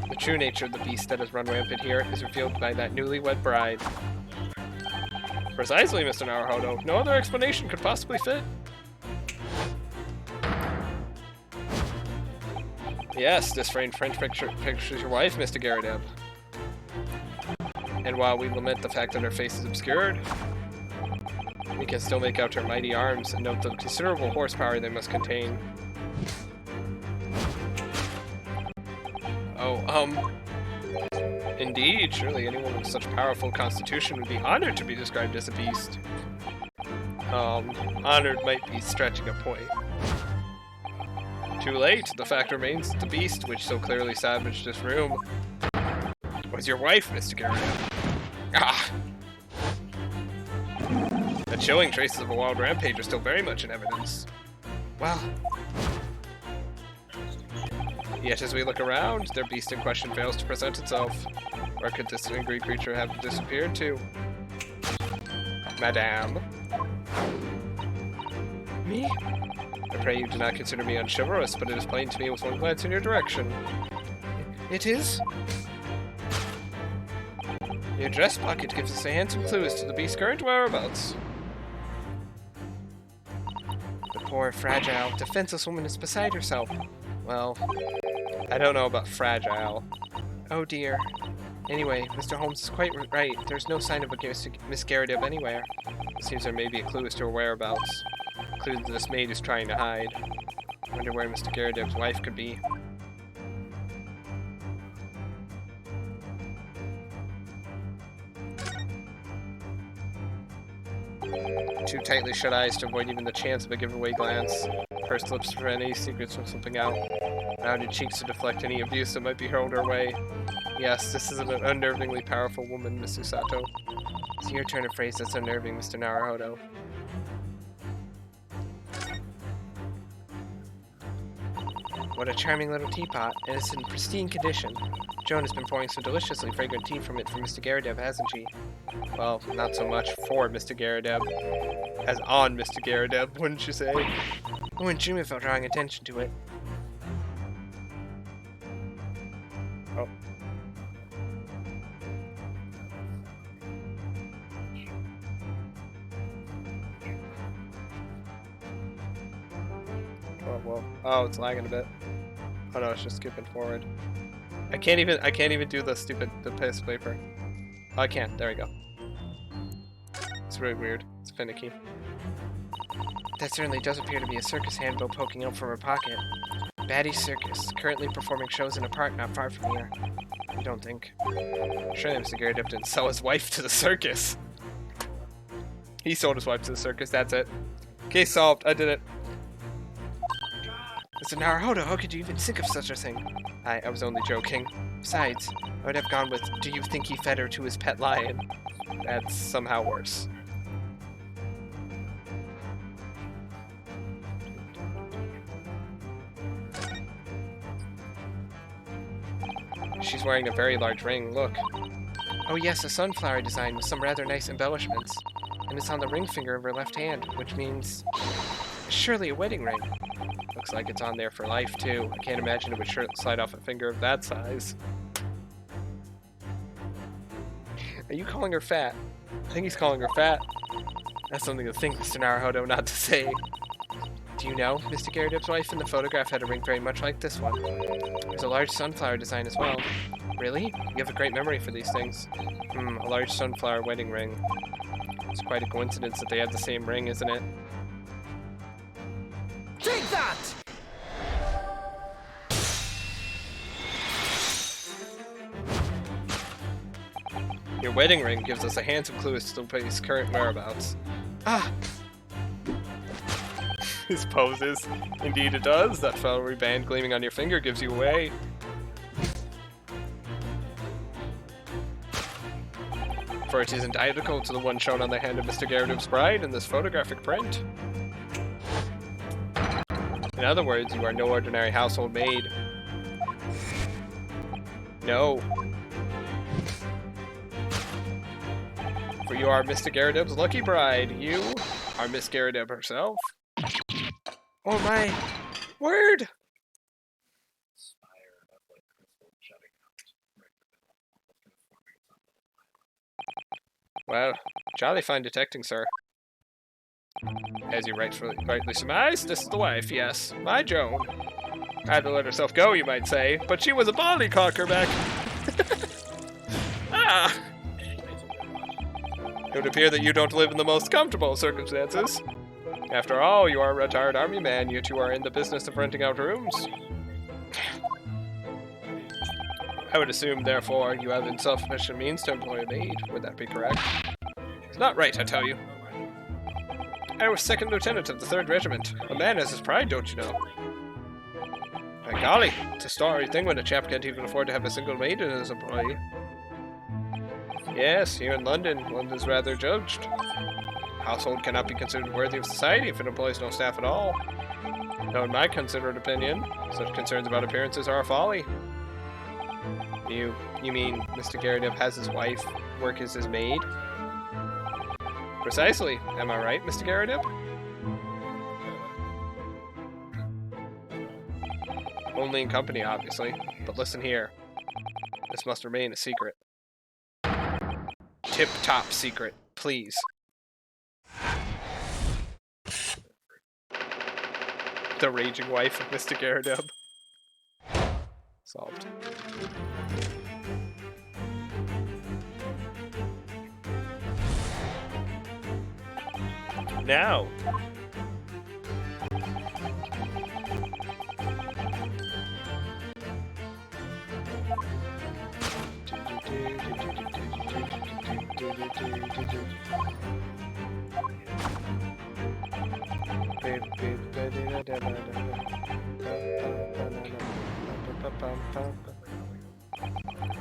The true nature of the beast that has run rampant here is revealed by that newlywed bride. Precisely, Mr. Naruhodo. No other explanation could possibly fit. Yes, this framed French pictures your wife, Mr. Garadeb. And while we lament the fact that her face is obscured, we can still make out her mighty arms and note the considerable horsepower they must contain. Oh, indeed, surely anyone with such powerful constitution would be honored to be described as a beast. Honored might be stretching a point. Too late, the fact remains that the beast, which so clearly savaged this room, was your wife, Mr. Garadeb. Ah! The chilling traces of a wild rampage are still very much in evidence. Well... Yet as we look around, their beast in question fails to present itself. Where could this angry creature have disappeared to? Madame? Me? I pray you do not consider me unchivalrous, but it is plain to me with one glance in your direction. It is? Your dress pocket gives us a handsome clue as to the beast's current whereabouts. The poor, fragile, defenseless woman is beside herself. Well, I don't know about fragile. Oh dear. Anyway, Mr. Holmes is quite right. There's no sign of Miss Garadeb anywhere. It seems there may be a clue as to her whereabouts. A clue that this maid is trying to hide. I wonder where Mr. Garadeb's wife could be. Too tightly shut eyes to avoid even the chance of a giveaway glance. Pursed lips for any secrets from slipping out. Rounded cheeks to deflect any abuse that might be hurled her way. Yes, this is an unnervingly powerful woman, Miss Usato. It's your turn of phrase that's unnerving, Mr. Naruhodo. What a charming little teapot, and it's in pristine condition. Joan has been pouring some deliciously fragrant tea from it for Mr. Garadeb, hasn't she? Well, not so much for Mr. Garadeb, as on Mr. Garadeb, wouldn't you say? I wouldn't dream about drawing attention to it. Oh. Oh, well. Oh, it's lagging a bit. Oh no, it's just skipping forward. I can't even do the piss paper. Oh, I can. There we go. It's really weird. It's finicky. That certainly does appear to be a circus handbill poking out from her pocket. Batty's Circus, currently performing shows in a park not far from here. You don't think? Surely Mr. Garadeb didn't sell his wife to the circus. He sold his wife to the circus, that's it. Case solved, I did it. Mr. Naruhodo, how could you even think of such a thing? I was only joking. Besides, I would have gone with, do you think he fed her to his pet lion? That's somehow worse. She's wearing a very large ring, look. Oh yes, a sunflower design with some rather nice embellishments. And it's on the ring finger of her left hand, which means... surely a wedding ring. Looks like it's on there for life, too. I can't imagine it would slide off a finger of that size. Are you calling her fat? I think he's calling her fat. That's something to think, Mr. Naruhodo, not to say. Do you know, Mr. Garadeb's wife in the photograph had a ring very much like this one. There's a large sunflower design as well. Really? You have a great memory for these things. A large sunflower wedding ring. It's quite a coincidence that they have the same ring, isn't it? Take that! Your wedding ring gives us a handsome clue as to his current whereabouts. Ah! His poses. Indeed it does. That filigree band gleaming on your finger gives you away. For it is identical to the one shown on the hand of Mr. Garadeb's bride in this photographic print. In other words, you are no ordinary household maid. No. For you are Mr. Garadeb's lucky bride. You are Miss Garadeb herself. Oh my word! Well, jolly fine detecting, sir. As you rightly surmised, this is the wife, yes. My Joan. Had to let herself go, you might say, but she was a ballycocker back. Ah! It would appear that you don't live in the most comfortable circumstances. After all, you are a retired army man, yet you are in the business of renting out rooms. I would assume, therefore, you have insufficient means to employ a maid. Would that be correct? It's not right, I tell you. I was second lieutenant of the 3rd Regiment. A man has his pride, don't you know? By golly, it's a sorry thing when a chap can't even afford to have a single maid in his employ. Yes, here in London, one is rather judged. Household cannot be considered worthy of society if it employs no staff at all. Now, in my considerate opinion, such concerns about appearances are a folly. You mean Mr. Garadeb has his wife work as his maid? Precisely. Am I right, Mr. Garadeb? Only in company, obviously. But listen here. This must remain a secret. Tip-top secret, please. The raging wife of Mr. Garadeb. Solved. Now.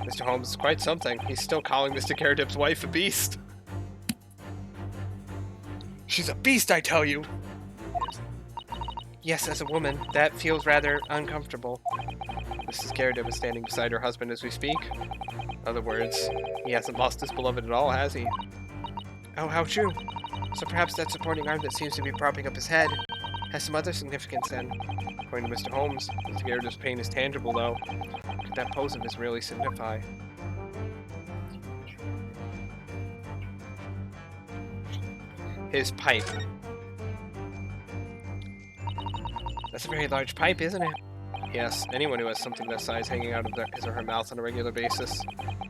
Mr. Holmes is quite something. He's still calling Mr. Garadeb's wife a beast. She's a beast, I tell you! Yes, as a woman, that feels rather uncomfortable. Mrs. Garadeb is standing beside her husband as we speak. In other words, he hasn't lost his beloved at all, has he? Oh, how true. So perhaps that supporting arm that seems to be propping up his head has some other significance then. According to Mr. Holmes, Mr. Garadeb's pain is tangible, though. What could that pose of his really signify? His pipe. That's a very large pipe, isn't it? Yes, anyone who has something that size hanging out of his or her mouth on a regular basis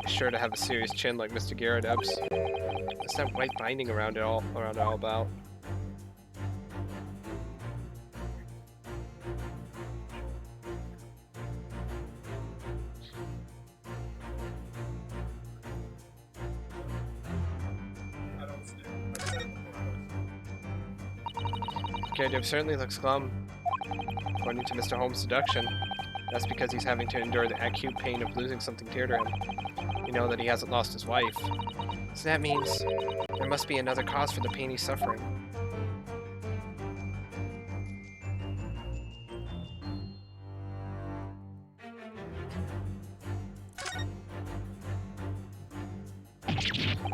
is sure to have a serious chin like Mr. Garadeb's. What's that white binding around it all about? Garadeb certainly looks glum. According to Mr. Holmes' deduction, that's because he's having to endure the acute pain of losing something dear to him. We know that he hasn't lost his wife. So that means there must be another cause for the pain he's suffering.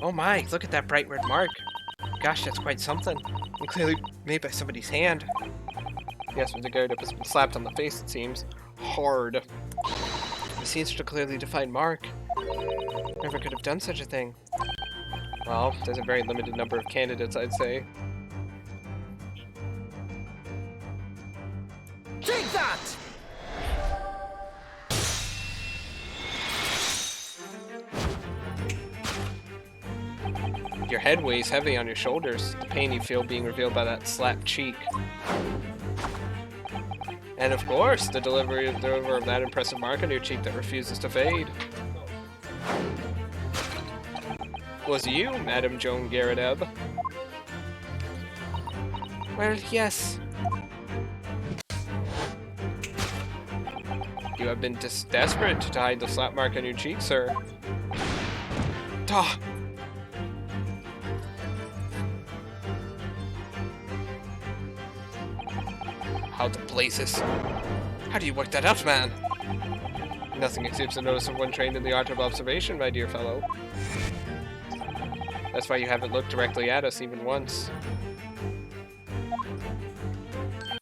Oh my, look at that bright red mark. Gosh, that's quite something. And clearly made by somebody's hand. Yes, Mr. Garadeb has been slapped on the face, it seems. Hard. It seems such a clearly defined mark. Never could have done such a thing. Well, there's a very limited number of candidates, I'd say. Take that! Your head weighs heavy on your shoulders, the pain you feel being revealed by that slapped cheek. And of course, the delivery of that impressive mark on your cheek that refuses to fade. Was you, Madame Joan Garadeb? Well, yes. You have been desperate to hide the slap mark on your cheek, sir. Duh! How the blazes? How do you work that out, man? Nothing escapes the notice of one trained in the art of observation, my dear fellow. That's why you haven't looked directly at us even once.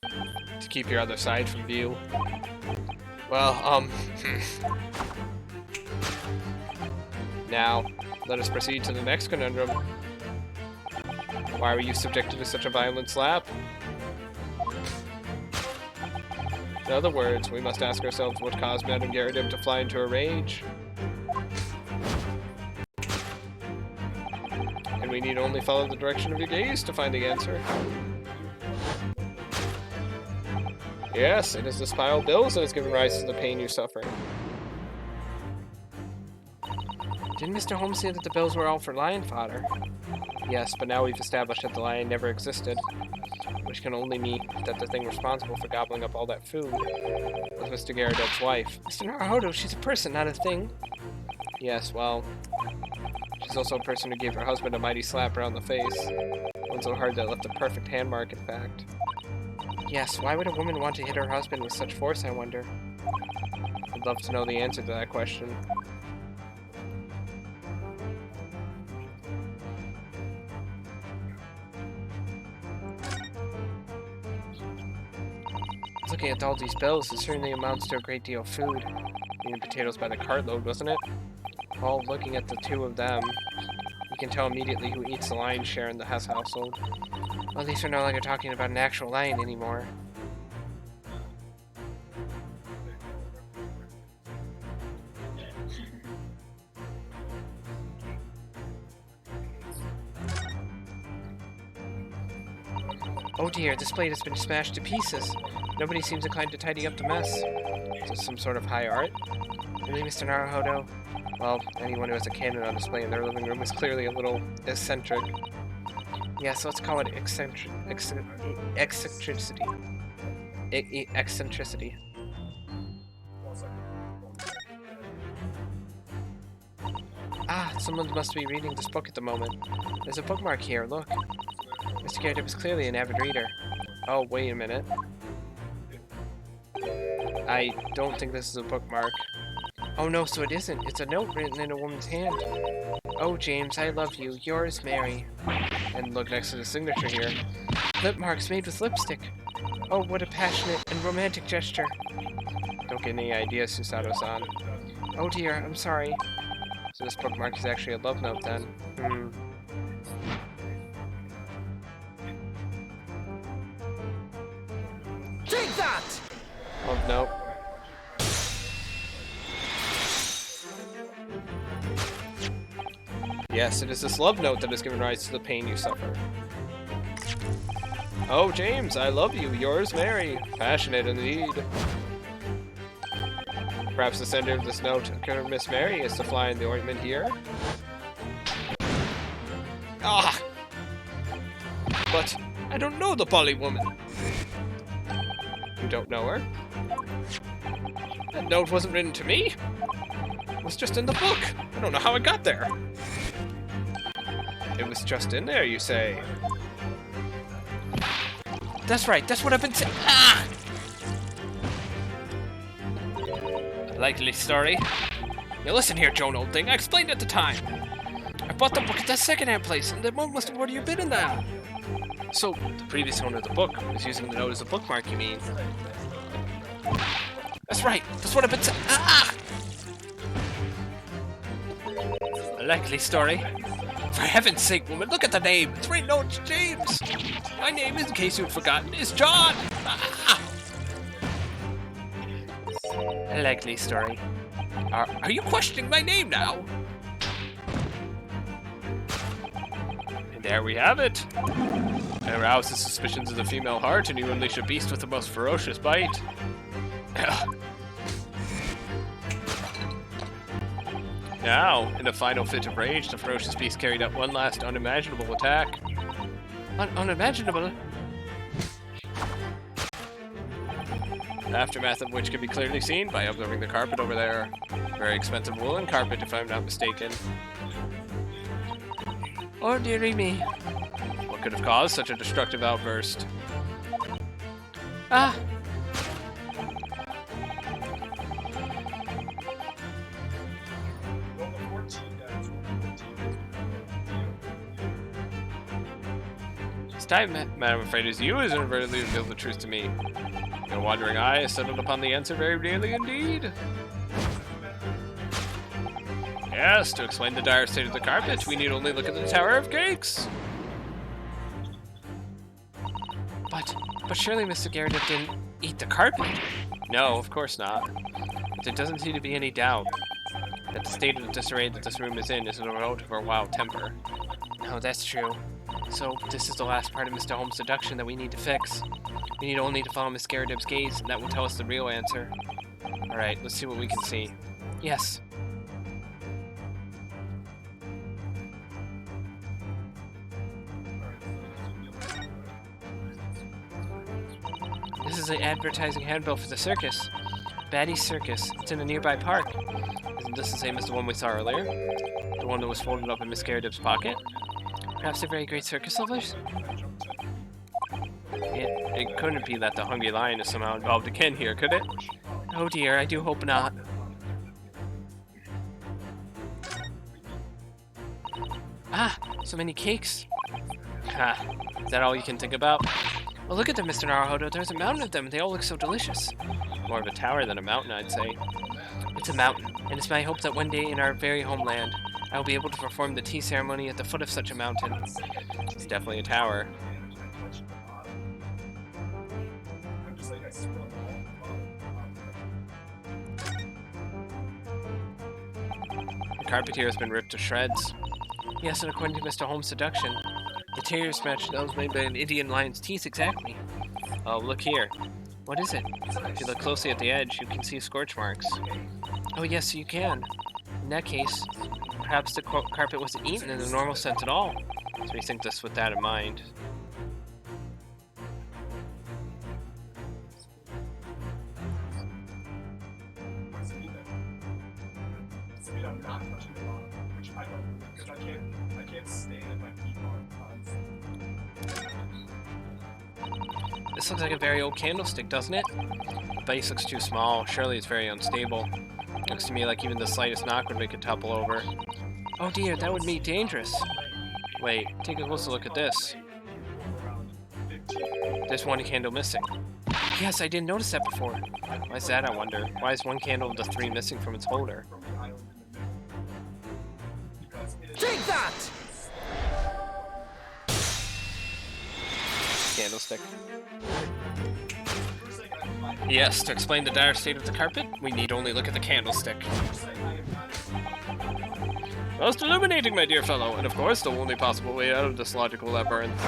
To keep your other side from view. Well, Now, let us proceed to the next conundrum. Why were you subjected to such a violent slap? In other words, we must ask ourselves what caused Madame Garadeb to fly into a rage. And we need only follow the direction of your gaze to find the answer. Yes, it is this pile of bills that has given rise to the pain you're suffering. Didn't Mr. Holmes say that the bills were all for lion fodder? Yes, but now we've established that the lion never existed. Which can only mean that the thing responsible for gobbling up all that food was Mr. Garadeb's wife. Mr. Naruhodo, she's a person, not a thing. Yes, well, she's also a person who gave her husband a mighty slap around the face. One so hard that it left a perfect hand mark, in fact. Yes, why would a woman want to hit her husband with such force, I wonder? I'd love to know the answer to that question. Looking at all these bills, it certainly amounts to a great deal of food. Eating potatoes by the cartload, wasn't it? Well, looking at the two of them, you can tell immediately who eats the lion's share in the Hess household. Well, at least we're no longer talking about an actual lion anymore. Oh dear, this plate has been smashed to pieces. Nobody seems inclined to tidy up the mess. Is this some sort of high art? Really, Mr. Naruhodo? Well, anyone who has a cannon on display in their living room is clearly a little eccentric. Yes, let's call it eccentricity. Eccentricity. Ah, someone must be reading this book at the moment. There's a bookmark here, look. Mr. Garadeb is clearly an avid reader. Oh, wait a minute. I don't think this is a bookmark. Oh no, so it isn't. It's a note written in a woman's hand. Oh, James, I love you. Yours, Mary. And look next to the signature here. Lip marks made with lipstick. Oh, what a passionate and romantic gesture. Don't get any ideas, Susato-san. Oh dear, I'm sorry. So this bookmark is actually a love note then. Take that! Love note. Yes, it is this love note that has given rise to the pain you suffer. Oh, James, I love you. Yours, Mary. Passionate indeed. Perhaps the sender of this note, Miss Mary, is to fly in the ointment here? Ah! But I don't know the Polly woman. You don't know her? That note wasn't written to me. It was just in the book. I don't know how it got there. It was just in there, you say? That's right, that's what I've been saying. Ah! Likely story. Now listen here, Joan, old thing. I explained at the time. I bought the book at that second-hand place, and the monk must have ordered you bidding that. So, the previous owner of the book was using the note as a bookmark, you mean? That's right, that's what I've been saying. Ah! A likely story. For heaven's sake, woman, look at the name. It's right, no, it's James. My name, in case you'd forgotten, is John. Ah! A likely story. Are you questioning my name now? And there we have it. Arouse the suspicions of the female heart, and you unleash a beast with the most ferocious bite. Now, in a final fit of rage, the ferocious beast carried out one last unimaginable attack. Unimaginable? The aftermath of which can be clearly seen by observing the carpet over there. Very expensive woolen carpet, if I'm not mistaken. Oh, dearie me. What could have caused such a destructive outburst? Ah! This time, madam, I'm afraid it's you who's inadvertently revealed the truth to me. Your wandering eye has settled upon the answer very nearly indeed. Yes, to explain the dire state of the carpet, we need only look at the Tower of Cakes. But surely Mr. Garadeb didn't eat the carpet? No, of course not. But there doesn't seem to be any doubt that the state of disarray that this room is in is a result of her wild temper. No, that's true. So, this is the last part of Mr. Holmes' seduction that we need to fix. We need only to follow Miss Garadeb's gaze, and that will tell us the real answer. Alright, let's see what we can see. Yes. This is an advertising handbill for the circus. Batty's Circus. It's in a nearby park. Isn't this the same as the one we saw earlier? The one that was folded up in Miss Garadeb's pocket? Perhaps they're very great circus lovers? It couldn't be that the Hungry Lion is somehow involved again here, could it? Oh dear, I do hope not. Ah, so many cakes. Ha, is that all you can think about? Well, look at them, Mr. Naruhodo. There's a mountain of them. They all look so delicious. More of a tower than a mountain, I'd say. It's a mountain, and it's my hope that one day in our very homeland, I will be able to perform the tea ceremony at the foot of such a mountain. It's definitely a tower. The carpet here has been ripped to shreds. Yes, and according to Mr. Holmes' seduction, the tears match those made by an Indian lion's teeth exactly. Oh, look here. What is it? If you look closely at the edge, you can see scorch marks. Oh yes, you can. In that case, perhaps the carpet wasn't eaten in the normal sense at all. So we think this with that in mind. This looks like a very old candlestick, doesn't it? The base looks too small. Surely it's very unstable. Looks to me like even the slightest knock would make it topple over. Oh dear, that would be dangerous. Wait, take a closer look at this. There's one candle missing. Yes, I didn't notice that before. Why is that, I wonder? Why is one candle of the 3 missing from its holder? Take that! Candlestick. Yes, to explain the dire state of the carpet, we need only look at the candlestick. Most illuminating, my dear fellow, and of course the only possible way out of this logical labyrinth.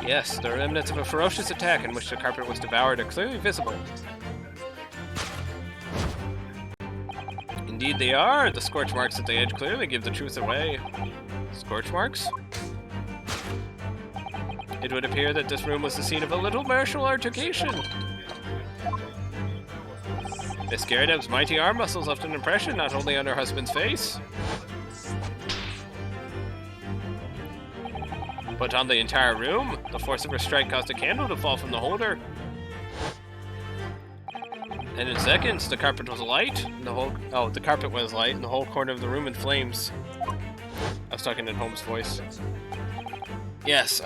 Yes, the remnants of a ferocious attack in which the carpet was devoured are clearly visible. Indeed they are! The scorch marks at the edge clearly give the truth away. Scorch marks? It would appear that this room was the scene of a little martial altercation. Miss Garadeb's mighty arm muscles left an impression not only on her husband's face, but on the entire room. The force of her strike caused a candle to fall from the holder. And in seconds, the carpet was alight, and the carpet was light, and the whole corner of the room in flames. I was talking in Holmes' voice. Yes,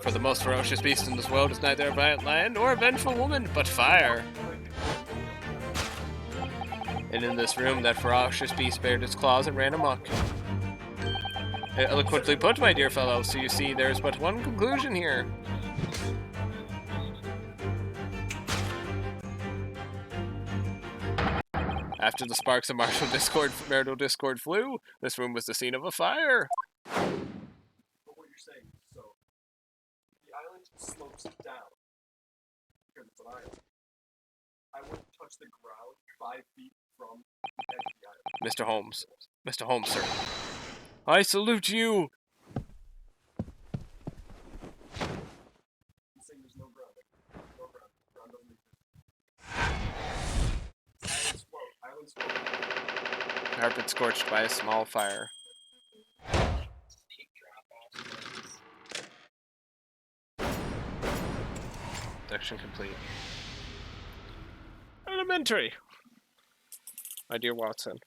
For the most ferocious beast in this world is neither a violent lion nor a vengeful woman, but fire. And in this room, that ferocious beast bared its claws and ran amok. Eloquently put, my dear fellow, so you see there's but one conclusion here. After the sparks of marital discord flew, this room was the scene of a fire. But what you're saying, so the island slopes down because it's an island. I wouldn't touch the ground 5 feet from the edge of the island. Mr. Holmes. Mr. Holmes, sir. I salute you! I'm saying there's no ground. No ground. Ground doesn't exist. Island float. Carpet scorched by a small fire. Section complete. Elementary! My dear Watson.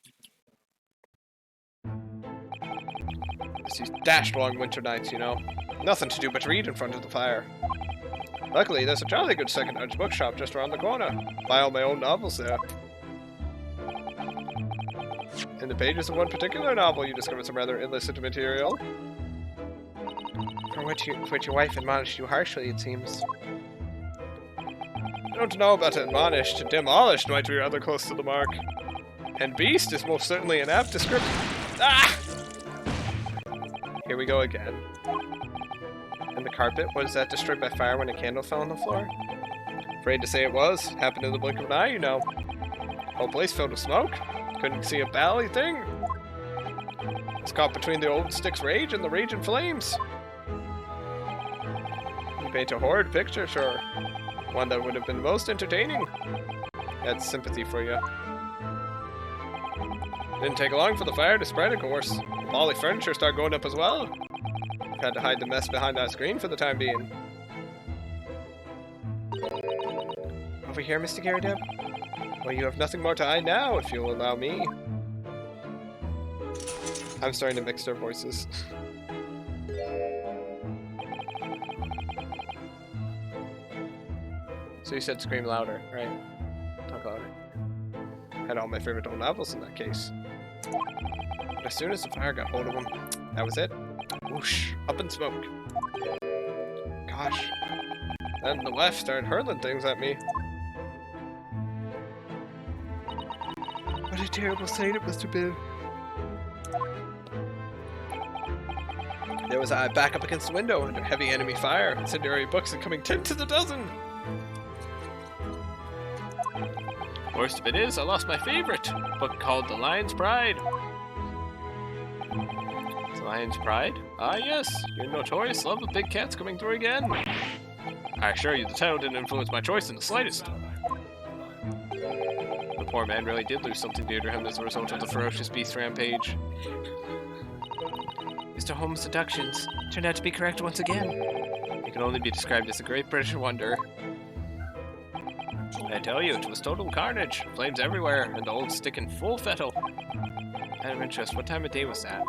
It's these dashed long winter nights, you know. Nothing to do but read in front of the fire. Luckily, there's a jolly good second-hand bookshop just around the corner. Buy all my own novels there. In the pages of one particular novel, you discover some rather illicit material. For which your wife admonished you harshly, it seems. I don't know about admonished. Demolished might be rather close to the mark. And beast is most certainly an apt description. Ah! Here we go again. And the carpet, was that destroyed by fire when a candle fell on the floor? Afraid to say it was. Happened in the blink of an eye, you know. Whole place filled with smoke. Couldn't see a bally thing. It's caught between the old stick's rage and the raging flames. You paint a horrid picture, sure. One that would have been most entertaining. That's sympathy for you. Didn't take long for the fire to spread, of course. All the furniture started going up as well. Had to hide the mess behind that screen for the time being. Over here, Mr. Garadeb? Well, you have nothing more to hide now, if you'll allow me. I'm starting to mix their voices. So you said scream louder, right? Talk louder. Had all my favorite old novels in that case. But as soon as the fire got hold of them, that was it. Whoosh, up in smoke. Gosh. Then the wife started hurling things at me. What a terrible sight it must have been. There was I back up against the window under heavy enemy fire. Incendiary books are coming 10 to the dozen. Worst of it is, I lost my favorite book called The Lion's Pride. The Lion's Pride? Ah yes, your notorious love of big cats coming through again. I assure you the title didn't influence my choice in the slightest. The poor man really did lose something dear to him as a result of the ferocious beast rampage. Mr. Mr. Holmes' deductions turned out to be correct once again. It can only be described as a great British wonder. I tell you, it was total carnage. Flames everywhere, and the old stick in full fettle. Out of interest, what time of day was that?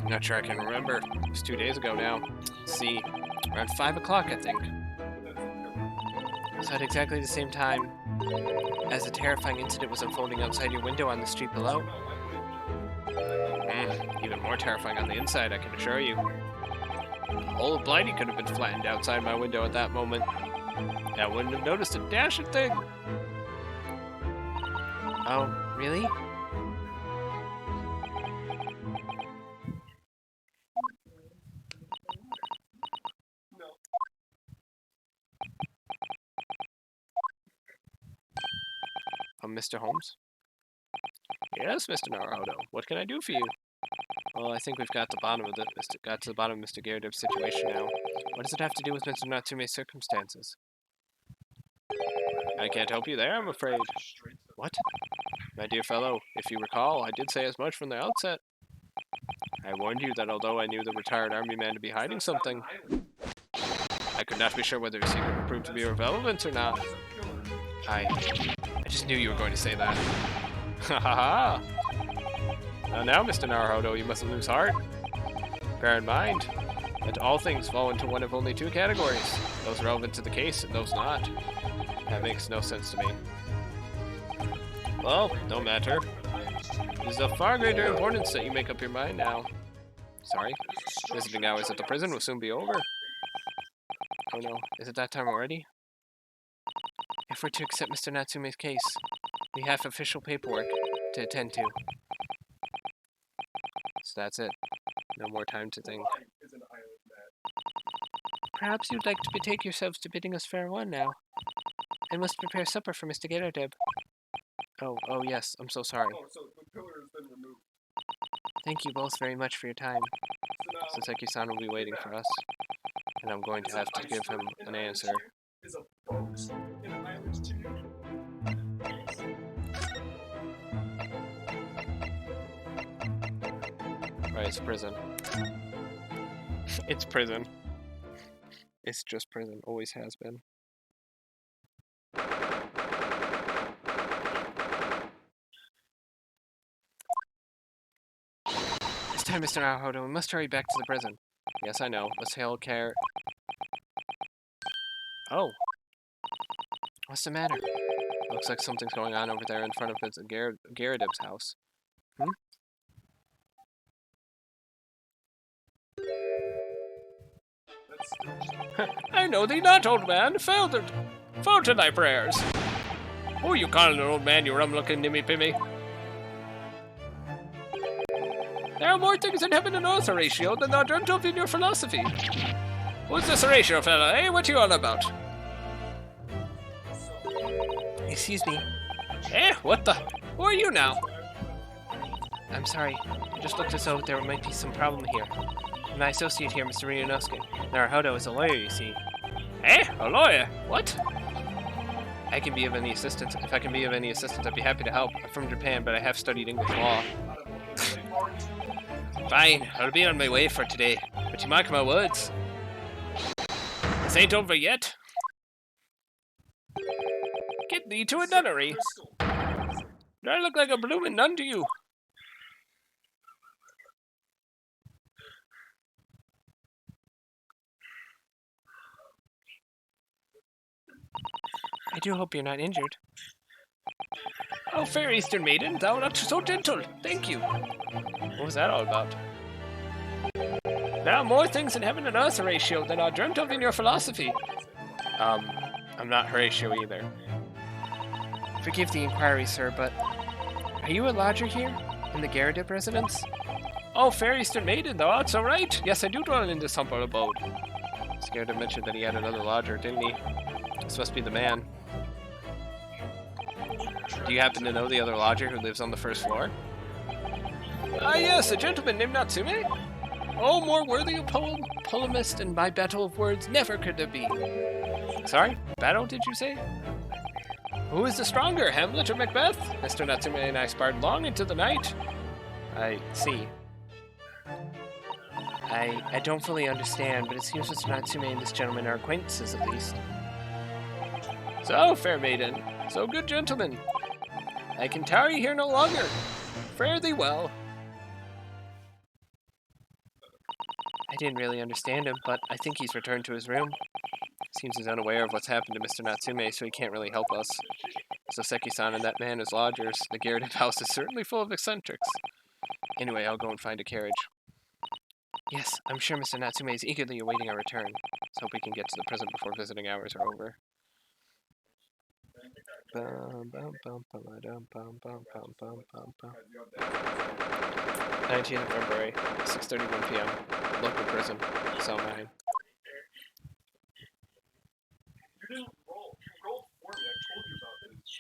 Not sure I can remember. It was 2 days ago now. Let's see, around 5 o'clock, I think. So at exactly the same time as a terrifying incident was unfolding outside your window on the street below. Even more terrifying on the inside, I can assure you. The whole of Blighty could have been flattened outside my window at that moment. I wouldn't have noticed a dashed thing. Oh, really? Mr. Holmes? Yes, Mr. Naruhodo. What can I do for you? Well, I think we've got to the bottom of Mr. Garadeb's situation now. What does it have to do with Mr. Natsume's circumstances? I can't help you there, I'm afraid. What? My dear fellow, if you recall, I did say as much from the outset. I warned you that although I knew the retired army man to be hiding something, I could not be sure whether his secret would prove to be irrelevant or not. I just knew you were going to say that. Ha ha ha! Now, Mr. Naruhodo, you mustn't lose heart. Bear in mind that all things fall into one of only two categories, those relevant to the case and those not. That makes no sense to me. Well, no matter. It is of far greater importance that you make up your mind now. Sorry? Visiting hours at the prison will soon be over. Oh no, is it that time already? If we're to accept Mr. Natsume's case, we have official paperwork to attend to. So that's it. No more time to think. Perhaps you'd like to betake yourselves to bidding us farewell now. I must prepare supper for Mr. Garadeb. Oh yes, I'm so sorry. So the pillar has been removed. Thank you both very much for your time. Saseki-san will be waiting for us, and I'm going to have to give him an answer. Is a boat in an island to you? Right, it's prison. It's prison. It's just prison. Always has been. It's time, Mr. Naruhodo. We must hurry back to the prison. Yes, I know. Let's hail care. Oh. What's the matter? Looks like something's going on over there in front of Garadeb's house. I know thee not, old man. Fall to thy prayers. Who are you calling an old man, you rum-looking nimmy-pimmy? There are more things in heaven and earth, Horatio, than thou dreamt of in your philosophy. Who's this Horatio fella, eh? What you all about? Excuse me. Eh? What the? Who are you now? I'm sorry. I just looked as though there might be some problem here. My associate here, Mr. Ryunosuke. Naruhodo is a lawyer, you see. Eh? A lawyer? What? If I can be of any assistance, I'd be happy to help. I'm from Japan, but I have studied English law. Fine, I'll be on my way for today, but you mark my words. This ain't over yet. Get thee to a nunnery. Do I look like a bloomin' nun to you? I do hope you're not injured. Oh, fair Eastern maiden, thou art so gentle. Thank you. What was that all about? There are more things in heaven and earth, Horatio, than are dreamt of in your philosophy. I'm not Horatio either. Forgive the inquiry, sir, but are you a lodger here in the Garadeb residence? Oh, fair Eastern maiden, thou art so right. Yes, I do dwell in this humble abode. Garadeb mentioned that he had another lodger, didn't he? This must be the man. Do you happen to know the other lodger who lives on the first floor? Ah, yes, a gentleman named Natsume. Oh, more worthy a polemist in my battle of words never could there be. Sorry? Battle, did you say? Who is the stronger, Hamlet or Macbeth? Mr. Natsume and I sparred long into the night. I see. I don't fully understand, but it seems Mr. Natsume and this gentleman are acquaintances at least. So, fair maiden, so good gentlemen, I can tarry here no longer. Fare thee well. I didn't really understand him, but I think he's returned to his room. Seems he's unaware of what's happened to Mr. Natsume, so he can't really help us. So Seki-san and that man as lodgers. The Garadeb house is certainly full of eccentrics. Anyway, I'll go and find a carriage. Yes, I'm sure Mr. Natsume is eagerly awaiting our return. Let's hope we can get to the prison before visiting hours are over. 19th of February, 6:31 p.m. Local prison, cell 9. You didn't roll. You rolled for me. I told you about this.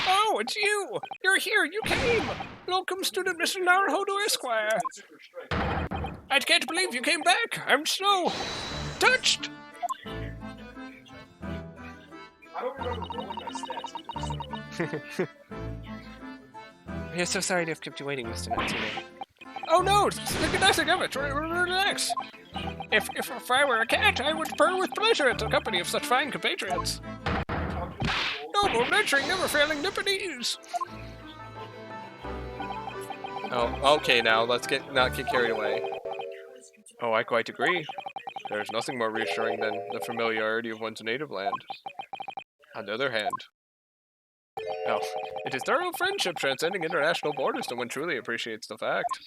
Oh, it's you! You're here! You came! Welcome, student Mr. Naruhodo Esquire! I can't believe you came back! I'm so touched! I don't remember rolling my stats either, so... We're so sorry to have kept you waiting, Mr. Natsume. Oh no! Think nothing of it! Relax! If I were a cat, I would purr with pleasure at the company of such fine compatriots. Noble, nurturing, never failing Nipponese! Oh, okay now, let's not get carried away. Oh, I quite agree. There's nothing more reassuring than the familiarity of one's native land. On the other hand... Oh, it is thorough friendship transcending international borders that one truly appreciates the fact.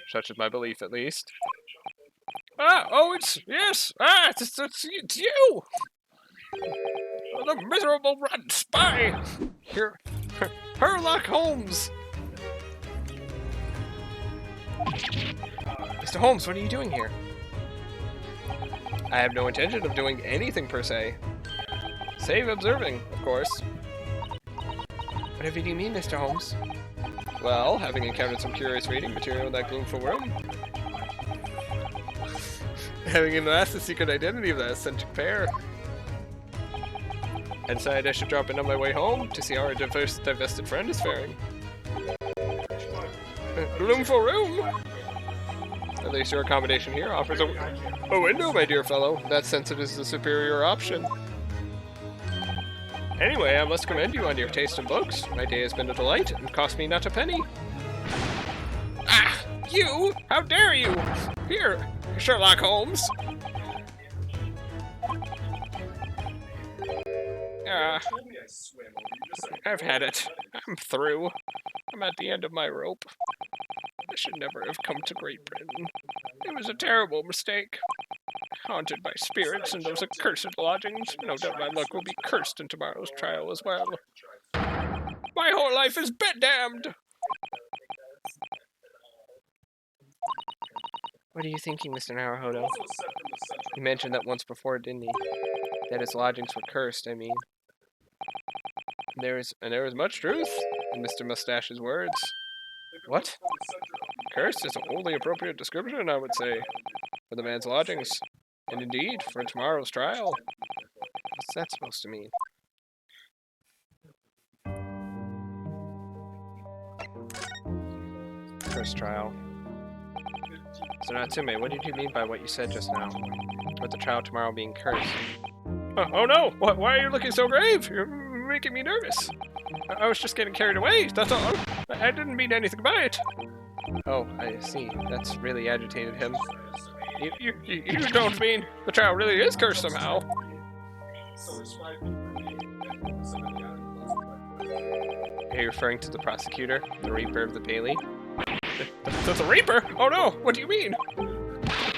Such is my belief, at least. Ah, oh, yes! Ah, it's you! The miserable rotten spy! Here, Sherlock Holmes! Mr. Holmes, what are you doing here? I have no intention of doing anything per se. Save observing, of course. Whatever do you mean, Mr. Holmes? Well, having encountered some curious reading material in that gloomful room, having unmasked the secret identity of that eccentric pair, I decided I should drop in on my way home to see how our divested friend is faring. Gloomful room? At least your accommodation here offers a window, my dear fellow. That sense it is the superior option. Anyway, I must commend you on your taste in books. My day has been a delight and cost me not a penny. Ah! You! How dare you! Here, Sherlock Holmes! I've had it. I'm through. I'm at the end of my rope. I should never have come to Great Britain. It was a terrible mistake. Haunted by spirits in those accursed lodgings. No doubt my luck will be cursed in tomorrow's trial as well. My whole life is bedamned! What are you thinking, Mr. Naruhodo? He mentioned that once before, didn't he? That his lodgings were cursed, I mean. There is much truth in Mr. Mustache's words. What? Cursed is a wholly appropriate description, I would say, for the man's lodgings. And indeed, for tomorrow's trial. What's that supposed to mean? First trial. So Natsume, what did you mean by what you said just now? About the trial tomorrow being cursed? Oh no! Why are you looking so grave? You're making me nervous. I was just getting carried away, that's all. I didn't mean anything by it. Oh, I see. That's really agitated him. You don't mean the trial really is cursed somehow? Are you referring to the prosecutor, the Reaper of the Bailey? The Reaper? Oh no! What do you mean?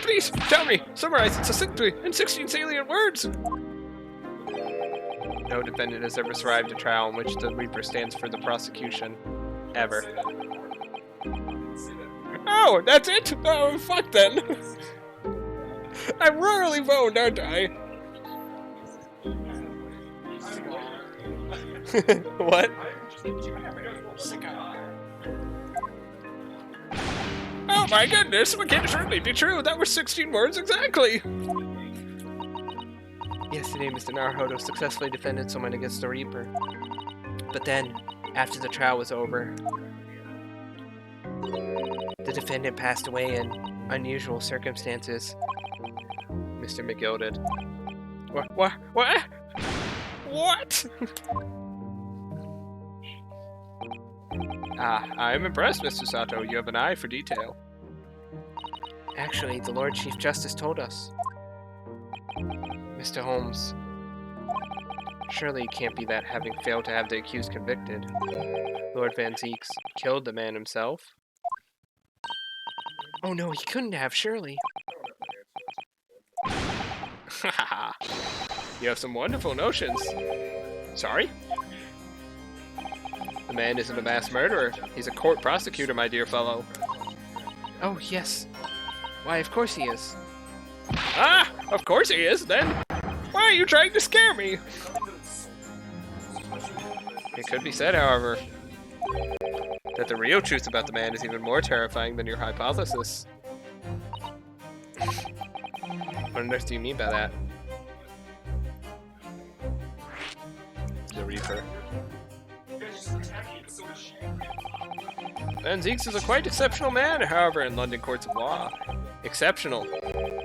Please, tell me! Summarize it succinctly in 16 salient words! No defendant has ever survived a trial in which the Reaper stands for the prosecution. Ever. Oh, that's it? Oh, fuck then! I'm royally boned, aren't I? What? Oh my goodness, what can it certainly be true? That was 16 words exactly! Yesterday, Mr. Naruhodo successfully defended someone against the Reaper. But then, after the trial was over... defendant passed away in unusual circumstances. Mr. McGill did. What? What? I'm impressed, Mr. Sato. You have an eye for detail. Actually, the Lord Chief Justice told us. Mr. Holmes, surely it can't be that having failed to have the accused convicted, Lord Van Zeeks killed the man himself? Oh no, he couldn't have, surely. You have some wonderful notions. Sorry? The man isn't a mass murderer. He's a court prosecutor, my dear fellow. Oh, yes. Why, of course he is. Ah! Of course he is, then! Why are you trying to scare me? It could be said, however, that the real truth about the man is even more terrifying than your hypothesis. What on earth do you mean by that? The Reaper. Van Zeeks is a quite exceptional man, however, in London courts of law. Exceptional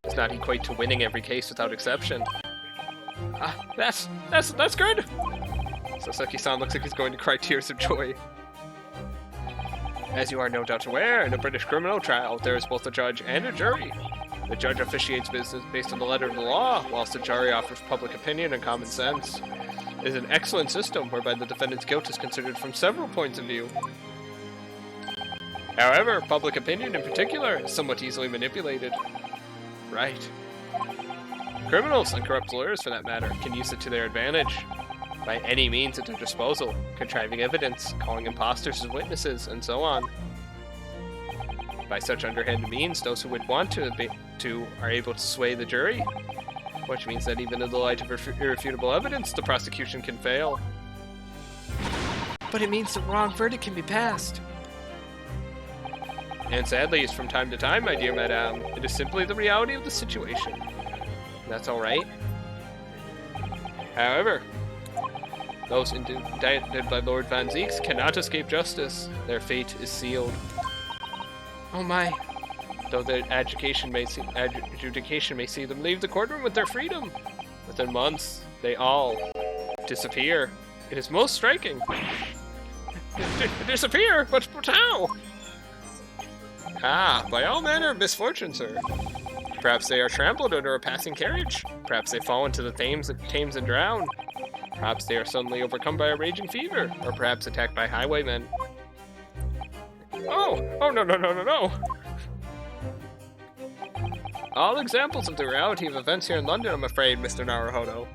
does not equate to winning every case without exception. That's good! Sasaki-san looks like he's going to cry tears of joy. As you are no doubt aware, in a British criminal trial, there is both a judge and a jury. The judge officiates business based on the letter of the law, whilst the jury offers public opinion and common sense. It is an excellent system whereby the defendant's guilt is considered from several points of view. However, public opinion in particular is somewhat easily manipulated. Right. Criminals, and corrupt lawyers for that matter, can use it to their advantage. By any means at their disposal, contriving evidence, calling imposters as witnesses, and so on. By such underhanded means, those who would want to are able to sway the jury, which means that even in the light of irrefutable evidence, the prosecution can fail. But it means the wrong verdict can be passed. And sadly, it's from time to time, my dear madame. It is simply the reality of the situation. That's alright. However, those indicted by Lord Van Zeeks cannot escape justice. Their fate is sealed. Oh my. Though their adjudication may see them leave the courtroom with their freedom. Within months, they all disappear. It is most striking. Disappear? But how? By all manner of misfortune, sir. Perhaps they are trampled under a passing carriage. Perhaps they fall into the Thames and drown. Perhaps they are suddenly overcome by a raging fever, or perhaps attacked by highwaymen. Oh, no. All examples of the reality of events here in London, I'm afraid, Mr. Naruhodo.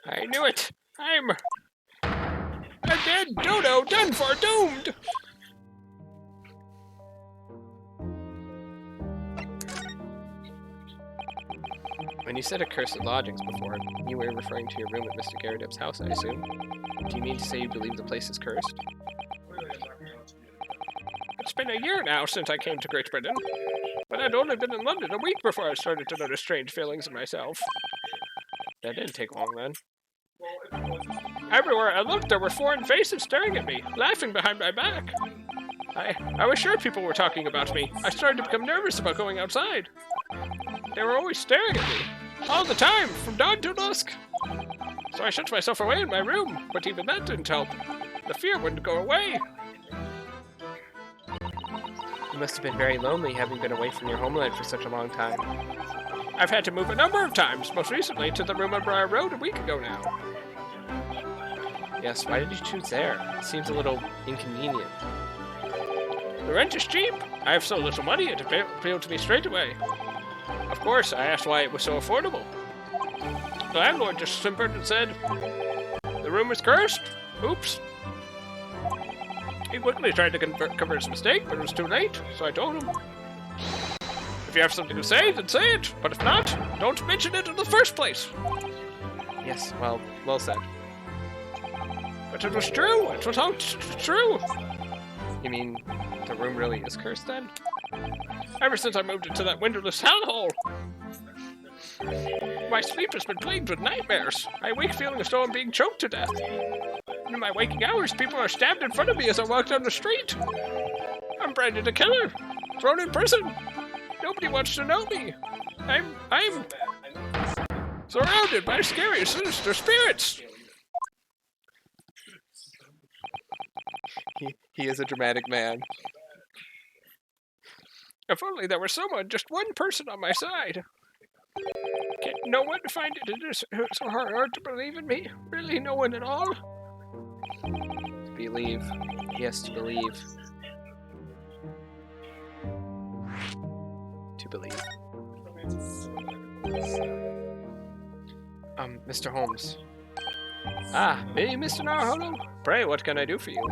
I knew it! I'm a dead dodo, done for, doomed! When you said accursed lodgings before, you were referring to your room at Mr. Garadeb's house, I assume? Do you mean to say you believe the place is cursed? It's been a year now since I came to Great Britain, but I'd only been in London a week before I started to notice strange feelings in myself. That didn't take long then. Everywhere I looked, there were foreign faces staring at me, laughing behind my back. I was sure people were talking about me. I started to become nervous about going outside. They were always staring at me, all the time, from dawn till dusk. So I shut myself away in my room, but even that didn't help. The fear wouldn't go away. You must have been very lonely having been away from your homeland for such a long time. I've had to move a number of times, most recently to the room on Briar Road a week ago now. Yes, why did you choose there? It seems a little inconvenient. The rent is cheap. I have so little money it appealed to me straight away. Of course, I asked why it was so affordable. The landlord just simpered and said, "The room is cursed. Oops." He quickly tried to cover his mistake, but it was too late, so I told him. If you have something to say, then say it. But if not, don't mention it in the first place. Yes, well said. But it was true. It was all true. You mean the room really is cursed then? Ever since I moved into that windowless hellhole. My sleep has been plagued with nightmares. I wake feeling as though I'm being choked to death. In my waking hours, people are stabbed in front of me as I walk down the street. I'm branded a killer, thrown in prison. Nobody wants to know me. I'm surrounded by scary, sinister spirits. He is a dramatic man. If only there was someone, just one person on my side. Can no one find it so hard to believe in me? Really, no one at all? Believe. He has to believe. To believe. Mr. Holmes. Ah, me, Mr. Naruhodo? Pray, what can I do for you?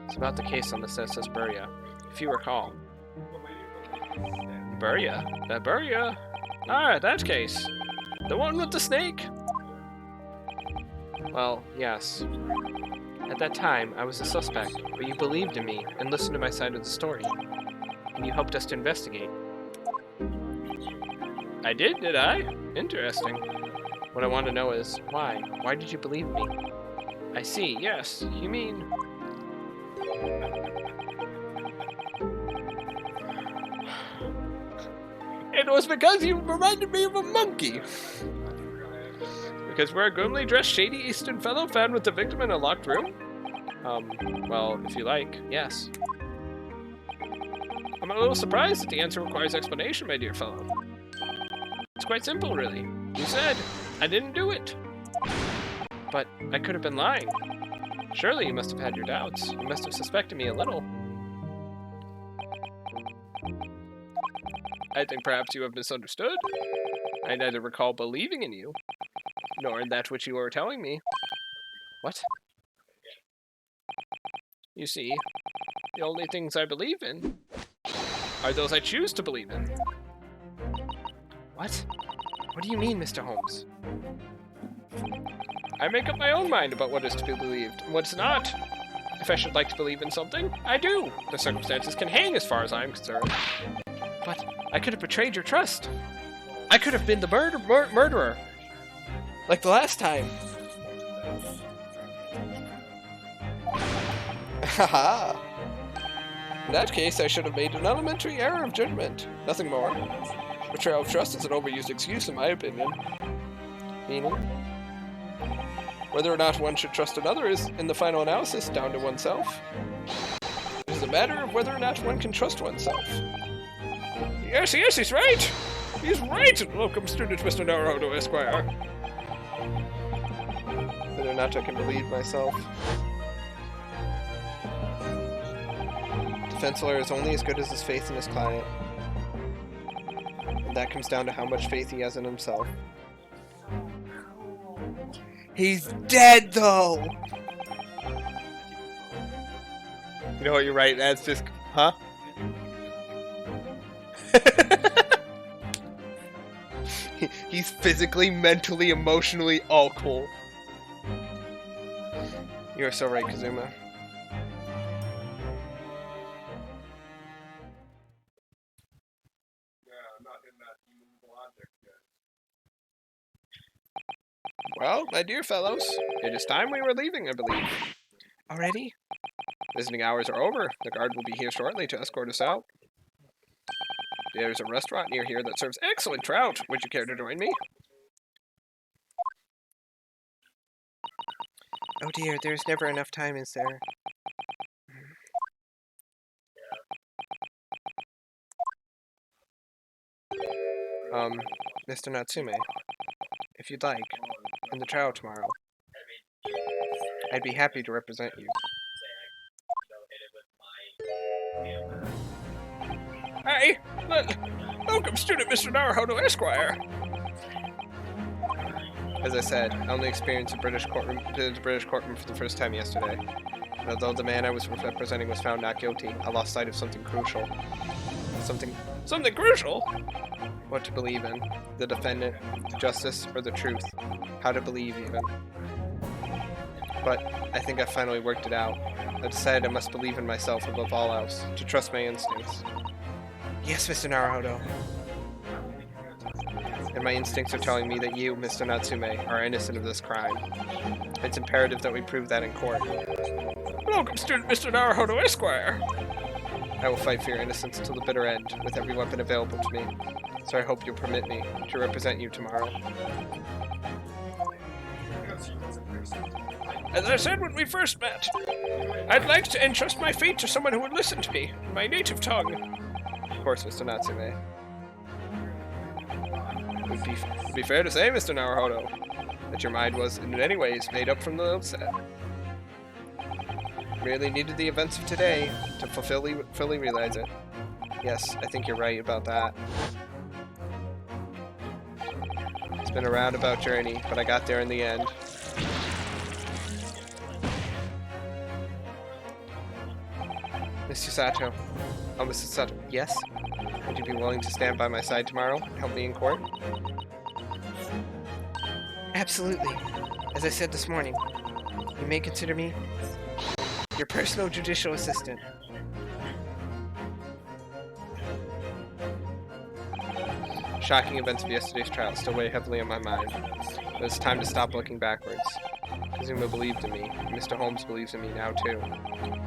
It's about the case on the Census Buria, if you recall. Buria? That Buria? Ah, that case. The one with the snake? Well, yes. At that time, I was a suspect, but you believed in me and listened to my side of the story. And you helped us to investigate. I did I? Interesting. What I want to know is, why? Why did you believe me? I see, yes. You mean... It was because you reminded me of a monkey. Because we're a grimly dressed, shady Eastern fellow found with the victim in a locked room? Well, if you like, yes. I'm a little surprised that the answer requires explanation, my dear fellow. It's quite simple, really. You said, I didn't do it. But I could have been lying. Surely you must have had your doubts. You must have suspected me a little. I think perhaps you have misunderstood. I neither recall believing in you, nor in that which you were telling me. What? You see, the only things I believe in are those I choose to believe in. What? What do you mean, Mr. Holmes? I make up my own mind about what is to be believed and what's not. If I should like to believe in something, I do. The circumstances can hang as far as I'm concerned. But I could have betrayed your trust. I could have been the murderer. Like the last time. Haha. In that case, I should have made an elementary error of judgment. Nothing more. Betrayal of trust is an overused excuse, in my opinion. Meaning? Whether or not one should trust another is, in the final analysis, down to oneself. It is a matter of whether or not one can trust oneself. Yes, he's right! He's right! Welcome, student Mr. Naruhodo, Esquire. Whether or not I can believe myself. Defense lawyer is only as good as his faith in his client. And that comes down to how much faith he has in himself. He's dead, though! You know what, you're right, that's just... Huh? He's physically, mentally, emotionally all cool. You are so right, Kazuma. Well, my dear fellows, it is time we were leaving, I believe. Already? Visiting hours are over. The guard will be here shortly to escort us out. There's a restaurant near here that serves excellent trout. Would you care to join me? Oh dear, there's never enough time, is there? Mr. Natsume, if you'd like, in the trial tomorrow, I'd be happy to represent you. Hey, welcome, student Mr. Naruhodo, Esquire. As I said, I only experienced the British courtroom for the first time yesterday. And although the man I was representing was found not guilty, I lost sight of something crucial. Something crucial? What to believe in. The defendant, justice, or the truth. How to believe, even. But I think I finally worked it out. I decided I must believe in myself above all else, to trust my instincts. Yes, Mr. Naruhodo. and my instincts are telling me that you, Mr. Natsume, are innocent of this crime. It's imperative that we prove that in court. Welcome, student Mr. Naruhodo Esquire. I will fight for your innocence until the bitter end, with every weapon available to me. So I hope you'll permit me to represent you tomorrow. As I said when we first met, I'd like to entrust my fate to someone who would listen to me in my native tongue. Of course, Mr. Natsume. It would be fair to say, Mr. Naruhodo, that your mind was in many ways made up from the outset. Merely needed the events of today to fully realize it. Yes, I think you're right about that. It's been a roundabout journey, but I got there in the end. Mr. Sato. Oh, Mr. Sato. Yes? Would you be willing to stand by my side tomorrow and help me in court? Absolutely. As I said this morning, you may consider me your personal judicial assistant. Shocking events of yesterday's trial still weigh heavily on my mind, but it's time to stop looking backwards. Kazuma believed in me, and Mr. Holmes believes in me now too.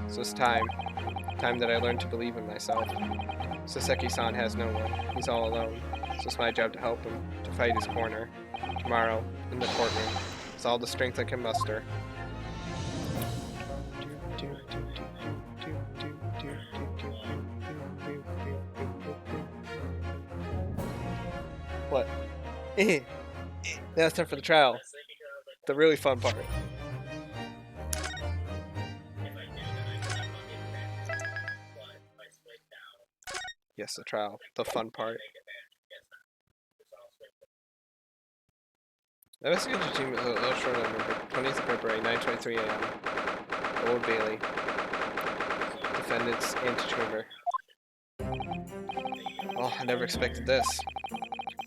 So it's time that I learn to believe in myself. Saseki-san has no one. He's all alone. So it's my job to help him, to fight his corner. Tomorrow, in the courtroom. It's all the strength I can muster. What? Now it's time for the trial. The really fun part. Yes, the trial. The fun part. The investigation team is a little short on number. 20th of February, 9:23 a.m. Old Bailey. Defendant's antechamber. Oh, I never expected this.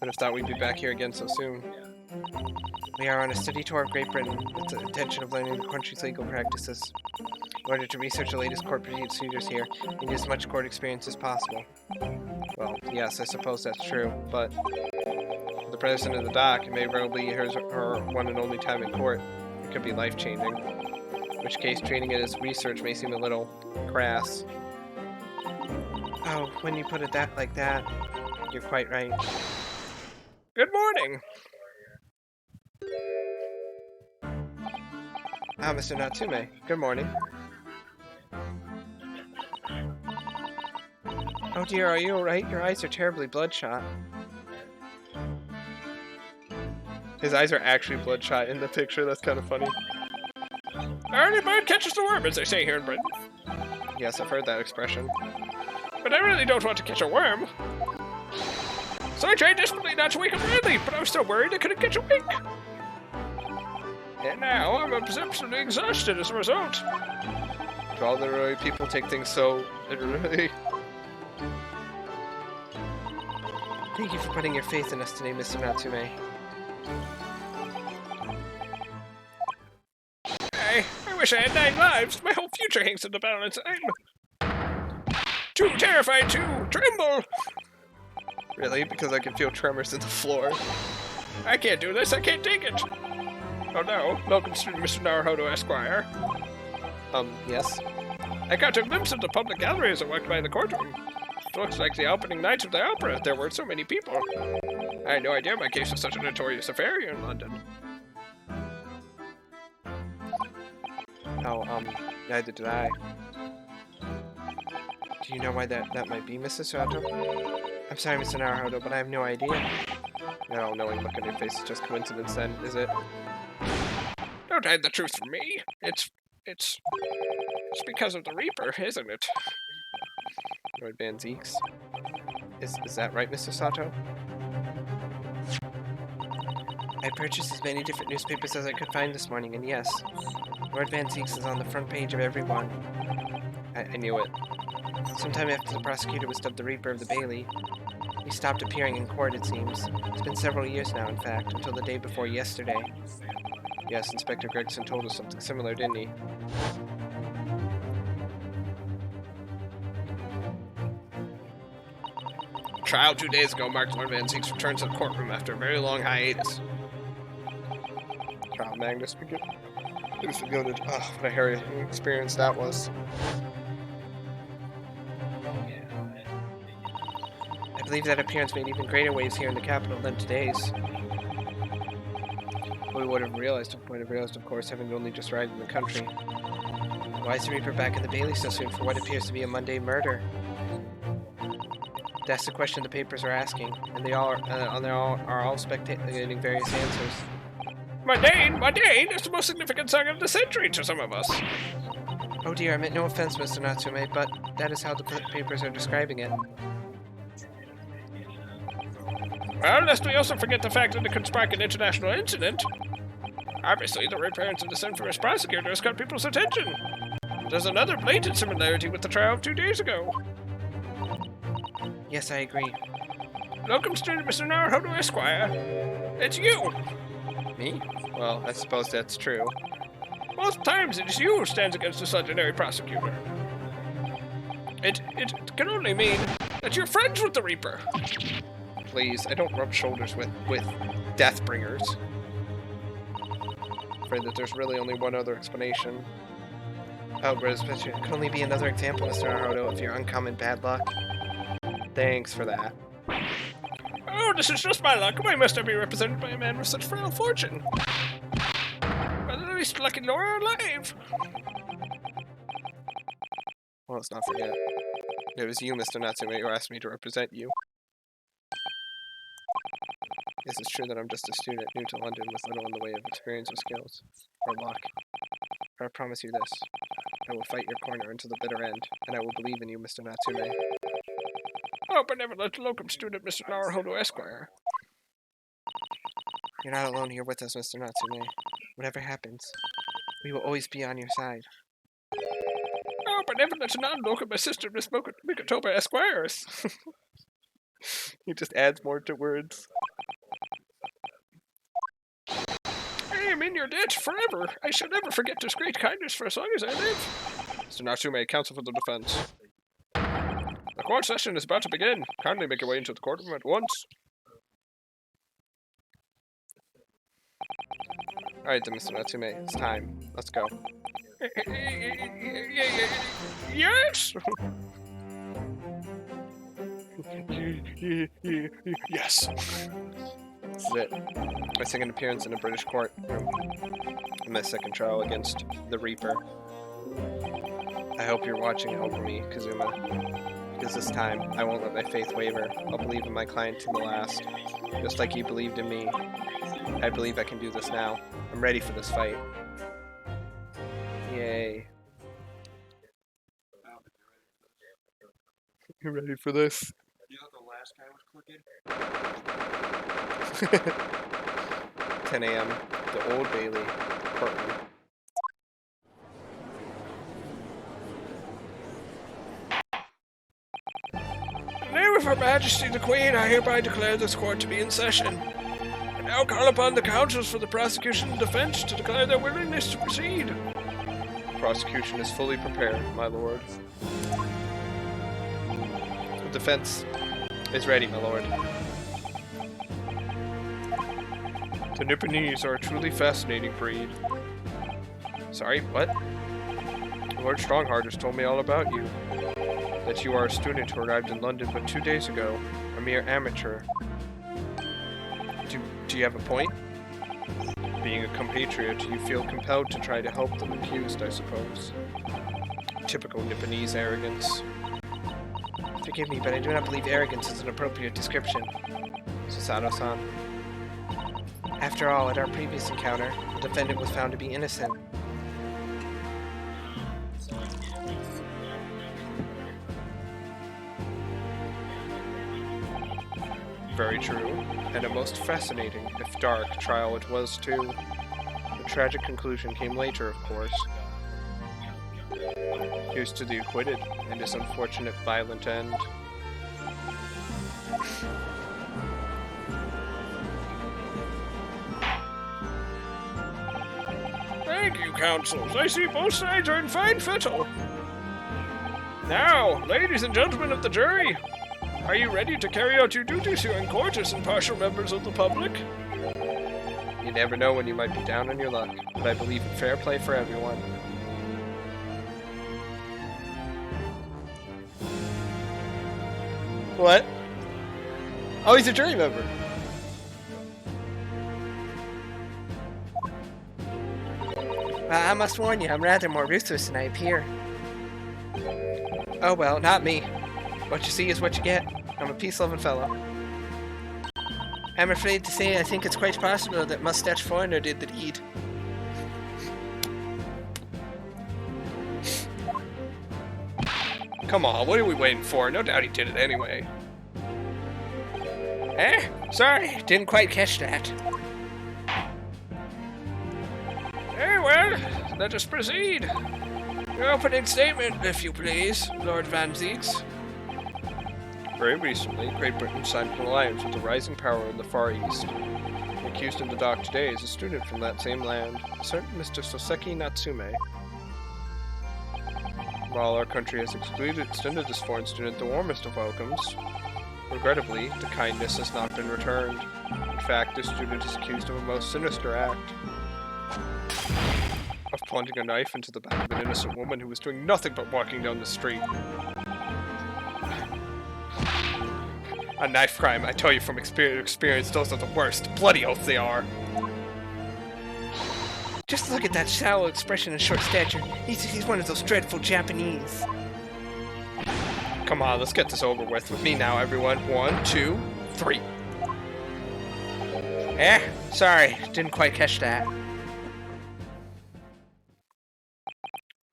Would have thought we'd be back here again so soon. We are on a study tour of Great Britain with the intention of learning the country's legal practices. In order to research the latest court procedures here, we need as much court experience as possible. Well, yes, I suppose that's true, but for the president of the dock, it may well be her one and only time in court. It could be life-changing. In which case, treating it as research may seem a little crass. Oh, when you put it like that, you're quite right. Good morning! Ah, Mr. Natsume. Good morning. Oh dear, are you alright? Your eyes are terribly bloodshot. His eyes are actually bloodshot in the picture, that's kind of funny. Early bird catches the worm, as they say here in Britain. Yes, I've heard that expression. But I really don't want to catch a worm. So I tried desperately not to wake up early, but I was so worried I couldn't catch a wink. And now I'm absolutely exhausted as a result. Do all the literary people take things so literally? Thank you for putting your faith in us today, Mr. Natsume. I wish I had 9 lives. My whole future hangs in the balance. I'm too terrified to tremble. Really? Because I can feel tremors in the floor. I can't do this. I can't take it. Oh no. Welcome, student Mr. Naruhodo Esquire. Yes? I got a glimpse of the public gallery as I walked by the courtroom. It looks like the opening night of the opera. There were so many people. I had no idea my case was such a notorious affair here in London. Oh, neither did I. Do you know why that might be, Mrs. Sato? I'm sorry, Mr. Naruhodo, but I have no idea. No, knowing look on your face is just coincidence then, is it? Don't hide the truth from me. It's because of the Reaper, isn't it? Lord Van Zeeks. Is that right, Mr. Sato? I purchased as many different newspapers as I could find this morning, and yes, Lord Van Zeeks is on the front page of every one. I knew it. Sometime after the prosecutor was dubbed the Reaper of the Bailey, he stopped appearing in court, it seems. It's been several years now, in fact, until the day before yesterday. Yes, Inspector Gregson told us something similar, didn't he? trial 2 days ago marked Lord Van Zeek's return to the courtroom after a very long hiatus. Trial Magnus began. Oh, what a hairy experience that was. I believe that appearance made even greater waves here in the capital than today's. We would have realized, of course, having only just arrived in the country. Why is the Reaper back in the Bailey so soon for what appears to be a mundane murder? That's the question the papers are asking, and they all are all speculating various answers. Mundane? It's the most significant song of the century to some of us. Oh dear, I meant no offense, Mr. Natsume, but that is how the papers are describing it. Well, lest we also forget the fact that it could spark an international incident. Obviously, the reappearance of the infamous prosecutor has caught people's attention. There's another blatant similarity with the trial of 2 days ago. Yes, I agree. Locum student Mr. Naruhodo Esquire. It's you! Me? Well, I suppose that's true. Most times it is you who stands against this legendary prosecutor. It can only mean that you're friends with the Reaper. Please, I don't rub shoulders with Deathbringers. Afraid that there's really only one other explanation. Oh, but it can only be another example, Mr. Naruhodo, of your uncommon bad luck. Thanks for that. Oh, this is just my luck. Why must I be represented by a man with such frail fortune? But at least lucky Laura alive. Well, let's not forget. It was you, Mr. Natsume, who asked me to represent you. Yes, it's true that I'm just a student new to London with little in the way of experience or skills, or luck. But I promise you this. I will fight your corner until the bitter end, and I will believe in you, Mr. Natsume. Oh, but never let the locum student, Mr. Naruhodo Esquire. You're not alone here with us, Mr. Natsume. Whatever happens, we will always be on your side. Oh, but never let a non-locum assistant, Miss Mikotoba Esquires. He just adds more to words. I am in your debt forever. I shall never forget this great kindness for as long as I live. Mr. Natsume, counsel for the defense. The court session is about to begin. Kindly make your way into the courtroom at once. Alright then, Mr. Natsume, it's time. Let's go. Yes! Yes. This is it. My second appearance in a British courtroom. And my second trial against the Reaper. I hope you're watching out for me, Kazuma. Because this time, I won't let my faith waver. I'll believe in my client to the last. Just like you believed in me. I believe I can do this now. I'm ready for this fight. Yay. You ready for this? You thought the last guy was crooked? 10 a.m. The Old Bailey, courtroom. In the name of Her Majesty the Queen, I hereby declare this court to be in session. I now call upon the counsels for the prosecution and defense to declare their willingness to proceed. The prosecution is fully prepared, my lord. The defense is ready, my lord. The Nipponese are a truly fascinating breed. Sorry, what? Lord Strongheart has told me all about you. That you are a student who arrived in London but 2 days ago. A mere amateur. Do you have a point? Being a compatriot, you feel compelled to try to help the accused, I suppose. Typical Nipponese arrogance. Forgive me, but I do not believe arrogance is an appropriate description. Susato-san. After all, at our previous encounter, the defendant was found to be innocent. Very true, and a most fascinating, if dark, trial it was too. The tragic conclusion came later, of course. Here's to the acquitted, and his unfortunate violent end. Thank you, counsels. I see both sides are in fine fettle. Now, ladies and gentlemen of the jury, Are you ready to carry out your duties here in court as impartial members of the public? You never know when you might be down on your luck, but I believe in fair play for everyone. What? Oh, he's a jury member. I must warn you, I'm rather more ruthless than I appear. Oh well, not me. What you see is what you get. I'm a peace-loving fellow. I'm afraid to say I think it's quite possible that Mustache Foreigner did the deed. Come on, what are we waiting for? No doubt he did it anyway. Eh? Sorry, didn't quite catch that. Very well, let us proceed. Your opening statement, if you please, Lord Van Zieks. Very recently, Great Britain signed an alliance with a rising power in the Far East. The accused in the dock today is a student from that same land, a certain Mr. Soseki Natsume. While our country has extended this foreign student the warmest of welcomes, regrettably, the kindness has not been returned. In fact, this student is accused of a most sinister act. Of plunging a knife into the back of an innocent woman who was doing nothing but walking down the street. A knife crime, I tell you from experience, those are the worst. Bloody oath they are. Just look at that shallow expression and short stature. He's one of those dreadful Japanese. Come on, let's get this over with me now, everyone. 1, 2, 3. Sorry, didn't quite catch that.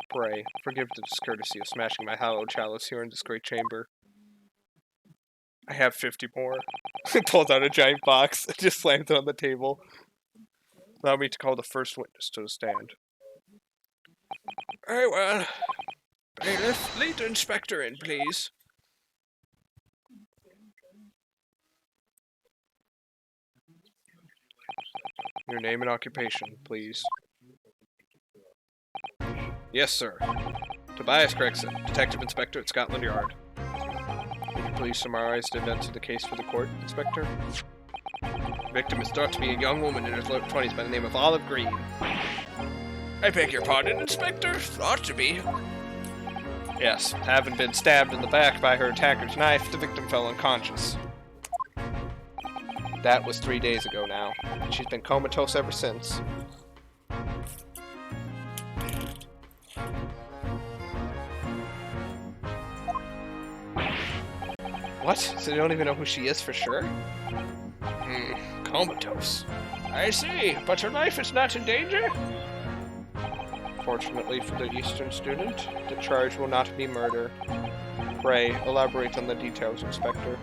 Pray, forgive the discourtesy of smashing my hallowed chalice here in this great chamber. I have 50 more. Pulls out a giant box and just slams it on the table. Allow me to call the first witness to the stand. Very well. Bailiff, lead the inspector in, please. Your name and occupation, please. Yes, sir. Tobias Gregson, Detective Inspector at Scotland Yard. Will you please summarize the events of the case for the court, Inspector? The victim is thought to be a young woman in her late 20s by the name of Olive Green. I beg your pardon, Inspector? Thought to be. Yes, having been stabbed in the back by her attacker's knife, the victim fell unconscious. That was 3 days ago now, and she's been comatose ever since. What? So they don't even know who she is for sure? Comatose. I see, but her life is not in danger? Fortunately for the Eastern student, the charge will not be murder. Pray, elaborate on the details, Inspector.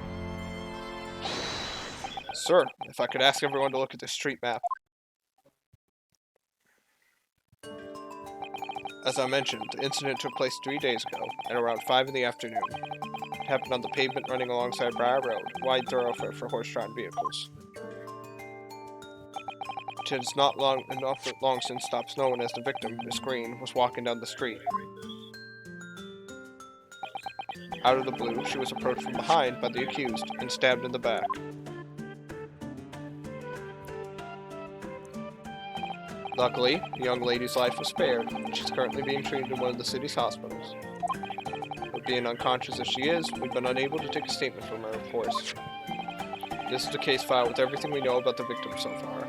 Sir, if I could ask everyone to look at this street map. As I mentioned, the incident took place 3 days ago, at around 5 in the afternoon. It happened on the pavement running alongside Briar Road, a wide thoroughfare for horse-drawn vehicles. It has not long since stopped snowing as the victim, Miss Green, was walking down the street. Out of the blue, she was approached from behind by the accused and stabbed in the back. Luckily, the young lady's life was spared, and she's currently being treated in one of the city's hospitals. But being unconscious as she is, we've been unable to take a statement from her, of course. This is the case file with everything we know about the victim so far.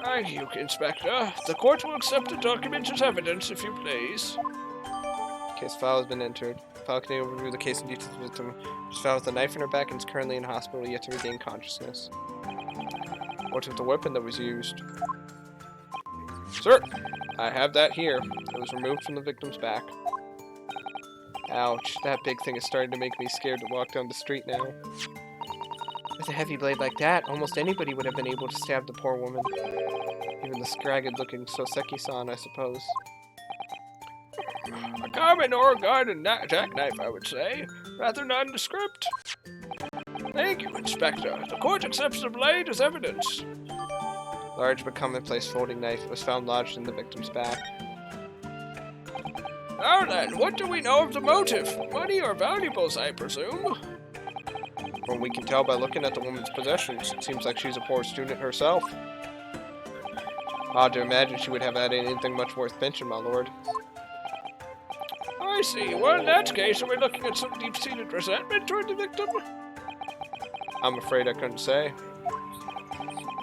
Thank you, Inspector. The court will accept the documents as evidence, if you please. Case file has been entered. File can overview the case in detail of the victim. She's found with a knife in her back and is currently in hospital, yet to regain consciousness. What of the weapon that was used? Sir, I have that here. It was removed from the victim's back. Ouch, that big thing is starting to make me scared to walk down the street now. With a heavy blade like that, almost anybody would have been able to stab the poor woman. Even the scragged-looking Soseki-san, I suppose. A common Oregon jackknife, I would say. Rather nondescript. Thank you, Inspector. The court accepts the blade as evidence. Large but commonplace folding knife was found lodged in the victim's back. Now then, what do we know of the motive? Money or valuables, I presume? Well, we can tell by looking at the woman's possessions. It seems like she's a poor student herself. Hard to imagine she would have had anything much worth mention, my lord. I see. Well, in that case, are we looking at some deep-seated resentment toward the victim? I'm afraid I couldn't say.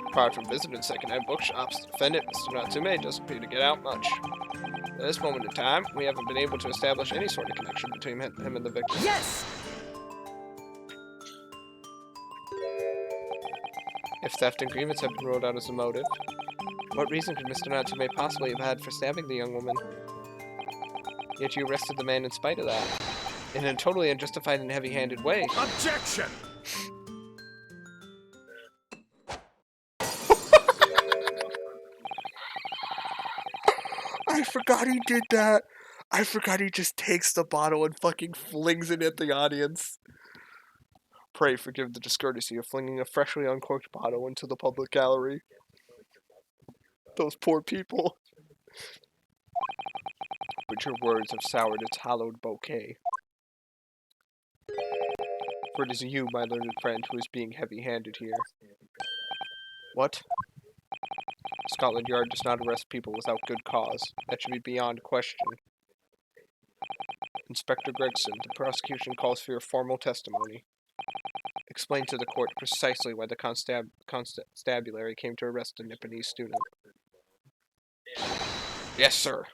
Apart from visiting second-hand bookshops, the defendant, Mr. Natsume, doesn't appear to get out much. At this moment in time, we haven't been able to establish any sort of connection between him and the victim. Yes! If theft and grievance have been ruled out as a motive, what reason could Mr. Natsume possibly have had for stabbing the young woman? Yet you arrested the man in spite of that, in a totally unjustified and heavy-handed way. Objection! I forgot he did that. I forgot he just takes the bottle and fucking flings it at the audience. Pray forgive the discourtesy of flinging a freshly uncorked bottle into the public gallery. Those poor people. But your words have soured its hallowed bouquet. For it is you, my learned friend, who is being heavy-handed here. What? Scotland Yard does not arrest people without good cause. That should be beyond question. Inspector Gregson, the prosecution calls for your formal testimony. Explain to the court precisely why the constabulary came to arrest a Nipponese student. Yes, sir.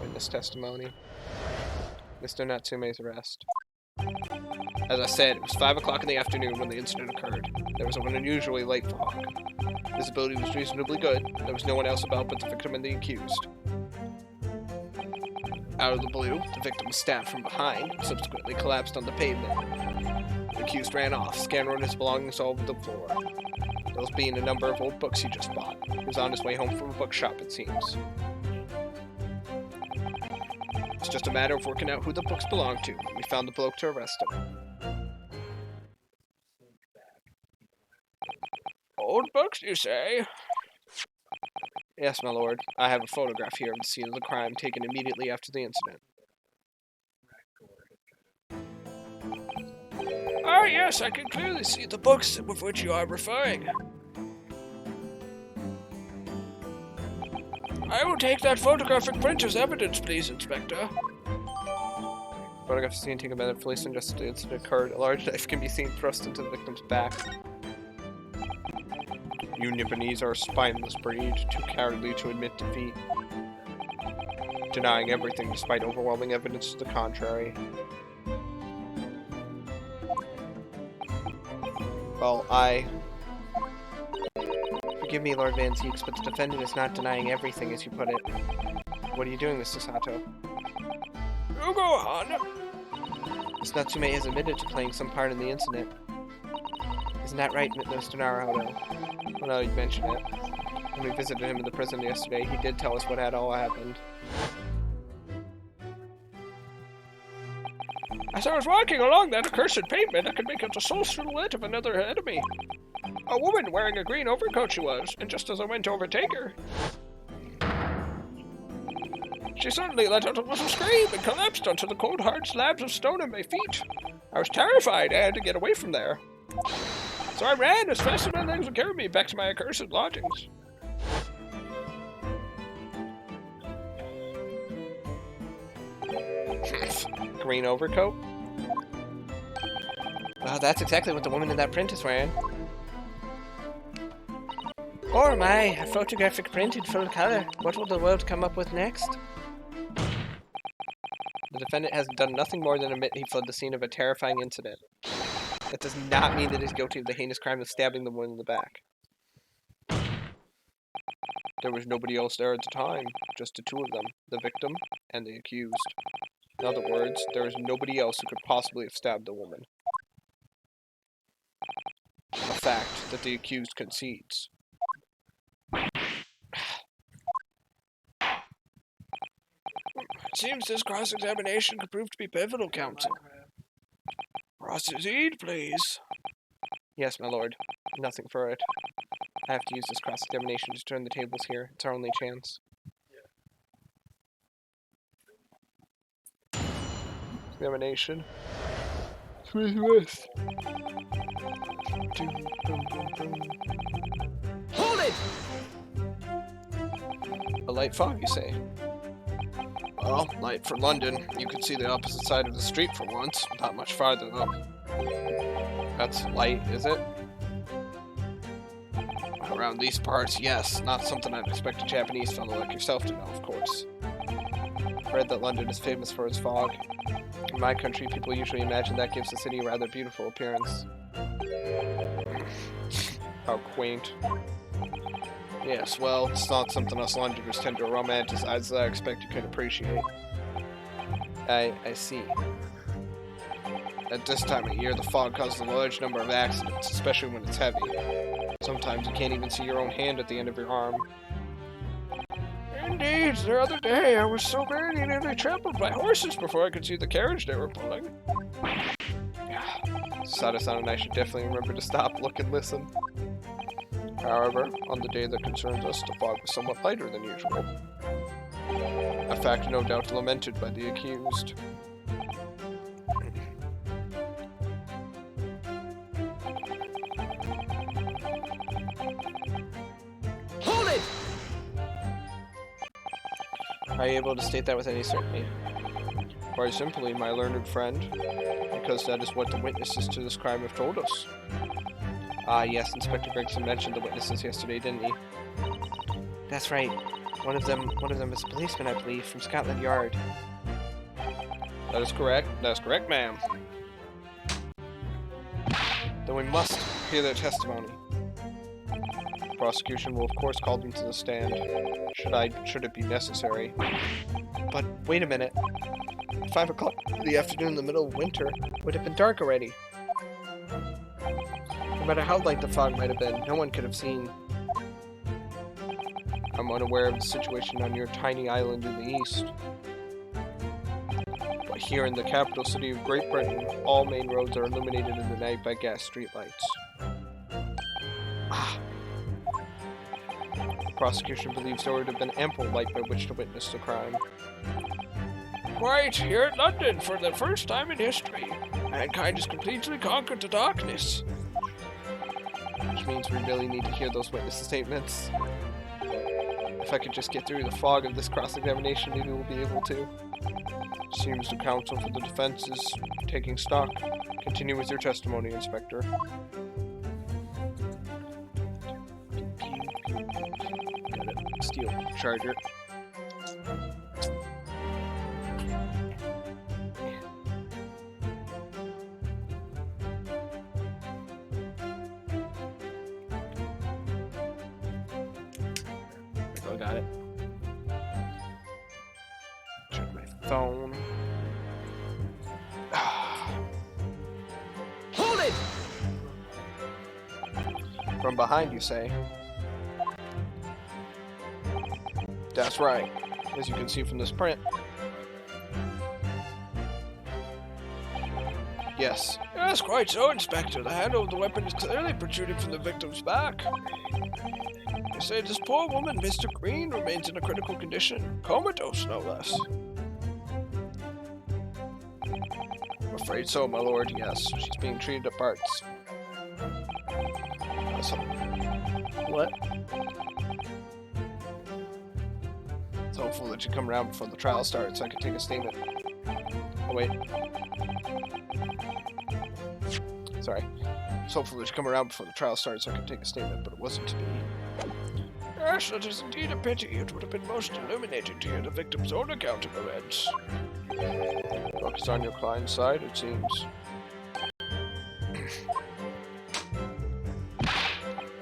Witness testimony. Mr. Natsume's arrest. As I said, it was 5 o'clock in the afternoon when the incident occurred. There was an unusually light fog. Visibility was reasonably good. There was no one else about but the victim and the accused. Out of the blue, the victim was stabbed from behind, and subsequently collapsed on the pavement. The accused ran off, scattering his belongings all over the floor. Those being a number of old books he just bought. He was on his way home from a bookshop, it seems. It's just a matter of working out who the books belonged to. We found the bloke to arrest him. Old books, you say? Yes, my lord. I have a photograph here of the scene of the crime taken immediately after the incident. Ah, yes, I can clearly see the books with which you are referring. I will take that photographic print as evidence, please, Inspector. Photograph scene taken by the police and just as the incident occurred. A large knife can be seen thrust into the victim's back. You Nipponese are a spineless breed, too cowardly to admit defeat, denying everything despite overwhelming evidence to the contrary. Well, Forgive me, Lord Van Zeeks, but the defendant is not denying everything, as you put it. What are you doing, Mr. Sato? You go on! Miss Natsume has admitted to playing some part in the incident. Isn't that right, Mr. Naruhodo? Well, now you mention it. When we visited him in the prison yesterday, he did tell us what had all happened. As I was walking along that accursed pavement, I could make out the sole silhouette of another enemy. A woman wearing a green overcoat she was, and just as I went to overtake her, she suddenly let out a little scream and collapsed onto the cold, hard slabs of stone at my feet. I was terrified. I had to get away from there. So I ran as fast as my legs would carry me back to my accursed lodgings. Green overcoat? Well, that's exactly what the woman in that print is wearing. Oh my, a photographic print in full color. What will the world come up with next? The defendant has done nothing more than admit he fled the scene of a terrifying incident. That does not mean that he's guilty of the heinous crime of stabbing the woman in the back. There was nobody else there at the time, just the two of them, the victim and the accused. In other words, there is nobody else who could possibly have stabbed the woman. A fact that the accused concedes. It seems this cross-examination could prove to be pivotal, counsel. Proceed, please. Yes, my lord. Nothing for it. I have to use this cross-examination to turn the tables here. It's our only chance. Examination. Smith West. Hold it! A light fog, you say? Well, light for London. You could see the opposite side of the street for once. Not much farther, though. That's light, is it? Around these parts, yes. Not something I'd expect a Japanese fellow like yourself to know, of course. I've read that London is famous for its fog. In my country, people usually imagine that gives the city a rather beautiful appearance. How quaint. Yes, well, it's not something us Londoners tend to romanticize as I expect you can appreciate. I see. At this time of year, the fog causes a large number of accidents, especially when it's heavy. Sometimes you can't even see your own hand at the end of your arm. Indeed, the other day I was so very nearly trampled by horses before I could see the carriage they were pulling. Sada-san and I should definitely remember to stop, look, and listen. However, on the day that concerns us, the fog was somewhat lighter than usual. A fact no doubt lamented by the accused. Hold it! Are you able to state that with any certainty? Quite simply, my learned friend, because that is what the witnesses to this crime have told us. Ah, yes, Inspector Gregson mentioned the witnesses yesterday, didn't he? That's right. One of them is a policeman, I believe, from Scotland Yard. That is correct. That is correct, ma'am. Then we must hear their testimony. The prosecution will, of course, call them to the stand, should it be necessary. But wait a minute. 5 o'clock in the afternoon in the middle of winter would have been dark already. No matter how light the fog might have been, no one could have seen. I'm unaware of the situation on your tiny island in the east. But here in the capital city of Great Britain, all main roads are illuminated in the night by gas streetlights. Ah. The prosecution believes there would have been ample light by which to witness the crime. Right, here in London, for the first time in history, mankind has completely conquered the darkness. Which means we really need to hear those witness statements. If I could just get through the fog of this cross-examination, maybe we'll be able to. Seems the counsel for the defense is taking stock. Continue with your testimony, Inspector. Got it. Steel charger. Oh, got it. Check my phone. Hold it! From behind, you say? That's right, as you can see from this print. Yes. Yes, quite so, Inspector. The handle of the weapon is clearly protruding from the victim's back. They say this poor woman, Mr. Green, remains in a critical condition. Comatose, no less. I'm afraid so, my lord, yes. She's being treated at parts. What? It's hopeful that you come around before the trial starts so I can take a statement. Oh, wait. Sorry. It's hopeful that you come around before the trial starts so I can take a statement, but it wasn't to be. Yes, that is indeed a pity. It would have been most illuminating to hear the victim's own account of events. Luck is on your client's side, it seems.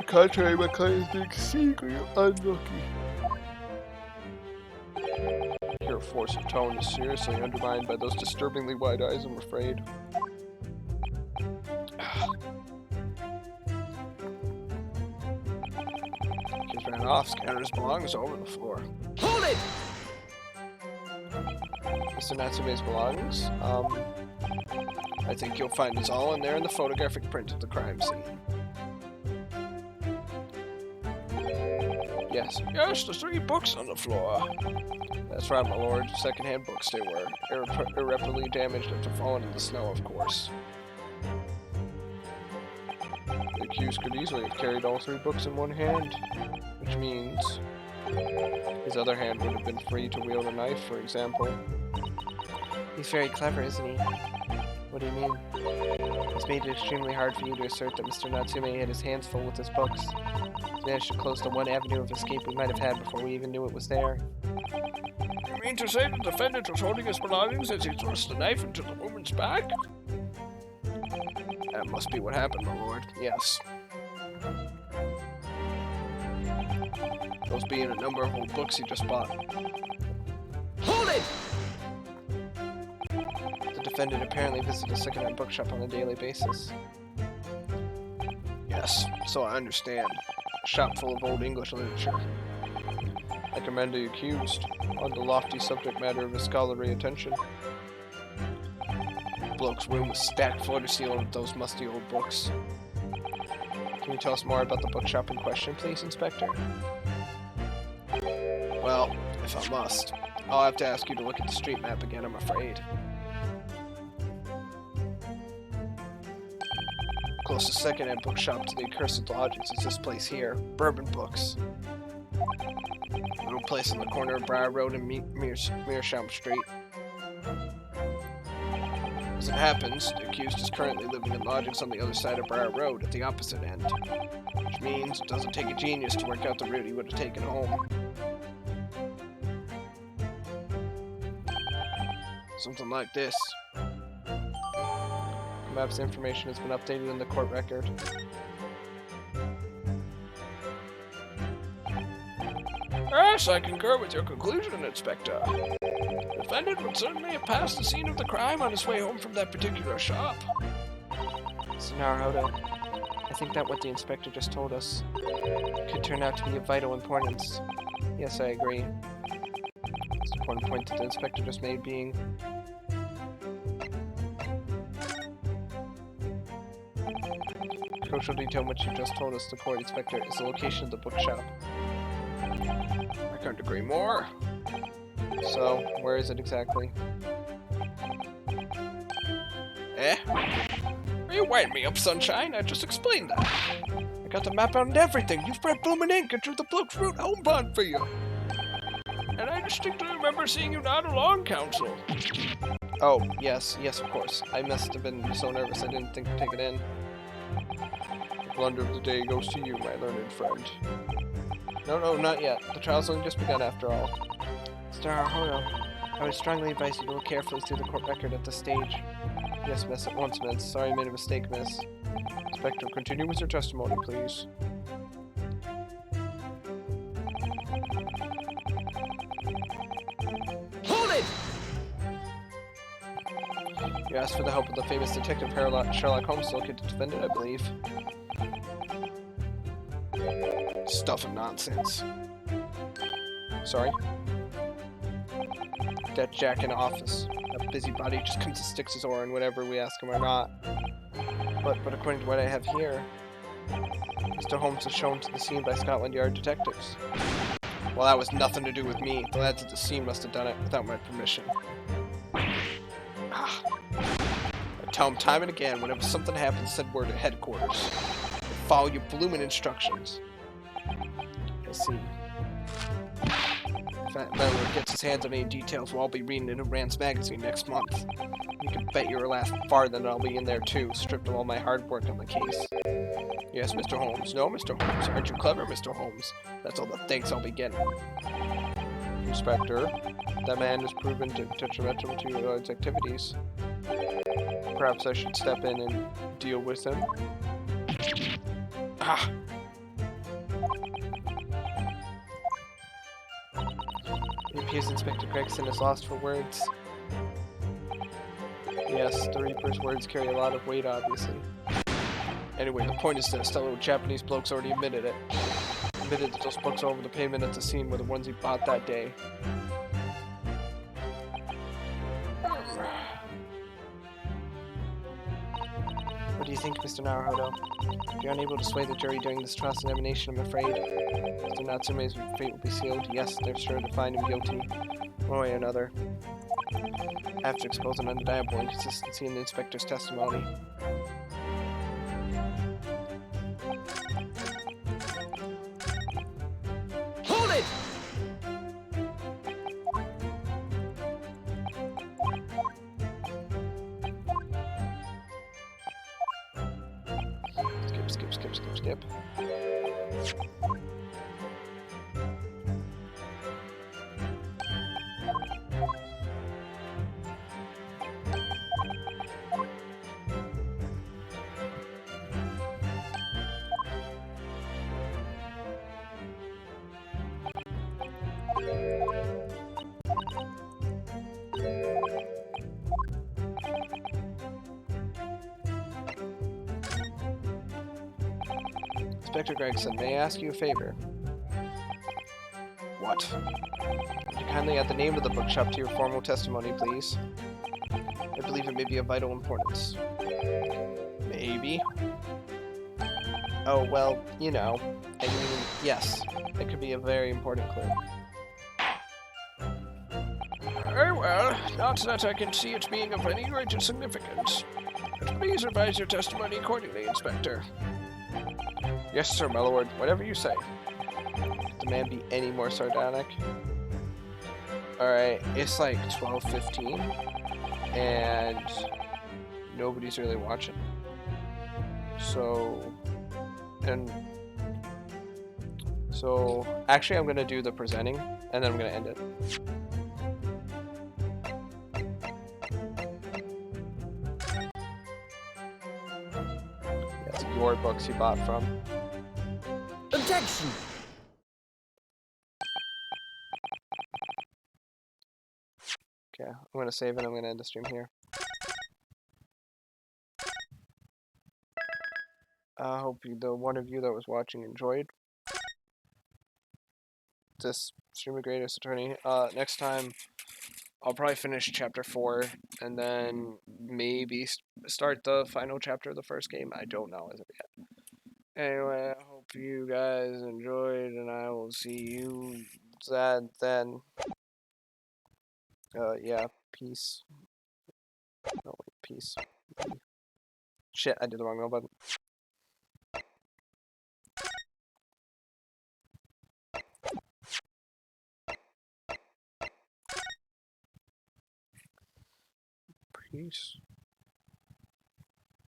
Contrary, my client is being exceedingly unlucky. Your force of tone is seriously undermined by those disturbingly wide eyes, I'm afraid. Just ran off, scattered his belongings over the floor. Hold it! Mr. Natsume's belongings? I think you'll find it's all in there in the photographic print of the crime scene. Yes. Yes, the 3 books on the floor. That's right, my lord. Second-hand books they were. Irreparably damaged after falling in the snow, of course. The accused could easily have carried all 3 books in one hand, which means his other hand would have been free to wield a knife, for example. He's very clever, isn't he? What do you mean? It's made it extremely hard for you to assert that Mr. Natsume had his hands full with his books. He's managed to close the one avenue of escape we might have had before we even knew it was there. You mean to say the defendant was holding his belongings as he thrust the knife into the woman's back? That must be what happened, my lord. Yes. Those being a number of old books he just bought. Hold it! The defendant apparently visited a second-hand bookshop on a daily basis. Yes, so I understand. A shop full of old English literature. I commend the accused on the lofty subject matter of his scholarly attention. The bloke's room was stacked floor to ceiling with those musty old books. Can you tell us more about the bookshop in question, please, Inspector? Well, if I must, I'll have to ask you to look at the street map again, I'm afraid. Closest second-hand bookshop to the accursed lodgings is this place here, Bourbon Books. Little place on the corner of Briar Road and Meerschaum Street. As it happens, the accused is currently living in lodgings on the other side of Briar Road, at the opposite end. Which means it doesn't take a genius to work out the route he would have taken home. Something like this. The map's information has been updated in the court record. Yes, I concur with your conclusion, Inspector. The defendant would certainly have passed the scene of the crime on his way home from that particular shop. So Naruhodo, I think that what the inspector just told us could turn out to be of vital importance. Yes, I agree. This important point that the inspector just made being crucial detail in what you just told us, the court inspector, is the location of the bookshop. I couldn't agree more. So, where is it exactly? Eh? Are you winding me up, Sunshine? I just explained that. I got the map out and everything. You've read bloomin' ink and drew the bloke's route home bond for you. And I distinctly remember seeing you nod along, Counsel. Oh, yes, of course. I must have been so nervous I didn't think to take it in. The blunder of the day goes to you, my learned friend. No, not yet. The trial's only just begun after all. Mr. Naruhodo, I would strongly advise you to look carefully through the court record at this stage. Yes, miss, at once, miss. Sorry I made a mistake, miss. Inspector, continue with your testimony, please. Hold it! You asked for the help of the famous detective Sherlock Holmes to locate the defendant, I believe. Stuff and nonsense. Sorry? That Jack in the office. That busybody just comes and sticks his oar in whatever we ask him or not. But according to what I have here, Mr. Holmes was shown to the scene by Scotland Yard detectives. Well, that was nothing to do with me. The lads at the scene must have done it without my permission. I tell them time and again, whenever something happens, send word to headquarters. Follow your bloomin' instructions. I see. If that landlord gets his hands on any details, well, I'll be reading it in Rand's magazine next month. You can bet you'll laugh farther than I'll be in there too, stripped of all my hard work on the case. Yes, Mr. Holmes. No, Mr. Holmes. Aren't you clever, Mr. Holmes? That's all the thanks I'll be getting. Inspector, that man has proven detrimental to your lord's activities. Perhaps I should step in and deal with him. Ah! It appears Inspector Gregson is lost for words. Yes, the Reaper's words carry a lot of weight, obviously. Anyway, the point is this, that little Japanese bloke's already admitted it. Admitted that those books over the pavement at the scene were the ones he bought that day. What do you think, Mr. Naruhodo? If you're unable to sway the jury during this trial examination, I'm afraid Mr. Natsume's fate will be sealed. Yes, they're sure to find him guilty, one way or another. I have to expose an undeniable inconsistency in the inspector's testimony. Hold it! Skip. Inspector Gregson, may I ask you a favor? What? Would you kindly add the name of the bookshop to your formal testimony, please? I believe it may be of vital importance. Maybe. Oh, well, you know. I mean, yes. It could be a very important clue. Very well. Not that I can see it being of any great significance. But please revise your testimony accordingly, Inspector. Yes, sir, my lord. Whatever you say. Could the man be any more sardonic? Alright, it's like 12:15, and nobody's really watching. So, actually I'm gonna do the presenting, and then I'm gonna end it. That's your books you bought from. Objection! Okay, I'm gonna save it, I'm gonna end the stream here. I hope the one of you that was watching enjoyed this stream of Greatest Attorney. Next time, I'll probably finish chapter 4, and then maybe start the final chapter of the first game. I don't know as of yet. Anyway, I hope you guys enjoyed, and I will see you then. Yeah, peace. No, wait, peace. Shit, I did the wrong button. Peace.